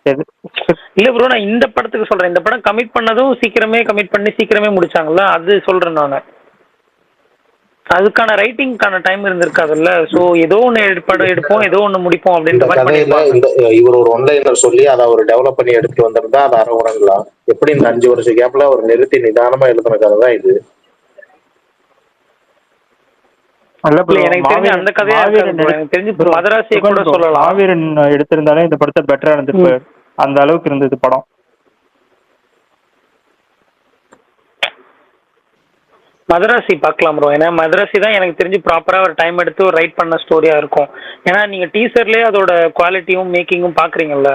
எது
இல்ல ப்ரோ, நான் இந்த படத்துக்கு சொல்றேன். இந்த படம் கமிட் பண்ணதும் சீக்கிரமே கமிட் பண்ணி சீக்கிரமே முடிச்சாங்கல்ல, அது சொல்றேன் நானு. அதுக்கான ரைட்டிங்கான டைம் இருந்திருக்காதுல்ல. சோ ஏதோ ஒண்ணு படம் எடுப்போம், ஏதோ ஒண்ணு முடிப்போம் அப்படின்ற
இந்த
மாதிரி
கதையில
பண்ணிருப்பாங்க.
இவர் ஒரு ஒன்லைனர் சொல்லி அதை அவர் டெவலப் பண்ணி எடுத்துட்டு வந்திருந்தா அதை அரவணங்கலாம். எப்படி இந்த 5 வருஷ கேப்ல அவர் நிறுத்தி நிதானமா எழுதுன கதை தான் இது.
அல்ல
இல்ல
ப்ரோ,
எனக்கு தெரிஞ்சு அந்த கதையா இருக்காது ப்ரோ. எனக்கு தெரிஞ்சு மதராசியை கூட சொல்லலாம்.
மாவீரன் எடுத்திருந்தாலே இந்த படத்தை பெட்டரா இருந்திருப்பாரு. அந்த அளவுக்கு இருந்தது படம்.
மதராசி பார்க்கலாம் ப்ரோ. ஏன்னா மதராசி தான் எனக்கு தெரிஞ்சு ப்ராப்பரா ஒரு டைம் எடுத்து ஒரு ரைட் பண்ண ஸ்டோரியா இருக்கும். ஏன்னா நீங்க டீசர்லயே அதோட குவாலிட்டியும் மேக்கிங்கும் பாக்குறீங்கல்ல,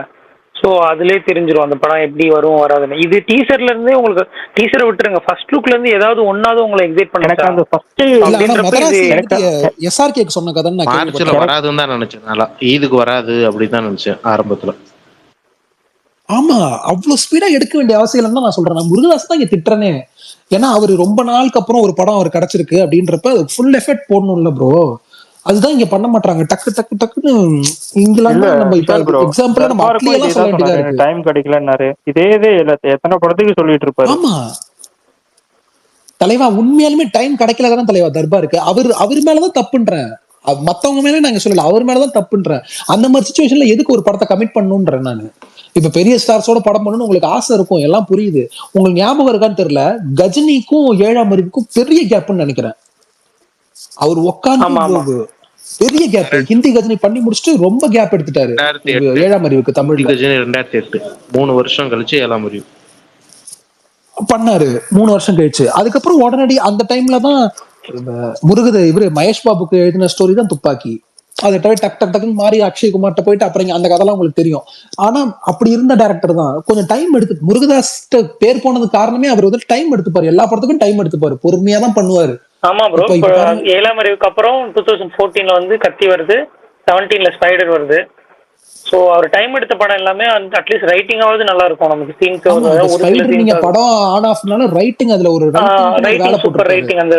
ஸோ அதுலேயே தெரிஞ்சிடும் அந்த படம் எப்படி வரும் வராதுன்னு. இது டீசர்ல இருந்தே உங்களுக்கு, டீசரை விட்டுருங்க, ஃபர்ஸ்ட் லுக்ல இருந்து ஏதாவது ஒன்னாவது உங்களை எக்ஸைட்
எனக்கு அந்த ஃபர்ஸ்ட்
அப்படின்றப்ப இது
எஸ்ஆர்கே சொன்ன கதை
மார்ச்ல வராதுன்னு தான் நினைச்சேன். நல்லா ஈதுக்கு வராது அப்படின்னு தான் நினைச்சேன் ஆரம்பத்துல.
ஆமா, அவ்வளவு ஸ்பீடா எடுக்க வேண்டிய அவசியம் இல்லைன்னு நான் சொல்றேன். நான் முருகதாஸ் தான் இங்க திட்டுறனே. ஏன்னா அவரு ரொம்ப நாளுக்கு அப்புறம் ஒரு படம் அவர் கிடைச்சிருக்கு அப்படின்றப்ப ஃபுல் எஃபெக்ட் போடணும்ல ப்ரோ. அதுதான் இங்க பண்ண மாட்டாங்க. டக்கு டக்கு டக்குன்னு இங்கெல்லாம் நம்ம இப்ப எக்ஸாம்பிளா நம்ம அட்லியெல்லாம் சொல்ல வேண்டியதா இருக்கு.
டைம் கிடைக்கலன்னாரு. இதே எத்தனை படத்துக்கு சொல்லிட்டு இருப்பாரு.
ஆமா தலைவா, உண்மையாலுமே டைம் கிடைக்கல தானே தலைவா தர்பார் இருக்கு. அவர் மேலதான் தப்புன்றேன், மத்தவங்க மேலே நாங்க சொல்லல, அவர் மேலதான் தப்புன்றேன். அந்த மாதிரி சுச்சுவேஷன்ல எதுக்கு ஒரு படத்தை கமிட் பண்ணணும்ன்றேன் நானு. இப்ப பெரிய ஸ்டார்ஸோட படம் பண்ணணும்னு உங்களுக்கு ஆசை இருக்கும், எல்லாம் புரியுது. உங்களுக்கு ஞாபகம் இருக்கான்னு தெரியல, கஜினிக்கும் 7ஆம் அறிவுக்கும் பெரிய கேப்னு நினைக்கிறேன். அவர் உட்காந்து பெரிய கேப், ஹிந்தி கஜினி பண்ணி முடிச்சுட்டு ரொம்ப கேப் எடுத்துட்டாரு 7ஆம் அறிவுக்கு. தமிழ்
கஜினி 2008, 3 வருஷம் கழிச்சு 7ஆம் அறிவு
பண்ணாரு, 3 வருஷம் கழிச்சு. அதுக்கப்புறம் உடனடி அந்த டைம்ல தான் இவரு மகேஷ் பாபுக்கு எழுதின ஸ்டோரி தான் துப்பாக்கி. அதை டக் டக் டக்குன்னு மாறி அக்ஷய்குமார்ட்ட போயிட்டு அப்புறம் அந்த கதைலாம் உங்களுக்கு தெரியும். ஆனா அப்படி இருந்த டைரக்டர் தான் கொஞ்சம் டைம் எடுத்து, முருகதாஸ் பேர் போனது காரணமே அவர் வந்து டைம் எடுத்துப்பாரு, எல்லா படத்துக்கும் டைம் எடுத்துப்பாரு, பொறுமையா தான் பண்ணுவாரு.
ஆமா ப்ரோ, 7ஆம் அறிவுக்கு அப்புறம் 2014ல வந்து கத்தி வருது, 17ல ஸ்பைடர் வருது. சோ அவர் டைம் எடுத்த படம் எல்லாமே அட்லீஸ்ட் ரைட்டிங்காவது நல்லா இருக்கும் நமக்கு. சீன்ஸ்
நீங்க படம் ஆன் ஆஃப்னால ரைட்டிங், அதுல ஒரு
ரைட்டிங் சூப்பர் ரைட்டிங். அந்த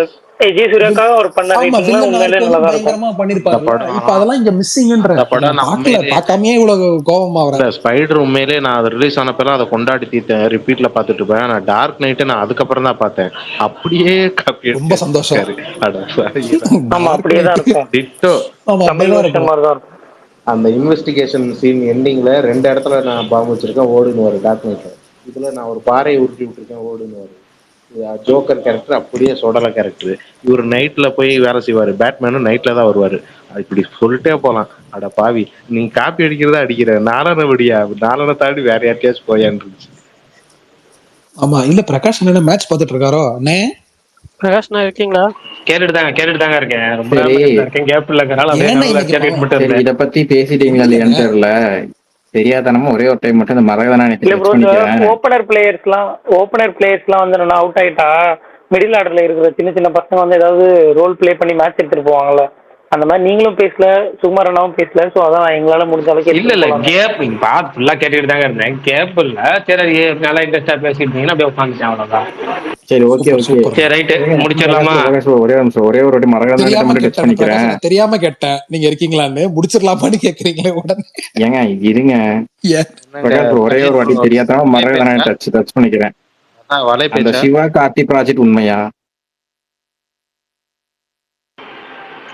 ஜே சூர்யாக்காக அவர் பண்ண ரைட்டிங்ல உண்மையிலே நல்லா தான் இருக்கும்.
பண்ணிருப்பாரு. இப்ப அதெல்லாம் இங்க மிஸ்ஸிங்ன்ற பார்க்காமயே இவ்வளவு கோவமா வர.
ஸ்பைடர் உண்மையிலே நான் அது ரிலீஸ் ஆனப்பெல்லாம் அதை கொண்டாடி தீர்த்தேன், ரிப்பீட்ல பாத்துட்டு இருப்பேன். நான் டார்க் நைட் நான் அதுக்கப்புறம் தான் பார்த்தேன். அப்படியே
ரொம்ப சந்தோஷம்.
ஆமா அப்படியே தான் இருக்கும்.
டிட்டோ
தமிழ் வருஷன் மாதிரி தான் இருக்கும்.
அந்த இன்வெஸ்டிகேஷன் சீன் எண்டிங்ல 2 இடத்துல நான் பாம்பு வச்சிருக்கேன், ஓடுன்னு வரும் டார்க் நைட்ல. இதுல நான் ஒரு பாறையை உருட்டி விட்டுருக்கேன், ஓடுன்னு வரும். ஜோக்கர் கேரக்டர் அப்படியே சொடல கேரக்டர். இவர் நைட்ல போய் வேலை செய்வாரு, பேட்மேனும் நைட்ல தான் வருவாரு. இப்படி சொல்லிட்டே போலாம். அட பாவி, நீ காப்பி அடிக்கிறதா அடிக்கிற, நாளனபடியா நாளனை தாண்டி வேற யார்கிட்டயாச்சும் போயான்னு இருந்துச்சு.
ஆமா இல்ல பிரகாஷ் என்ன மேட்ச் பார்த்துட்டு இருக்காரோ அண்ணே?
பிரகாஷ் நான் இருக்கீங்களா?
கேட்டுட்டு தாங்க இருக்கேன். ரொம்ப இருக்கேன், கேப் இல்லக்கறனால
அப்படியே இத பத்தி பேசிட்டீங்களா இல்லையான்னு தெரியல. தெரியாதனமா ஒரே ஒரு டைம் மட்டும் இந்த மரகதனா
ஓபனர் பிளேயர்ஸ்லாம் வந்து நான் அவுட் ஆயிட்டா மிடில் ஆர்டர்ல இருக்கிற சின்ன சின்ன பசங்க வந்து ஏதாவது ரோல் பிளே பண்ணி மேட்ச் எடுத்துட்டு போவாங்கல்ல, அந்த மாதிரி நீங்களும் பேசல, சுகுமார் அண்ணாவும் பேசல. ஸோ அதான் எங்களால முடிஞ்ச அளவுக்கு
இல்ல
எடுத்துட்டு
இல்ல
போலாம்.
கேப் ஃபுல்லா கேட்டுட்டு தாங்க இருந்தேன். கேப் இல்ல. சரி அது நல்லா இன்ட்ரெஸ்டா பேசிட்டு இருந்தீங்கன்னா அப்படியே உட்காந்துட்டேன், அவ்வளவுதான்.
சரி, ஓகே
சூப்பர்
ஓகே.
சூப்பர்.
சரி ரைட்டு முடிச்சிடலாமா?
பிரகாஷ் bro, ஒரே ஒரு நிமிஷம், ஒரே ஒரு வாட்டி மரகதா கிட்ட
தெரியாம
மட்டும் டச்
கேட்டேன் பிரகாஷ்,
பண்ணிக்கிறேன்.
நான் தெரியாம கேட்டேன் நீங்க இருக்கீங்களான்னு. முடிச்சிடலாமான்னு கேக்குறீங்களே உடனே.
ஏங்க இருங்க
ஏன்?
பிரகாஷ் bro, ஒரே
அஜித்
ஒரு வாட்டி
ப்ரோ
தெரியாதா
வலை
மரகதா
பேச்சா?
டச் பண்ணிக்கிறேன்.
வலை
அந்த
பேச்சா?
சிவா கார்த்தி ப்ராஜெக்ட் உண்மையா?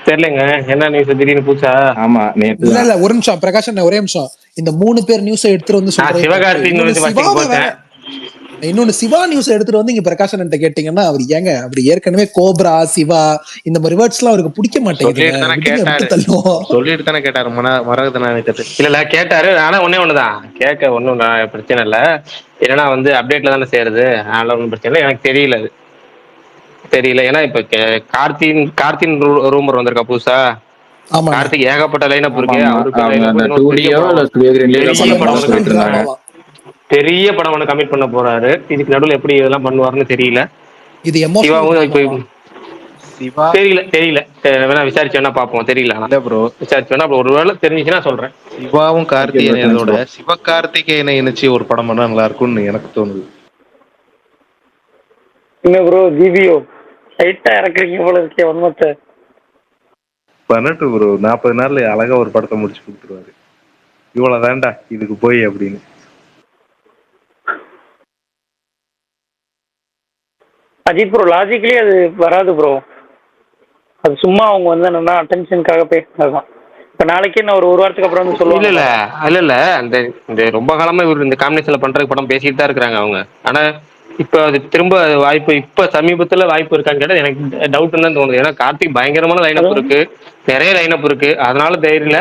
தெரியலங்க, என்ன நியூஸ் திடீர்னு பூச்சா?
ஆமா, நேத்து
இல்ல
தான்.
இல்ல ஒரு நிமிஷம் பிரகாஷ் அண்ணா, ஒரே நிமிஷம். இந்த 3 பேர் நியூஸை எடுத்துட்டு வந்து
நான்
சொல்றதே தப்பு.
சிவகார்த்தின்னு
இன்னொன்னு
நினைச்சு ஃபர்ஸ்ட்
சிவாவை வேற,
போட்டேன்.
இன்னொன்னு சிவா நியூஸ் எடுத்துட்டு வந்து இங்க பிரகாஷ் அண்ணன் கேட்டீங்கன்னா அவர் ஏங்க அப்படி ஏற்கனவே கோப்ரா சிவா இந்த மாதிரி வேர்ட்ஸ் எல்லாம் அவருக்கு பிடிக்க மாட்டேங்குதுங்க,
சொல்லிட்டு தானே
விடுங்க, விட்டு
கேட்டாரு.
தள்ளுவோம்.
சொல்லிட்டு தானே கேட்டாரு மரகதனானி கிட்ட.
இல்ல கேட்டாரு. ஆனா ஒன்னே ஒண்ணுதான் கேட்க, ஒன்றும் பிரச்சனை இல்லை. ஏன்னா வந்து அப்டேட்ல தானே சேருது, அதனால ஒன்றும் பிரச்சனை இல்லை. எனக்கு தெரியல அது தெரியல. ஏன்னா இப்ப கார்த்தின் ரூமர் வந்திருக்கா புதுசா.
ஆமாண்ணே.
கார்த்திக் ஏகப்பட்ட லைனப்
ஆமா
இருக்கு
ஆமா,
அவருக்கு.
அவங்க
லைனப்
அந்த
இன்னொரு பெரிய
2Dயோ
படம்
இல்ல ஸ்டுடியோ கிரீன்லயோ
பெரிய
பண்ண
படம்
போறதா
ஒன்று
எமோஷனல்
சொல்லிட்டு இருந்தாங்க.
டிராமாவா?
பெரிய படம் ஒன்று கமிட் பண்ண போறாரு. இதுக்கு நடுவில் எப்படி இதெல்லாம் பண்ணுவாருன்னு தெரியல.
இது எமோஷனல்
சிவாவும் இப்போ
டிராமாவா?
சிவா
தெரியல வேணா விசாரிச்சு வேணா பார்ப்போம். தெரியல, ஆனா
இல்ல ப்ரோ,
விசாரிச்சு வேணா அப்படி ஒருவேளை தெரிஞ்சுச்சுன்னா சொல்றேன்.
சிவாவும்
ஓகே ப்ரோ, தேங்க்ஸ்
கார்த்திகேயனோட
ப்ரோ.
சிவகார்த்திகேயனை இணைச்சு ஒரு படம் பண்ணா நல்லா இருக்கும்னு எனக்கு தோணுது.
என்ன ப்ரோ ஜிபிஓ லைட்டா இறக்குறீங்க போல இருக்கே வன்மத்தை.
பண்ணட்டு ப்ரோ, 40 நாள்ல அழகா ஒரு படத்தை முடிச்சு கொடுத்துருவாரு. இவ்வளவு வேண்டா இதுக்கு போய் அப்படின்னு.
அஜித் ப்ரோ லாஜிக்கலி அது வராது ப்ரோ. அது சும்மா அவங்க வந்து என்னன்னா அட்டென்ஷனுக்காக பேசினதுதான். இப்ப நாளைக்கே நான் ஒரு வாரத்துக்கு அப்புறம் வந்து
இல்ல
சொல்லுவாங்க.
இல்ல அந்த இந்த ரொம்ப காலமா இவர் இந்த காம்பினேஷன்ல பண்றதுக்கு படம் பேசிட்டு தான் இருக்கிறாங்க அவங்க. ஆனா இப்ப அது திரும்ப வாய்ப்பு இப்ப சமீபத்துல வாய்ப்பு இருக்கான்னு கேட்டா எனக்கு டவுட்னு தான் தோணுது. ஏன்னா கார்த்திக் பயங்கரமான லைனப்
அதுவும்
இருக்கு, நிறைய லைனப் இருக்கு, அதனால தெரியல.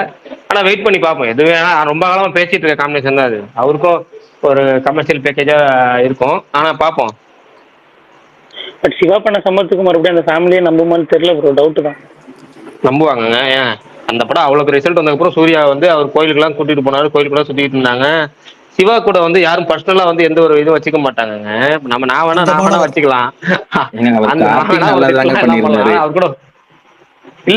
ஆனா வெயிட் பண்ணி பார்ப்போம். எது வேணா ரொம்ப காலமா பேசிட்டு இருக்க காம்பினேஷன் தான் அது. அவருக்கும் ஒரு கமர்ஷியல் பேக்கேஜா இருக்கும். ஆனா பார்ப்போம்.
பட் சிவா பண்ண சம்பவத்துக்கு மறுபடியும் அந்த ஃபேமிலியே நம்புமான்னு தெரியல ப்ரோ, டவுட் தான்.
நம்புவாங்கங்க. ஏன் அந்த படம் அவ்வளவு ரிசல்ட் வந்ததுக்கப்புறம் சூர்யா வந்து அவர் கோயிலுக்கெல்லாம் கூட்டிட்டு போனாரு, கோயிலுக்குள்ள சுத்திட்டு இருந்தாங்க. சிவா கூட வந்து யாரும் பர்சனலா வந்து எந்த ஒரு இதுவும் வச்சுக்க மாட்டாங்கங்க. நான் வேணா
சொந்தமானவர்.
வச்சுக்கலாம்.
ஏங்க அவர்
அந்த நான்
கார்த்திக்
வேணா ஒரு
நல்லதாங்க
திட்டலாம் எல்லாம் பண்ணலாம்.
பண்ணியிருந்தாரு.
ஆனா அவர் கூட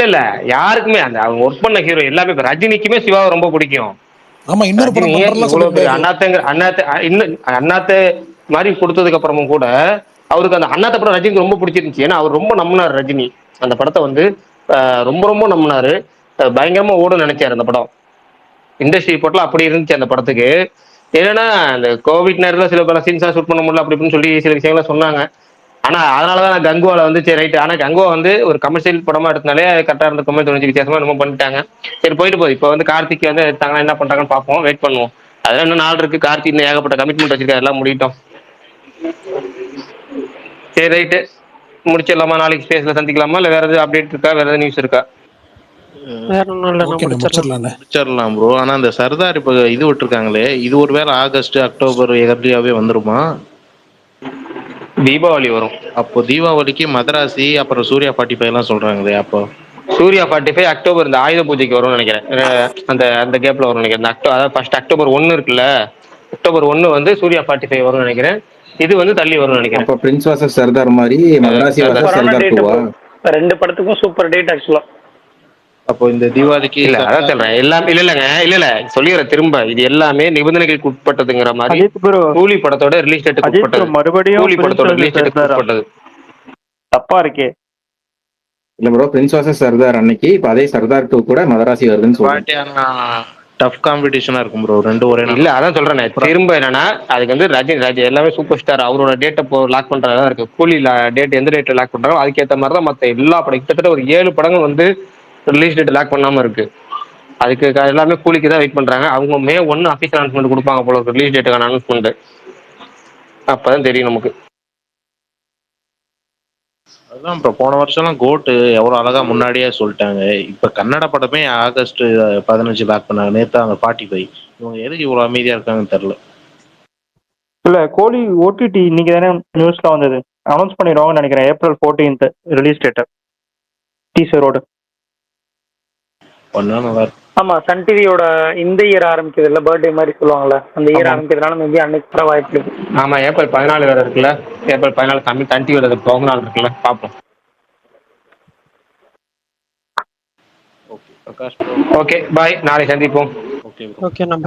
இல்ல யாருக்குமே அந்த அவங்க ஒர்க் பண்ண ஹீரோ எல்லாமே இப்ப ரஜினிக்குமே சிவாவை ரொம்ப பிடிக்கும்.
ஆமா, இன்னொரு படம்
ரஜினியே
பண்றலாம் சொல்ல
இவ்வளவு பெரிய
முடியாது.
அண்ணாத்த மாதிரி கொடுத்ததுக்கு அப்புறமும் கூட அவருக்கு அந்த அண்ணாத்த படம் ரஜினிக்கு ரொம்ப பிடிச்சிருந்துச்சு. ஏன்னா அவர் ரொம்ப நம்பினார் ரஜினி. அந்த படத்தை வந்து ரொம்ப ரொம்ப நம்பினாரு. பயங்கரமா ஓடும் நினைச்சாரு அந்த படம். இண்டஸ்ட்ரி போட்டல அப்படி இருந்துச்சு அந்த படத்துக்கு. என்னன்னா அந்த கோவிட் நேரத்தில் சில பல சீன்ஸா ஷூட் பண்ண முடியல அப்படி இப்படின்னு சொல்லி சில விஷயங்கள சொன்னாங்க. ஆனா அதனாலதான் நான் கங்குவால வந்து சரி ரைட். ஆனா கங்குவா வந்து ஒரு கமர்ஷியல் படமா எடுத்தனாலே கரெக்டா இருந்துக்குமே தோணுச்சு. வித்தியாசமா என்னமோ பண்ணிட்டாங்க. சரி போயிட்டு போகுது. இப்போ வந்து கார்த்திக் வந்து எடுத்தாங்க, என்ன பண்றாங்கன்னு பார்ப்போம், வெயிட் பண்ணுவோம். அதெல்லாம் இன்னும் நாள் இருக்கு. கார்த்திக் இன்னும் ஏகப்பட்ட கமிட்மெண்ட் வச்சிருக்காரு, எல்லாம் முடிட்டோம். சரி ரைட்டு முடிச்சிடலாமா? நாளைக்கு ஸ்பேஸ்ல சந்திக்கலாமா? இல்ல வேற எதாவது அப்டேட் இருக்கா? வேற ஏதாவது நியூஸ் இருக்கா?
வேற ஒன்றும் இல்லை, நான்
ஓகே,
முடிச்சிடலாம்.
முடிச்சிடலாண்ணே.
முடிச்சிடலாம் ப்ரோ. ஆனா அந்த சர்தார் இப்ப இது விட்டுருக்காங்களே, இது ஒருவேளை ஆகஸ்ட் அக்டோபர் எர்லியாவே வந்துருமா?
தீபாவளி வரும்.
அப்போ தீபாவளிக்கு மதராசி அப்புறம் சூர்யா 45 எல்லாம் சொல்றாங்களே, அப்போ
சூர்யா 45 அக்டோபர் இந்த ஆயுத பூஜைக்கு வரும்னு நினைக்கிறேன். அந்த அந்த கேப்ல வரும்னு நினைக்கிறேன். அதாவது ஃபர்ஸ்ட் அக்டோபர் 1 இருக்குல்ல, அக்டோபர் 1 வந்து சூர்யா 45 வரும்னு நினைக்கிறேன். இது வந்து தள்ளி வரும்னு நினைக்கிறேன்.
அப்ப பிரின்ஸ் வாசஸ் சர்தார் மாதிரி மதராசி வாசஸ்
சூப்பரான
சர்தார்
டேட்
2வா?
ப்ரோ. ரெண்டு படத்துக்கும் சூப்பர் டேட் ஆக்சுவலா.
அப்போ இந்த தீபாவளிக்கு
இல்ல அதான் சொல்றேன். எல்லாம் இல்ல சொல்லிடுறேன் திரும்ப. இது எல்லாமே நிபந்தனைகளுக்கு உட்பட்டதுங்கிற மாதிரி.
அஜித் ப்ரோ,
கூலி படத்தோட ரிலீஸ் டேட்டுக்கு
அஜித் ப்ரோ
உட்பட்டது.
மறுபடியும்
கூலி
பிரின்ஸ்
படத்தோட
வர்சஸ்
ரிலீஸ் டேட்டுக்கு
சர்தாரா?
உட்பட்டது.
தப்பா இருக்கே.
இல்ல ப்ரோ, பிரின்ஸ் வாசஸ் சர்தார் அன்னைக்கு இப்ப அதே சர்தார் 2 கூட மதராசி வருதுன்னு சொல்றேன்.
பாட்டி ஆனா டஃப் காம்படிஷனா இருக்கும் ப்ரோ, ரெண்டு ஒரே நாள்.
இல்ல அதான் சொல்றேன். திரும்ப என்னன்னா அதுக்கு வந்து ரஜினி எல்லாமே சூப்பர் ஸ்டார். அவரோட டேட்டை இப்போ லாக் பண்றதா இருக்கு. கூலி டேட் எந்த டேட்ல லாக் பண்றாங்களோ அதுக்கேற்ற மாதிரி தான் மற்ற எல்லா படம் கிட்டத்தட்ட ஒரு 7 படங்கள் வந்து ரிலீஸ் டேட் லாக் பண்ணாம இருக்கு. அதுக்கு எல்லாமே கூலிக்கு தான் வெயிட் பண்றாங்க. அவங்க மே 1 அஃபீஷியல் அனௌன்ஸ்மெண்ட் கொடுப்பாங்க போல ரிலீஸ் டேட்டுக்கான அனௌன்ஸ்மெண்ட். அப்பதான் தெரியும் நமக்கு.
அதுதான் ப்ரோ, போன வருஷம்லாம் கோட்டு எவ்வளவு அழகா முன்னாடியே சொல்லிட்டாங்க. இப்ப கன்னட படமே ஆகஸ்ட் 15 லாக் பண்ணாங்க. நேத்து அந்த 45. இவங்க எதுக்கு இவ்வளவு அமைதியா இருக்காங்கன்னு தெரியல.
இல்ல கோலி ஓடிடி இன்னைக்கு தானே நியூஸ்ல வந்தது. அனௌன்ஸ் பண்ணிடுவாங்கன்னு நினைக்கிறேன். ஏப்ரல் 14 ரிலீஸ் டேட் டீசரோட.
பண்ணா நல்லா இருக்கும்.
ஆமா, சன் டிவியோட இந்த இயர் ஆரம்பிக்குது இல்ல, பர்த்டே மாதிரி சொல்லுவாங்கல்ல, அந்த இயர்
ஆமா
ஆரம்பிக்கிறதுனால மேபி அன்னைக்கு வர வாய்ப்பு இருக்கு.
ஆமா, ஏப்ரல் 14 வேற இருக்குல்ல. ஏப்ரல் 14 தமிழ் சன் டிவியோட பிறந்த நாள் இருக்குல்ல, பார்ப்போம். ஓகே பாய், நாளை சந்திப்போம்.
ஓகே நம்ம